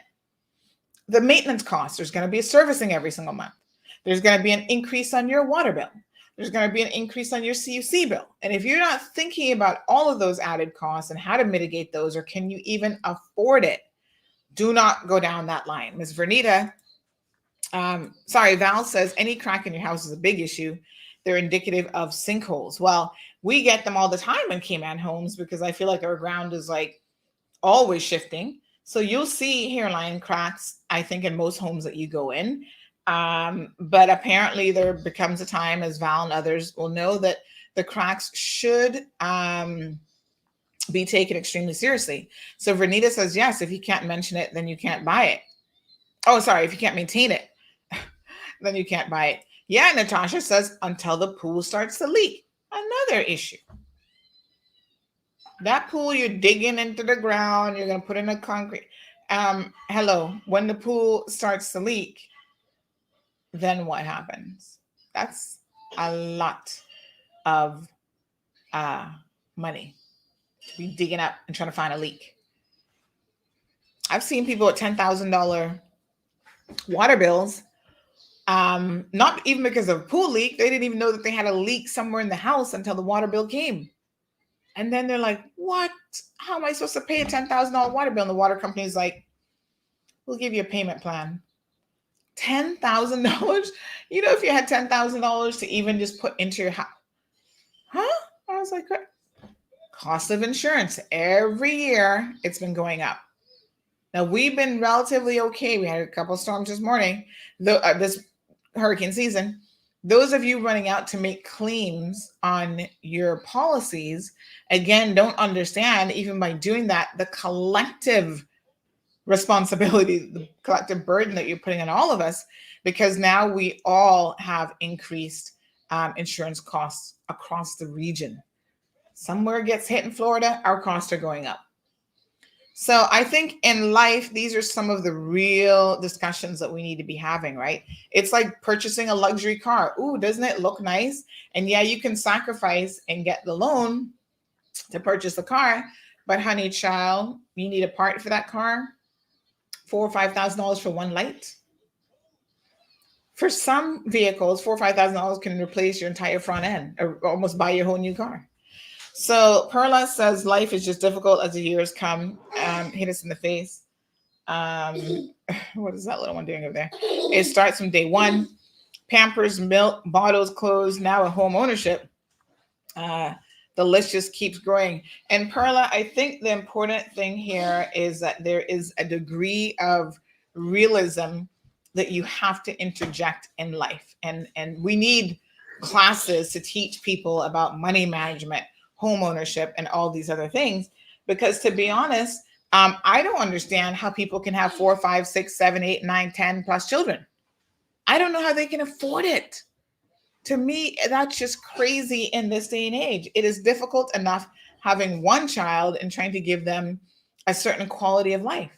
the maintenance cost. There's going to be a servicing every single month. There's going to be an increase on your water bill. There's going to be an increase on your CUC bill. And if you're not thinking about all of those added costs and how to mitigate those, or can you even afford it, do not go down that line. Ms. Vernita, Val says, any crack in your house is a big issue. They're indicative of sinkholes. Well, we get them all the time in Cayman homes because I feel like our ground is like always shifting. So you'll see hairline cracks, I think, in most homes that you go in. But apparently there becomes a time, as Val and others will know, that the cracks should be taken extremely seriously. So Vernita says, yes, if you can't mention it, then you can't buy it. Oh, sorry, if you can't maintain it, then you can't buy it. Yeah, Natasha says, until the pool starts to leak. Another issue. That pool, you're digging into the ground, you're going to put in a concrete. Hello, when the pool starts to leak, then what happens? That's a lot of money to be digging up and trying to find a leak. I've seen people with $10,000 water bills, not even because of a pool leak. They didn't even know that they had a leak somewhere in the house until the water bill came. And then they're like, what? How am I supposed to pay a $10,000 water bill? And the water company's like, we'll give you a payment plan. $10,000? If you had $10,000 to even just put into your house. Huh? I was like, what? Cost of insurance. Every year, it's been going up. Now, we've been relatively okay. We had a couple of storms this morning, this hurricane season. Those of you running out to make claims on your policies, again, don't understand, even by doing that, the collective responsibility, the collective burden that you're putting on all of us, because now we all have increased insurance costs across the region. Somewhere gets hit in Florida, our costs are going up. So I think in life, these are some of the real discussions that we need to be having, right? It's like purchasing a luxury car. Ooh, doesn't it look nice? And yeah, you can sacrifice and get the loan to purchase the car, but honey child, you need a part for that car, $4,000 or $5,000 for one light. For some vehicles, $4,000 or $5,000 can replace your entire front end or almost buy your whole new car. So Perla says life is just difficult as the years come. Hit us in the face. What is that little one doing over there? It starts from day one. Pampers, milk, bottles, clothes, now a home ownership. The list just keeps growing. And Perla, I think the important thing here is that there is a degree of realism that you have to interject in life. And we need classes to teach people about money management, home ownership, and all these other things. Because to be honest, I don't understand how people can have 4, 5, 6, 7, 8, 9, 10 plus children. I don't know how they can afford it. To me, that's just crazy in this day and age. It is difficult enough having one child and trying to give them a certain quality of life.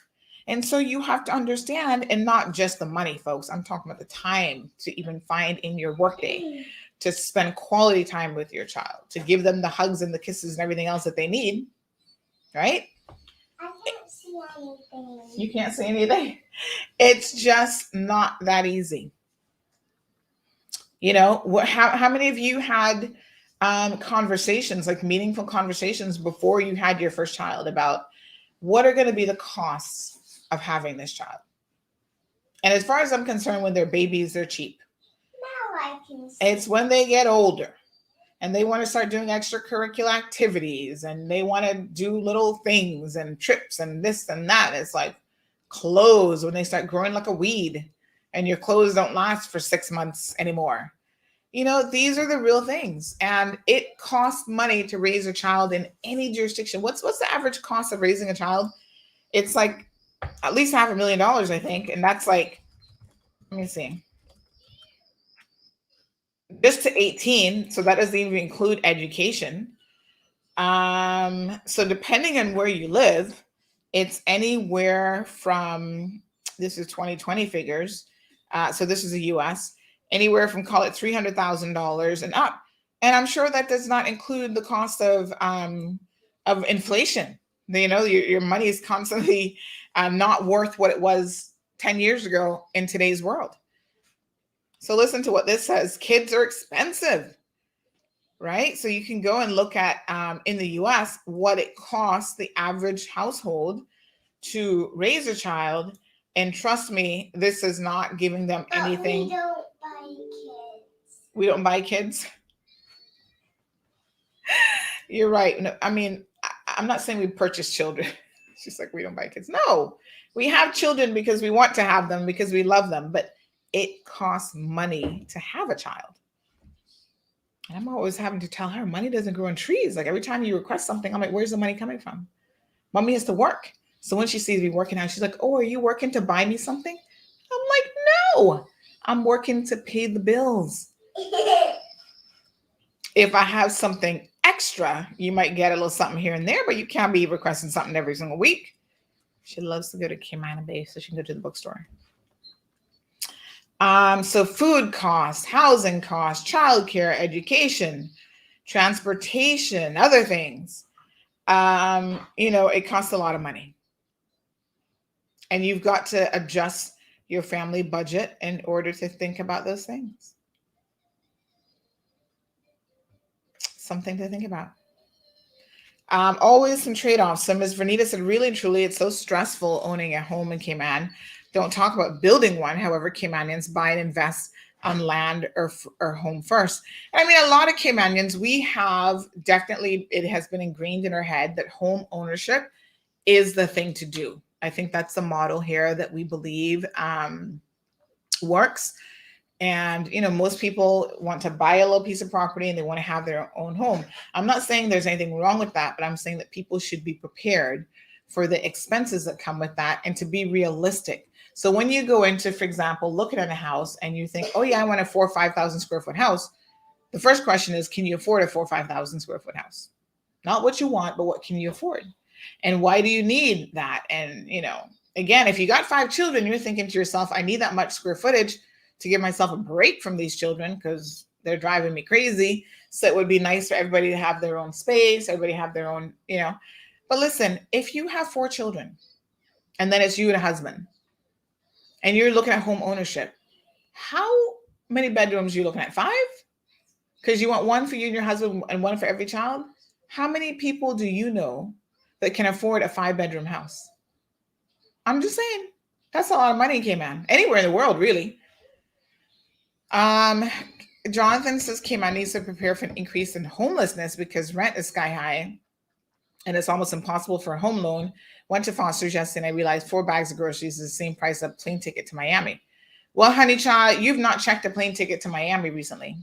And so you have to understand, and not just the money, folks. I'm talking about the time to even find in your workday to spend quality time with your child, to give them the hugs and the kisses and everything else that they need, right? I can't see anything. You can't see anything. It's just not that easy. You know, how many of you had conversations, like meaningful conversations before you had your first child about what are going to be the costs of having this child? And as far as I'm concerned, when they're babies, they're cheap. Now I can see. It's when they get older and they want to start doing extracurricular activities and they want to do little things and trips and this and that. It's like clothes when they start growing like a weed and your clothes don't last for 6 months anymore. You know, these are the real things. And it costs money to raise a child in any jurisdiction. What's the average cost of raising a child? It's like at least $500,000, I think. And that's like, let me see. Just to 18. So that doesn't even include education. So depending on where you live, it's anywhere from, this is 2020 figures. So this is the US, anywhere from, call it $300,000 and up. And I'm sure that does not include the cost of inflation. You know, your money is constantly not worth what it was 10 years ago in today's world. So listen to what this says. Kids are expensive, right? So you can go and look at in the US what it costs the average household to raise a child. And trust me, this is not giving them anything. We don't buy kids. We don't buy kids. You're right. No, I mean, I'm not saying we purchase children. It's just like we don't buy kids. No, we have children because we want to have them, because we love them. But it costs money to have a child. And I'm always having to tell her, money doesn't grow on trees. Like every time you request something, I'm like, where's the money coming from? Mommy has to work. So when she sees me working out, she's like, oh, are you working to buy me something? I'm like, no, I'm working to pay the bills. If I have something extra, you might get a little something here and there, but you can't be requesting something every single week. She loves to go to Cayman Bay, so she can go to the bookstore. So food costs, housing costs, childcare, education, transportation, other things. You know, it costs a lot of money. And you've got to adjust your family budget in order to think about those things. Something to think about. Always some trade-offs. So Ms. Vernita said, really and truly, it's so stressful owning a home in Cayman. Don't talk about building one. However, Caymanians buy and invest on land or home first. And I mean, a lot of Caymanians, we have definitely, it has been ingrained in our head that home ownership is the thing to do. I think that's the model here that we believe works. And, you know, most people want to buy a little piece of property and they want to have their own home. I'm not saying there's anything wrong with that, but I'm saying that people should be prepared for the expenses that come with that and to be realistic. So when you go into, for example, looking at a house and you think, oh yeah, I want a 4,000 or 5,000 square foot house. The first question is, can you afford a 4,000 or 5,000 square foot house? Not what you want, but what can you afford? And why do you need that? And, you know, again, if you got 5 children, you're thinking to yourself, I need that much square footage to give myself a break from these children because they're driving me crazy. So it would be nice for everybody to have their own space, everybody have their own, you know. But listen, if you have 4 children and then it's you and a husband and you're looking at home ownership, how many bedrooms are you looking at? 5? Because you want one for you and your husband and one for every child? How many people do you know that can afford a 5-bedroom house? I'm just saying, that's a lot of money, Cayman. Anywhere in the world, really. Jonathan says Cayman needs to prepare for an increase in homelessness because rent is sky high and it's almost impossible for a home loan. Went to Foster's yesterday and I realized 4 bags of groceries is the same price of a plane ticket to Miami. Well, honey child, you've not checked a plane ticket to Miami recently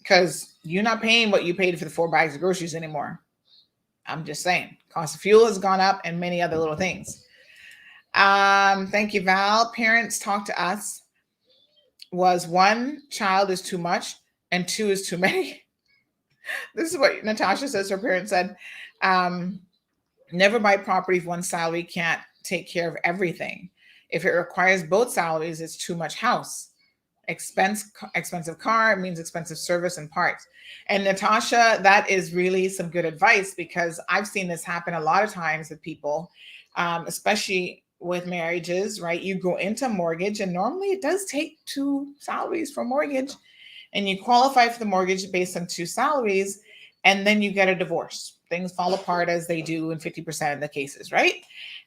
because you're not paying what you paid for the 4 bags of groceries anymore. I'm just saying. Cost of fuel has gone up and many other little things. Thank you, Val. Parents talk to us. Was 1 child is too much and 2 is too many. This is what Natasha says her parents said. Never buy property if one salary can't take care of everything. If it requires both salaries, it's too much house. Expensive car means expensive service and parts. And Natasha, that is really some good advice because I've seen this happen a lot of times with people, especially with marriages, right? You go into mortgage and normally it does take 2 salaries for mortgage and you qualify for the mortgage based on 2 salaries and then you get a divorce. Things fall apart as they do in 50% of the cases, right?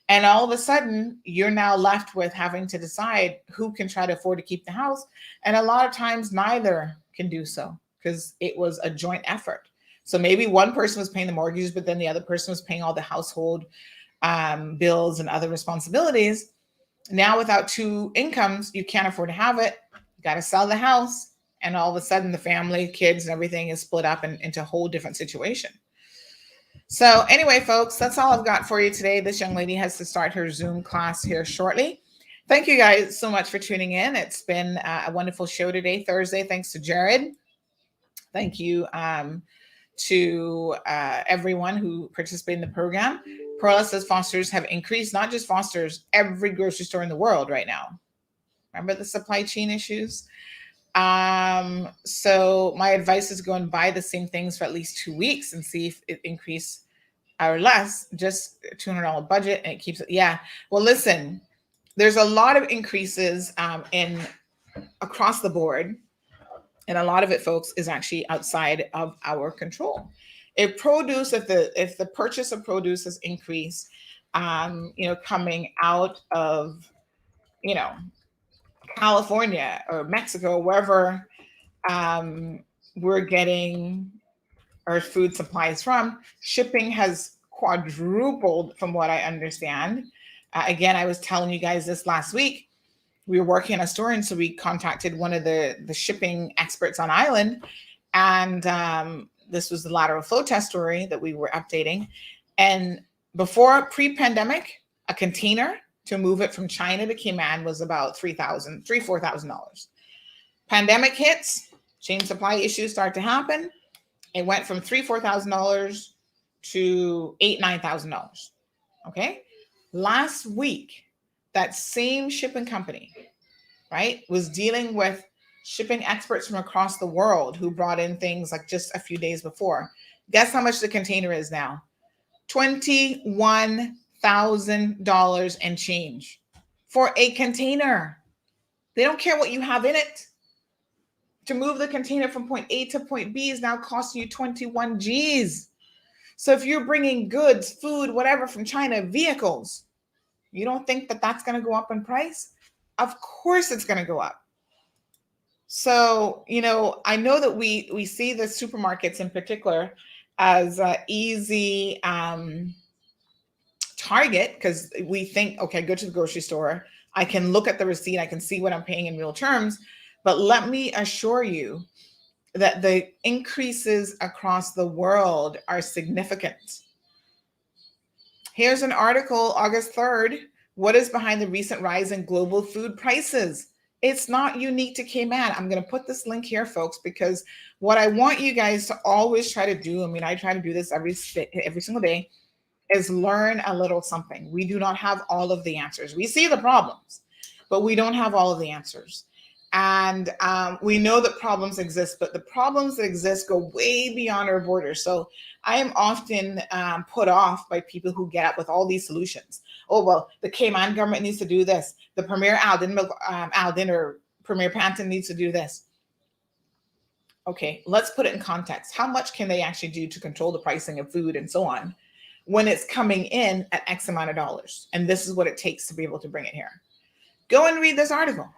And all of a sudden you're now left with having to decide who can try to afford to keep the house. And a lot of times neither can do so because it was a joint effort. So maybe one person was paying the mortgages, but then the other person was paying all the household bills and other responsibilities. Now without 2 incomes, you can't afford to have it. You got to sell the house. And all of a sudden the family, kids and everything is split up into a whole different situation. So anyway, folks, that's all I've got for you today. This young lady has to start her Zoom class here shortly. Thank you guys so much for tuning in. It's been a wonderful show today, Thursday. Thanks to Jared. Thank you to everyone who participated in the program. Perla says Foster's have increased, not just Foster's, every grocery store in the world right now. Remember the supply chain issues? So my advice is go and buy the same things for at least 2 weeks and see if it increase or less, just $200 budget and it keeps it. Yeah. Well, listen, there's a lot of increases in across the board. And a lot of it, folks, is actually outside of our control. If the purchase of produce has increased, coming out of, California or Mexico, wherever we're getting our food supplies from, shipping has quadrupled from what I understand. Again, I was telling you guys this last week. We were working in a store, and so we contacted one of the shipping experts on island, and this was the lateral flow test story that we were updating. And before pre-pandemic, a container to move it from China to Cayman was about $4,000. Pandemic hits, chain supply issues start to happen. It went from $4,000 to $9,000. Okay. Last week, that same shipping company, right, was dealing with shipping experts from across the world who brought in things like just a few days before. Guess how much the container is now? $21,000 and change for a container. They don't care what you have in it. To move the container from point A to point B is now costing you 21 G's. So if you're bringing goods, food, whatever from China, vehicles, you don't think that that's going to go up in price? Of course it's going to go up. So, I know that we see the supermarkets in particular as an easy target because we think, okay, go to the grocery store. I can look at the receipt. I can see what I'm paying in real terms. But let me assure you that the increases across the world are significant. Here's an article, August 3rd. What is behind the recent rise in global food prices? It's not unique to Cayman. I'm going to put this link here, folks, because what I want you guys to always try to do, I mean, I try to do this every single day, is learn a little something. We do not have all of the answers. We see the problems, but we don't have all of the answers. And we know that problems exist, but the problems that exist go way beyond our borders. So I am often put off by people who get up with all these solutions. Oh, well, the Cayman government needs to do this. The Premier Alden or Premier Panton needs to do this. Okay, let's put it in context. How much can they actually do to control the pricing of food and so on when it's coming in at X amount of dollars? And this is what it takes to be able to bring it here. Go and read this article.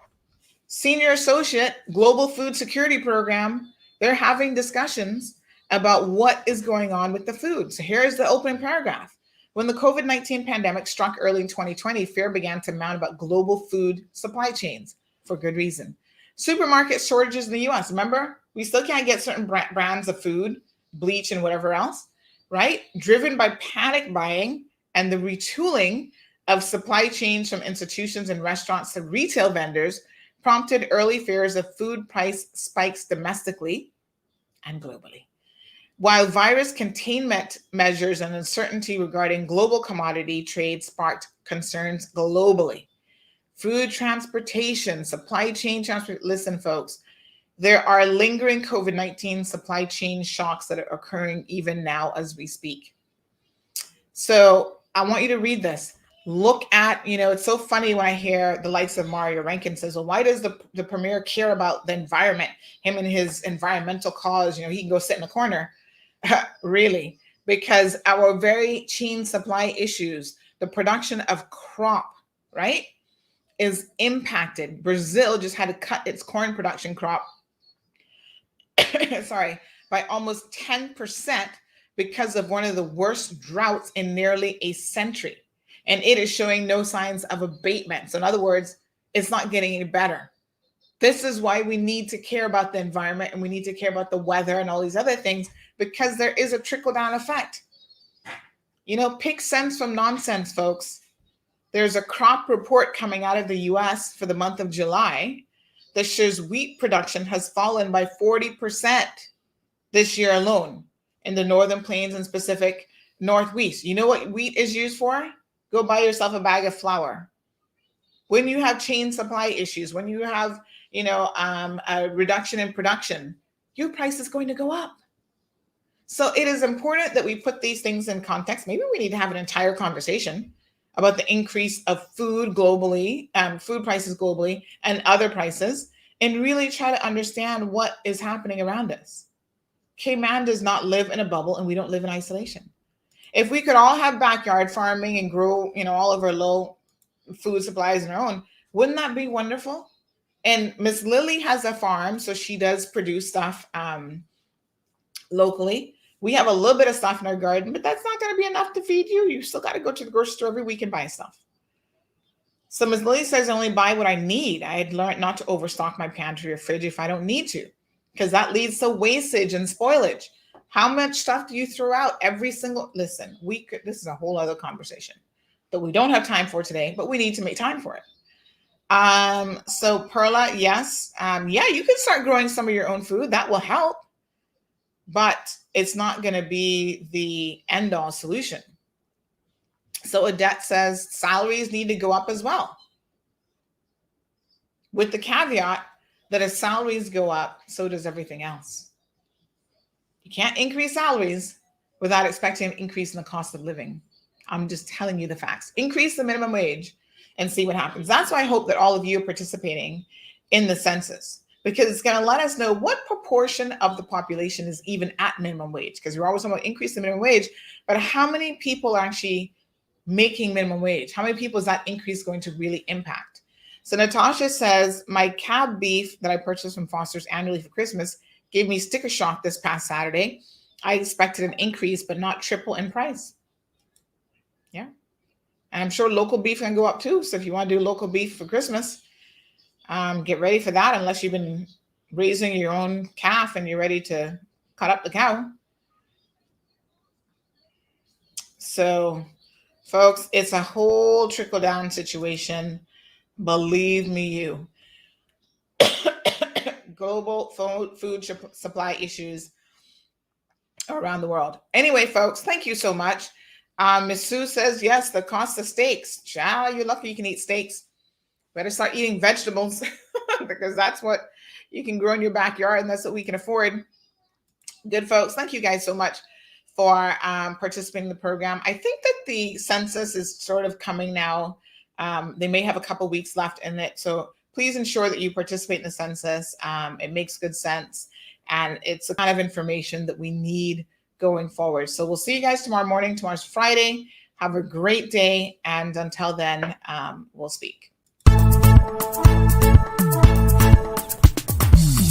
Senior Associate, Global Food Security Program, they're having discussions about what is going on with the food. So here's the opening paragraph. When the COVID-19 pandemic struck early in 2020, fear began to mount about global food supply chains for good reason. Supermarket shortages in the US, remember? We still can't get certain brands of food, bleach and whatever else, right? Driven by panic buying and the retooling of supply chains from institutions and restaurants to retail vendors prompted early fears of food price spikes domestically and globally. While virus containment measures and uncertainty regarding global commodity trade sparked concerns globally. Food transportation, supply chain transport. Listen, folks, there are lingering COVID-19 supply chain shocks that are occurring even now as we speak. So I want you to read this. Look at, it's so funny when I hear the likes of Mario Rankin says, well, why does the premier care about the environment? Him and his environmental cause, he can go sit in a corner. Really? Because our very chain supply issues, the production of crop, right, is impacted. Brazil just had to cut its corn production crop, by almost 10% because of one of the worst droughts in nearly a century. And it is showing no signs of abatement. So in other words, it's not getting any better. This is why we need to care about the environment and we need to care about the weather and all these other things, because there is a trickle-down effect. Pick sense from nonsense, folks. There's a crop report coming out of the US for the month of July that shows wheat production has fallen by 40% this year alone in the Northern Plains and Pacific Northwest. You know what wheat is used for? Go buy yourself a bag of flour. When you have chain supply issues, when you have, a reduction in production, your price is going to go up. So it is important that we put these things in context. Maybe we need to have an entire conversation about the increase of food globally, food prices globally, and other prices, and really try to understand what is happening around us. Cayman does not live in a bubble, and we don't live in isolation. If we could all have backyard farming and grow, all of our low food supplies on our own, wouldn't that be wonderful? And Miss Lily has a farm, so she does produce stuff locally. We have a little bit of stuff in our garden, but that's not going to be enough to feed you. You still got to go to the grocery store every week and buy stuff. So Miss Lily says I only buy what I need. I had learned not to overstock my pantry or fridge if I don't need to, because that leads to wastage and spoilage. How much stuff do you throw out every single? Listen, this is a whole other conversation that we don't have time for today, but we need to make time for it. So Perla, yes. You can start growing some of your own food. That will help, but it's not going to be the end all solution. So Odette says salaries need to go up as well, with the caveat that as salaries go up, so does everything else. You can't increase salaries without expecting an increase in the cost of living. I'm just telling you the facts. Increase the minimum wage and see what happens. That's why I hope that all of you are participating in the census, because it's going to let us know what proportion of the population is even at minimum wage, because we're always talking about increase the minimum wage, but how many people are actually making minimum wage? How many people is that increase going to really impact? So Natasha says, my cab beef that I purchased from Foster's annually for Christmas gave me sticker shock this past Saturday. I expected an increase, but not triple in price. Yeah. And I'm sure local beef can go up too. So if you want to do local beef for Christmas, get ready for that, unless you've been raising your own calf and you're ready to cut up the cow. So Folks, it's a whole trickle-down situation. Believe me, you. Global food supply issues around the world. Anyway, folks, thank you so much. Miss Sue says, yes, the cost of steaks. Child, you're lucky you can eat steaks. Better start eating vegetables because that's what you can grow in your backyard, and that's what we can afford. Good, folks. Thank you guys so much for participating in the program. I think that the census is sort of coming now. They may have a couple weeks left in it. So please ensure that you participate in the census. It makes good sense. And it's the kind of information that we need going forward. So we'll see you guys tomorrow morning. Tomorrow's Friday. Have a great day. And until then, we'll speak.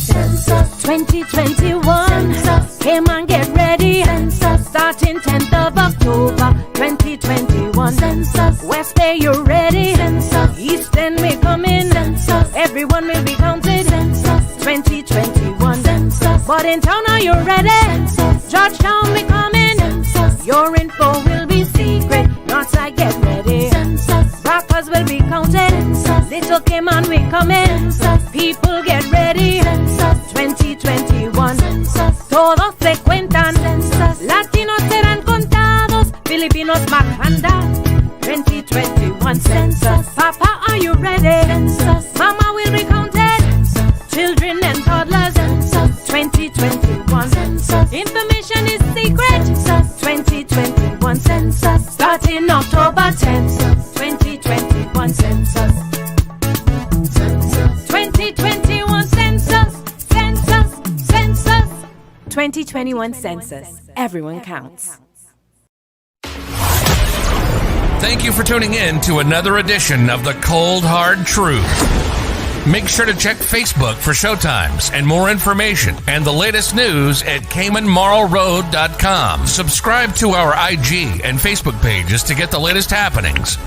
Census 2021. Census. Come on, get ready. Census. Starting 10th of October 2021. Census. West Bay, you ready? Census. East End, we coming. Census. Everyone will be counted. Census 2021. Census. But in town, are you ready? Census. Georgetown, we coming. Census. Your info will be secret. Northside, get ready. Census. Rockers will be counted. Census. Little Cayman, we coming. Census. People, get ready. Census 2021. Census. Todos se cuentan. Census. Latinos serán contados. Filipinos macanda. 2021 census. Papa, are you ready? Census. Mama will be counted. Census. Children and toddlers. Census. 2021 census. Information is secret. Census. 2021 census. Starting October 10th. 2021 census. 2021 census. Census. Census. 2021 census. Everyone counts. Thank you for tuning in to another edition of The Cold Hard Truth. Make sure to check Facebook for showtimes and more information and the latest news at CaymanMarlRoad.com. Subscribe to our IG and Facebook pages to get the latest happenings.